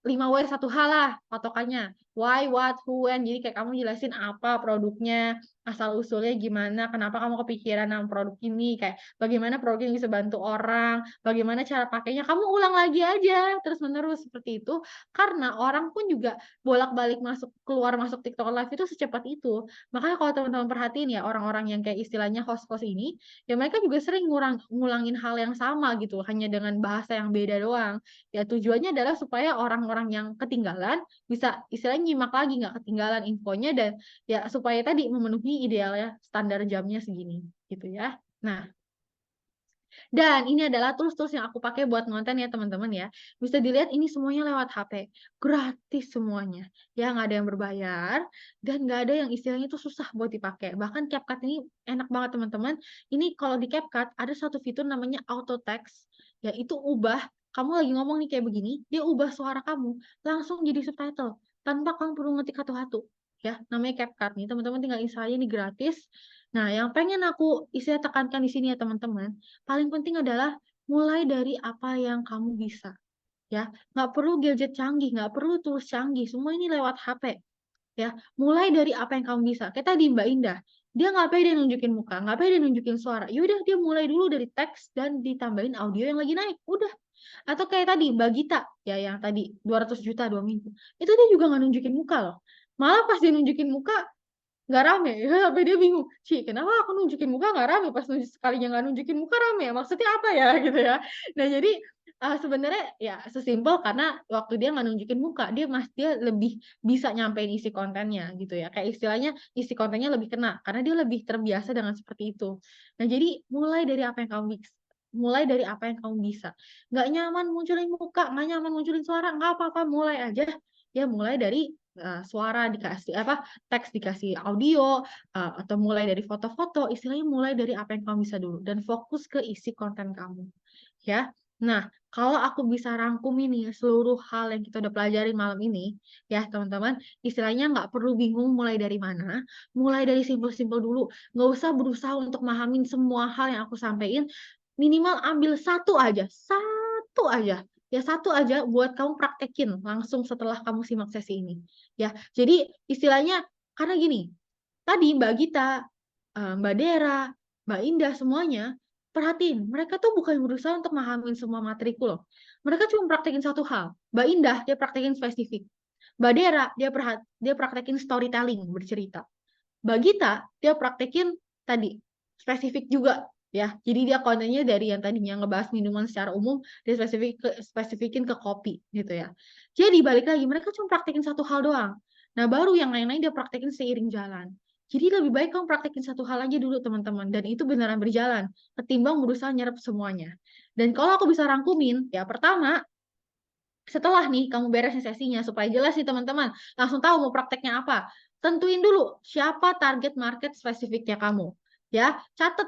5W 1H lah patokannya. Why, what, who, when. Jadi kayak kamu jelasin apa produknya, asal-usulnya gimana, kenapa kamu kepikiran sama produk ini, kayak bagaimana produk ini bisa bantu orang, bagaimana cara pakainya. Kamu ulang lagi aja terus-menerus seperti itu. Karena orang pun juga bolak-balik keluar masuk TikTok Live itu secepat itu. Makanya kalau teman-teman perhatiin ya, orang-orang yang kayak istilahnya host-host ini, ya mereka juga sering ngulangin hal yang sama gitu, hanya dengan bahasa yang beda doang. Ya tujuannya adalah supaya orang-orang yang ketinggalan bisa istilahnya nyimak lagi, nggak ketinggalan infonya, dan ya supaya tadi memenuhi idealnya standar jamnya segini gitu ya. Nah, dan ini adalah tools-tools yang aku pakai buat ngonten ya teman-teman ya. Bisa dilihat ini semuanya lewat HP, gratis semuanya. Ya nggak ada yang berbayar dan nggak ada yang istilahnya itu susah buat dipakai. Bahkan CapCut ini enak banget teman-teman. Ini kalau di CapCut ada satu fitur namanya auto text, yaitu ubah. Kamu lagi ngomong nih kayak begini, dia ubah suara kamu langsung jadi subtitle tanpa kamu perlu ngetik satu-satu. Ya, namanya CapCut nih. Teman-teman tinggal install aja, ini gratis. Nah, yang pengen aku istilah tekankan di sini ya teman-teman, paling penting adalah mulai dari apa yang kamu bisa. Ya, nggak perlu gadget canggih, nggak perlu tools canggih, semua ini lewat HP. Ya, mulai dari apa yang kamu bisa. Kayak tadi Mbak Indah, dia nggak pede nunjukin muka, nggak pede nunjukin suara. Yaudah, dia mulai dulu dari teks dan ditambahin audio yang lagi naik. Udah. Atau kayak tadi Mbak Gita, ya yang tadi 200 juta 2 minggu. Itu dia juga nggak nunjukin muka loh. Malah pas dia nunjukin muka, nggak rame ya, sampai dia bingung, Ci, kenapa aku nunjukin muka nggak rame, pas sekalinya nggak nunjukin muka rame, maksudnya apa ya gitu ya. Nah jadi sebenarnya ya sesimpel karena waktu dia nggak nunjukin muka, dia lebih bisa nyampein isi kontennya gitu ya, kayak istilahnya isi kontennya lebih kena karena dia lebih terbiasa dengan seperti itu. Nah jadi mulai dari apa yang kamu bisa. Nggak nyaman munculin muka, nggak nyaman munculin suara, nggak apa-apa, mulai aja ya, mulai dari suara dikasih teks dikasih audio, atau mulai dari foto-foto, istilahnya mulai dari apa yang kamu bisa dulu dan fokus ke isi konten kamu ya. Nah, kalau aku bisa rangkum ini seluruh hal yang kita udah pelajarin malam ini ya teman-teman, istilahnya nggak perlu bingung mulai dari mana, mulai dari simpel-simpel dulu, nggak usah berusaha untuk memahami semua hal yang aku sampaikan, minimal ambil satu aja ya, satu aja buat kamu praktekin langsung setelah kamu simak sesi ini ya. Jadi istilahnya karena gini, tadi Mbak Gita, Mbak Dera, Mbak Indah semuanya perhatiin, mereka tuh bukan berusaha untuk memahami semua materiku loh. Mereka cuma praktekin satu hal. Mbak Indah dia praktekin spesifik. Mbak Dera dia praktekin storytelling, bercerita. Mbak Gita dia praktekin tadi spesifik juga ya. Jadi dia kontennya dari yang tadinya ngebahas minuman secara umum, dia spesifikin ke kopi gitu ya. Jadi balik lagi, mereka cuma praktekin satu hal doang. Nah, baru yang lain-lain dia praktekin seiring jalan. Jadi lebih baik kamu praktekin satu hal aja dulu teman-teman, dan itu beneran berjalan, ketimbang berusaha nyerap semuanya. Dan kalau aku bisa rangkumin, ya pertama, setelah nih kamu beresin sesinya supaya jelas nih teman-teman, langsung tahu mau prakteknya apa. Tentuin dulu siapa target market spesifiknya kamu. Ya, catat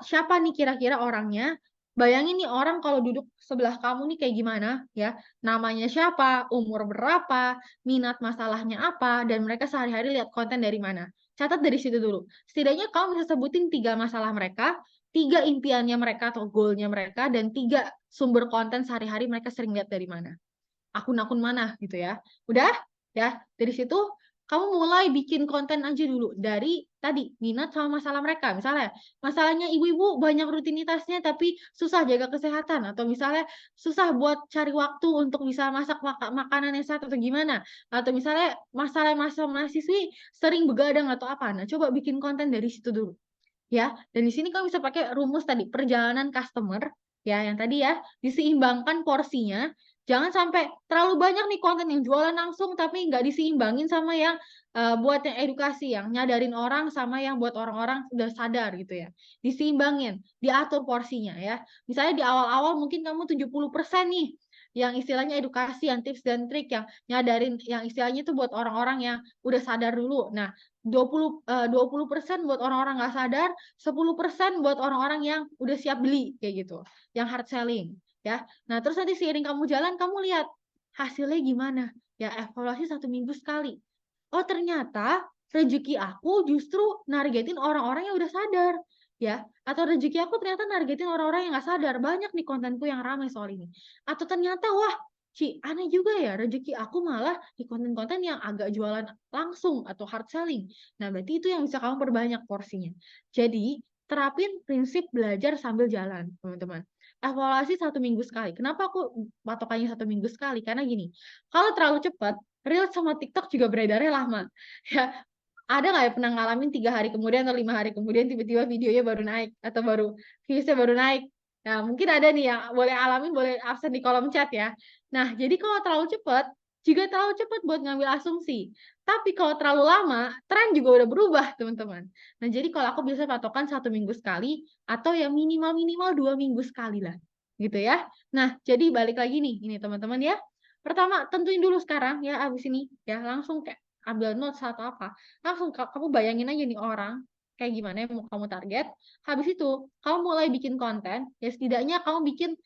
siapa nih kira-kira orangnya. Bayangin nih orang kalau duduk sebelah kamu nih kayak gimana ya. Namanya siapa, umur berapa, minat masalahnya apa, dan mereka sehari-hari lihat konten dari mana. Catat dari situ dulu. Setidaknya kamu bisa sebutin 3 masalah mereka, 3 impiannya mereka atau goalnya mereka, dan 3 sumber konten sehari-hari mereka sering lihat dari mana. Akun-akun mana gitu ya. Udah? Ya, dari situ kamu mulai bikin konten aja dulu dari tadi minat sama masalah mereka. Misalnya, masalahnya ibu-ibu banyak rutinitasnya tapi susah jaga kesehatan, atau misalnya susah buat cari waktu untuk bisa masak makanan yang sehat atau gimana. Atau misalnya masalah mahasiswi sering begadang atau apa. Nah, coba bikin konten dari situ dulu. Ya, dan di sini kamu bisa pakai rumus tadi perjalanan customer ya, yang tadi ya, diseimbangkan porsinya Jangan sampai terlalu banyak nih konten yang jualan langsung tapi nggak diseimbangin sama yang buat yang edukasi, yang nyadarin orang sama yang buat orang-orang udah sadar gitu ya. Diseimbangin, diatur porsinya ya. Misalnya di awal-awal mungkin kamu 70% nih yang istilahnya edukasi, yang tips dan trik, yang nyadarin, yang istilahnya itu buat orang-orang yang udah sadar dulu. Nah, 20% buat orang-orang nggak sadar, 10% buat orang-orang yang udah siap beli kayak gitu, yang hard selling ya. Nah, terus nanti seiring kamu jalan, kamu lihat hasilnya gimana ya, evaluasi 1 minggu sekali. Oh, ternyata rezeki aku justru nargetin orang-orang yang udah sadar ya, atau rezeki aku ternyata nargetin orang-orang yang nggak sadar. Banyak nih kontenku yang ramai soal ini. Atau ternyata wah, aneh juga ya, rezeki aku malah di konten-konten yang agak jualan langsung atau hard selling. Nah, berarti itu yang bisa kamu perbanyak porsinya. Jadi, terapin prinsip belajar sambil jalan, teman-teman. Evaluasi 1 minggu sekali. Kenapa aku patokannya 1 minggu sekali? Karena gini, kalau terlalu cepat, Reels sama TikTok juga beredarnya lama. Ya, ada nggak ya pernah ngalamin 3 hari kemudian atau 5 hari kemudian tiba-tiba videonya baru naik atau baru viewsnya baru naik? Nah, mungkin ada nih yang boleh alamin, boleh absen di kolom chat ya. Nah, jadi kalau terlalu cepat, juga terlalu cepat buat ngambil asumsi. Tapi kalau terlalu lama, tren juga udah berubah, teman-teman. Nah, jadi kalau aku bisa patokan 1 minggu sekali atau ya minimal 2 minggu sekali lah, gitu ya. Nah, jadi balik lagi nih, ini teman-teman ya. Pertama, tentuin dulu sekarang ya, abis ini ya, langsung kayak ambil notes atau apa. Langsung kamu bayangin aja nih orang kayak gimana yang mau kamu target. Habis itu, kamu mulai bikin konten, ya setidaknya kamu bikin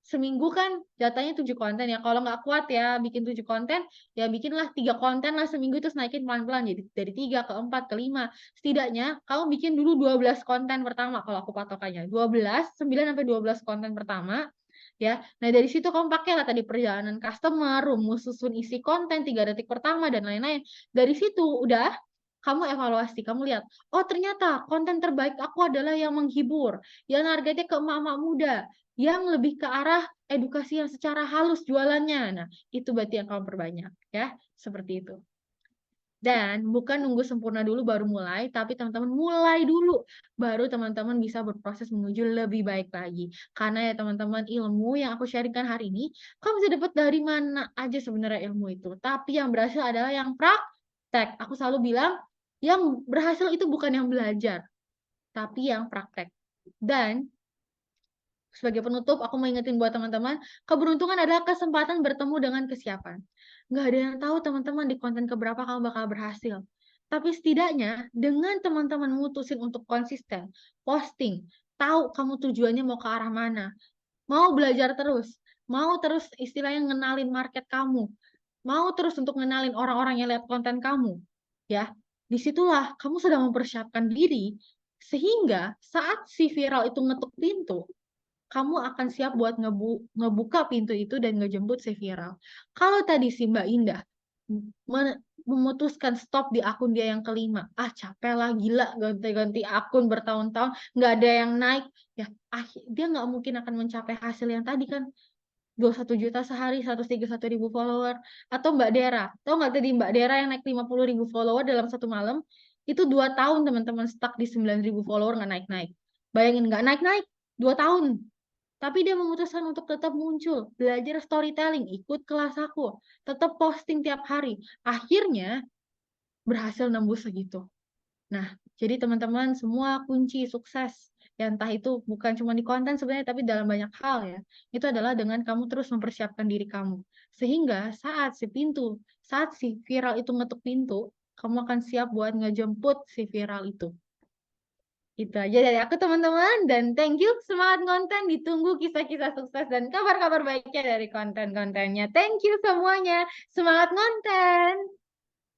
seminggu kan datanya 7 konten ya. Kalau nggak kuat ya bikin 7 konten, ya bikinlah 3 konten lah seminggu, terus naikin pelan-pelan jadi dari 3 ke 4 ke 5. Setidaknya kamu bikin dulu 12 konten pertama kalau aku patokannya. 9 sampai 12 konten pertama ya. Nah, dari situ kamu pakailah tadi perjalanan customer, rumus susun isi konten 3 detik pertama dan lain-lain. Dari situ udah kamu evaluasi, kamu lihat, oh ternyata konten terbaik aku adalah yang menghibur, yang targetnya ke emak-emak muda, yang lebih ke arah edukasi yang secara halus jualannya. Nah, itu berarti yang kamu perbanyak ya, seperti itu. Dan bukan nunggu sempurna dulu baru mulai, tapi teman-teman mulai dulu, baru teman-teman bisa berproses menuju lebih baik lagi. Karena ya teman-teman, ilmu yang aku sharingkan hari ini, kamu bisa dapat dari mana aja sebenarnya ilmu itu. Tapi yang berhasil adalah yang praktek. Aku selalu bilang, yang berhasil itu bukan yang belajar, tapi yang praktek. Dan sebagai penutup, aku mau ingetin buat teman-teman, keberuntungan adalah kesempatan bertemu dengan kesiapan. Nggak ada yang tahu teman-teman di konten keberapa kamu bakal berhasil. Tapi setidaknya dengan teman-teman mutusin untuk konsisten, posting, tahu kamu tujuannya mau ke arah mana, mau belajar terus, mau terus istilahnya ngenalin market kamu, mau terus untuk ngenalin orang-orang yang lihat konten kamu, ya, disitulah kamu sedang mempersiapkan diri, sehingga saat si viral itu ngetuk pintu, kamu akan siap buat ngebuka pintu itu dan ngejemput si viral. Kalau tadi si Mbak Indah memutuskan stop di akun dia yang kelima, capek lah, gila, ganti-ganti akun bertahun-tahun, nggak ada yang naik, ya dia nggak mungkin akan mencapai hasil yang tadi kan, 21 juta sehari, 131.000 follower. Atau Mbak Dera, tahu nggak tadi Mbak Dera yang naik 50.000 follower dalam 1 malam, itu 2 tahun teman-teman stuck di 9.000 follower nggak naik-naik. Bayangin, nggak naik-naik, 2 tahun. Tapi dia memutuskan untuk tetap muncul, belajar storytelling, ikut kelas aku, tetap posting tiap hari. Akhirnya berhasil nembus segitu. Nah, jadi teman-teman semua kunci sukses, ya entah itu bukan cuma di konten sebenarnya, tapi dalam banyak hal ya, itu adalah dengan kamu terus mempersiapkan diri kamu. Sehingga saat si viral itu ngetuk pintu, kamu akan siap buat ngejemput si viral itu. Itu aja dari aku teman-teman, dan thank you, semangat konten, ditunggu kisah-kisah sukses dan kabar-kabar baiknya dari konten-kontennya. Thank you semuanya, semangat konten.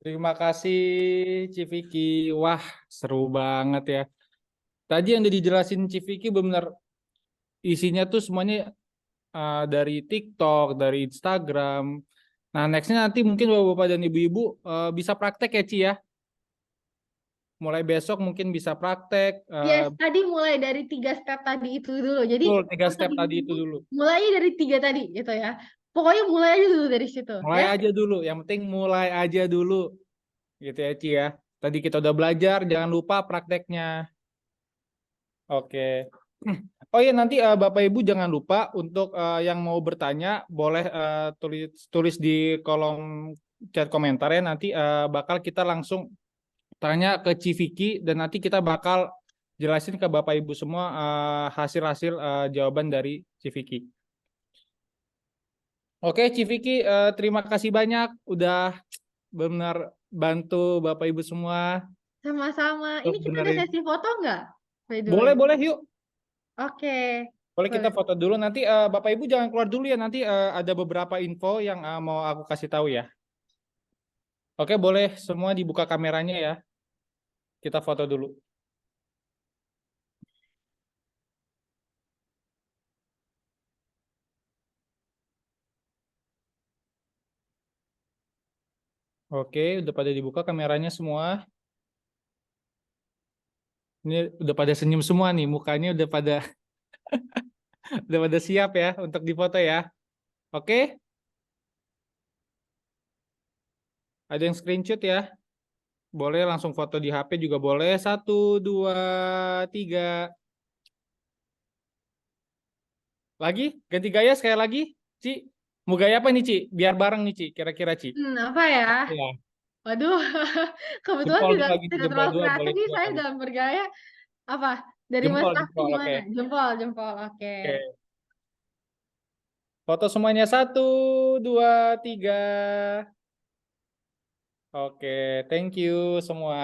Terima kasih Civiki, wah seru banget ya. Tadi yang udah dijelasin Civiki benar isinya tuh semuanya dari TikTok, dari Instagram. Nah nextnya nanti mungkin bapak-bapak dan ibu-ibu bisa praktek ya Ci ya. Mulai besok mungkin bisa praktek. Yes, tadi mulai dari 3 step tadi itu dulu. Jadi 3 step tadi itu dulu. Mulai dari 3 tadi gitu ya. Pokoknya mulai aja dulu dari situ. Mulai aja dulu. Yang penting mulai aja dulu. Gitu ya Ci ya. Tadi kita udah belajar, jangan lupa prakteknya. Oke. Oh iya, nanti Bapak Ibu jangan lupa untuk yang mau bertanya boleh tulis di kolom chat komentar ya. Nanti bakal kita langsung tanya ke Civiki dan nanti kita bakal jelasin ke Bapak Ibu semua hasil-hasil jawaban dari Civiki. Oke, Civiki, terima kasih banyak udah benar bantu Bapak Ibu semua. Sama-sama. Ini Untuk kita ada benerin. sesi foto nggak? By the Boleh, way. boleh, yuk. Oke. Boleh kita Boleh. foto dulu. Nanti Bapak Ibu jangan keluar dulu ya. Nanti ada beberapa info yang mau aku kasih tahu ya. Oke, boleh semua dibuka kameranya ya. Kita foto dulu. Oke, udah pada dibuka kameranya semua. Ini udah pada senyum semua nih, mukanya udah pada udah pada siap ya untuk difoto ya. Oke? Ada yang screenshot ya? Boleh langsung foto di HP juga boleh. 1, 2, 3. Lagi? Ganti gaya sekali lagi. Ci, mau gaya apa nih Ci? Biar bareng nih Ci, kira-kira Ci. Apa ya? Ya. Waduh, kebetulan Jempol tidak lagi, tidak jempol terlalu dua kreatif boleh nih dua saya kali. dalam bergaya. Apa? Dari Mas Jempol, Raffi jempol, gimana? oke. Jempol, jempol. Oke. Oke. Foto semuanya 1, 2, 3. Oke, thank you semua.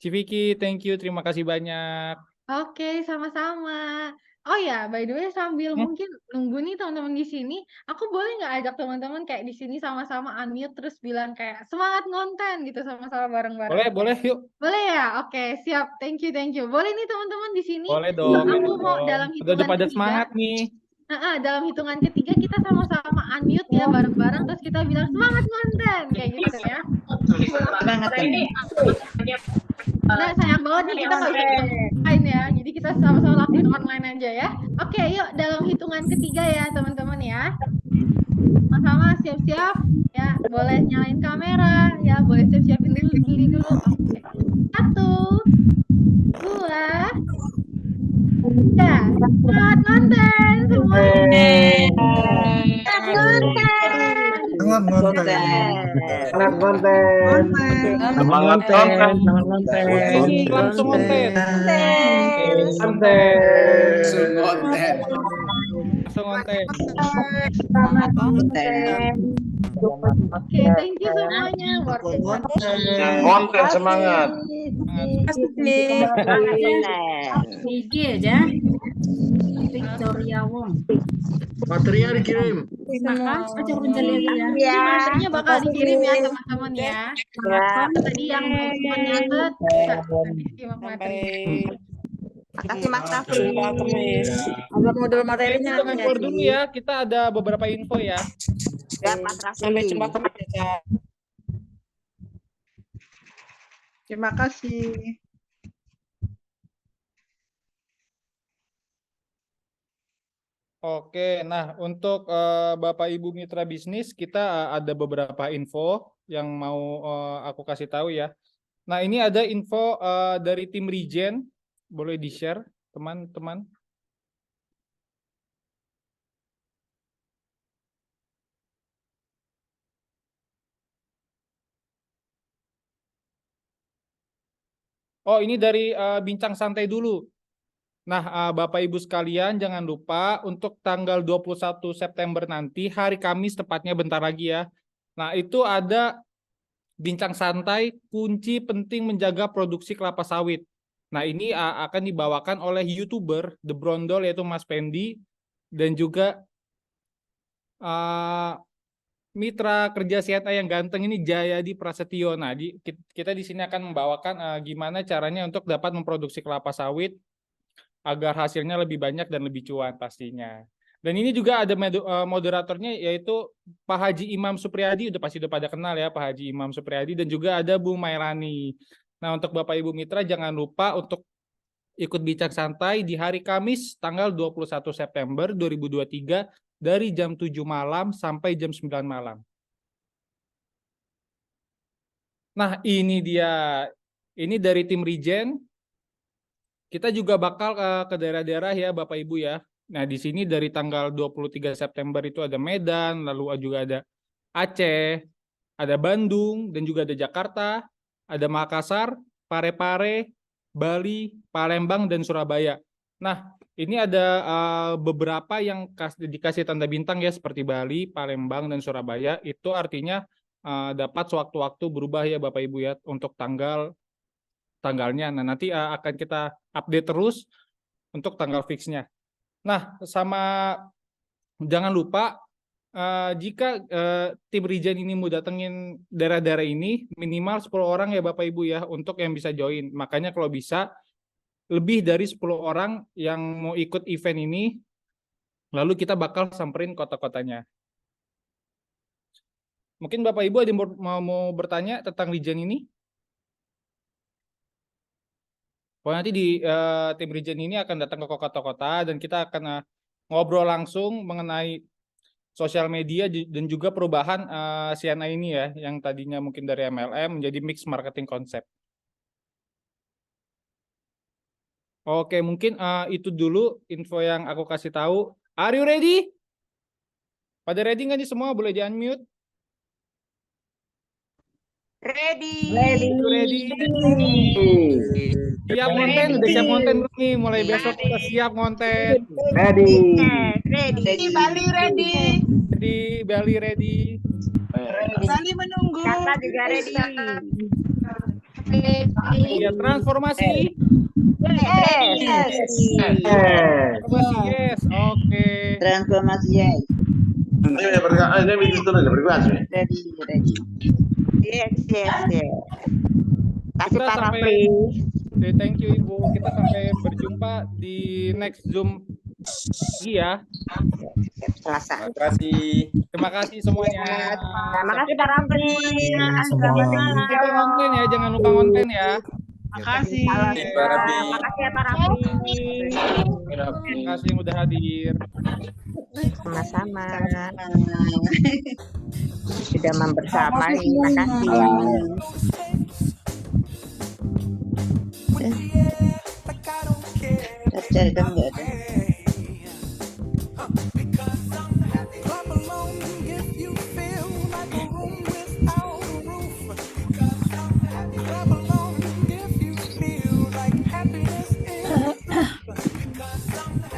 Civiki, thank you, terima kasih banyak. Oke, sama-sama. Oh ya, by the way sambil mungkin nunggu nih teman-teman di sini, aku boleh nggak ajak teman-teman kayak di sini sama-sama unmute terus bilang kayak semangat ngonten gitu sama-sama bareng-bareng. Boleh, yuk. Boleh ya? Oke, siap. Thank you, thank you. Boleh nih teman-teman di sini. Boleh Yuk, dong, aku mau dalam Udah hitungan pada ketiga. semangat nih. Dalam hitungan ketiga kita sama-sama unmute ya bareng-bareng terus kita bilang semangat ngonten kayak gitu ya. Nah, sayang banget nih kita nggak bisa online ya. Jadi kita sama-sama lakuin online aja ya. Oke, yuk dalam hitungan ketiga ya teman-teman ya. Sama-sama siap-siap ya. Boleh nyalain kamera ya. Boleh siap-siapin dulu diri dulu. Oke. 1, 2, 3. Selamat nonton semuanya. Selamat ngonten. Semangat konten. Semangat konten. Langsung konten. Langsung konten. Oke, thank you semuanya. Konten semangat. Gigi aja. Victoria Wong. Materinya dikirim. Terima kasih aja ya. Ini materinya bakal dikirim ya teman-teman ya. Tadi yang belum nyatet bisa disimak materinya. Makasih Mas Raffi. Ada modul materinya. Jangan keluar dulu ya, kita ada beberapa info ya. Ya Mas Raffi. Sampai jumpa saja. Terima kasih. Oke, nah untuk Bapak Ibu Mitra Bisnis kita ada beberapa info yang mau aku kasih tahu ya. Nah ini ada info dari tim Regen, boleh di-share teman-teman. Oh ini dari Bincang Santai dulu. Nah, Bapak Ibu sekalian jangan lupa untuk tanggal 21 September nanti, hari Kamis tepatnya bentar lagi ya. Nah, itu ada Bincang Santai kunci penting menjaga produksi kelapa sawit. Nah, ini akan dibawakan oleh YouTuber The Brondol yaitu Mas Pendi dan juga mitra kerja CNA yang ganteng ini Jayadi Prasetyo. Nah, kita di sini akan membawakan gimana caranya untuk dapat memproduksi kelapa sawit agar hasilnya lebih banyak dan lebih cuan pastinya. Dan ini juga ada moderatornya yaitu Pak Haji Imam Supriyadi, udah pada kenal ya Pak Haji Imam Supriyadi, dan juga ada Bu Mairani. Nah untuk Bapak Ibu Mitra jangan lupa untuk ikut Bincang Santai di hari Kamis tanggal 21 September 2023 dari jam 7 malam sampai jam 9 malam. Nah ini dia, ini dari tim Regen. kita juga bakal ke daerah-daerah ya Bapak Ibu ya. Nah, di sini dari tanggal 23 September itu ada Medan, lalu juga ada Aceh, ada Bandung, dan juga ada Jakarta, ada Makassar, Parepare, Bali, Palembang, dan Surabaya. Nah, ini ada beberapa yang dikasih tanda bintang ya, seperti Bali, Palembang, dan Surabaya. Itu artinya dapat sewaktu-waktu berubah ya Bapak Ibu ya, untuk tanggalnya. Nah, nanti akan kita update terus untuk tanggal fixnya. Nah, sama jangan lupa jika tim Regen ini mau datengin daerah-daerah ini, minimal 10 orang ya Bapak Ibu ya, untuk yang bisa join. Makanya kalau bisa, lebih dari 10 orang yang mau ikut event ini, lalu kita bakal samperin kota-kotanya. Mungkin Bapak Ibu ada yang mau bertanya tentang Regen ini? Pokoknya nanti di tim Regen ini akan datang ke kota-kota dan kita akan ngobrol langsung mengenai sosial media dan juga perubahan Siana ini ya, yang tadinya mungkin dari MLM menjadi mix marketing konsep. Oke, mungkin itu dulu info yang aku kasih tahu. Are you ready? Pada ready nggak nih semua? Boleh di unmute. Ready. Ready. Siap konten, udah siap konten belum nih? Mulai besok kita siap konten. Ready. Ready. Bali ready. Ready, Bali ready. Bali menunggu. Kakak juga ready. Ya, transformasi. Yes. Transformasi yes. Oke. Transformasi yes. Ready. Yes. Kasih Kita Pak sampai, Rafli. thank you Ibu. Kita sampai berjumpa di next Zoom lagi ya. Selasa. Terima kasih semuanya. Terima kasih Pak Rafli. Selamat malam. Kita konten ya, jangan lupa konten ya. Makasih. Makasih ya Pak Rafli. Terima kasih yang udah hadir. Sama-sama. Sudah membersamai. Terima kasih. Cari dong nggak ada. Clap along if you feel like a room without a roof. Clap along.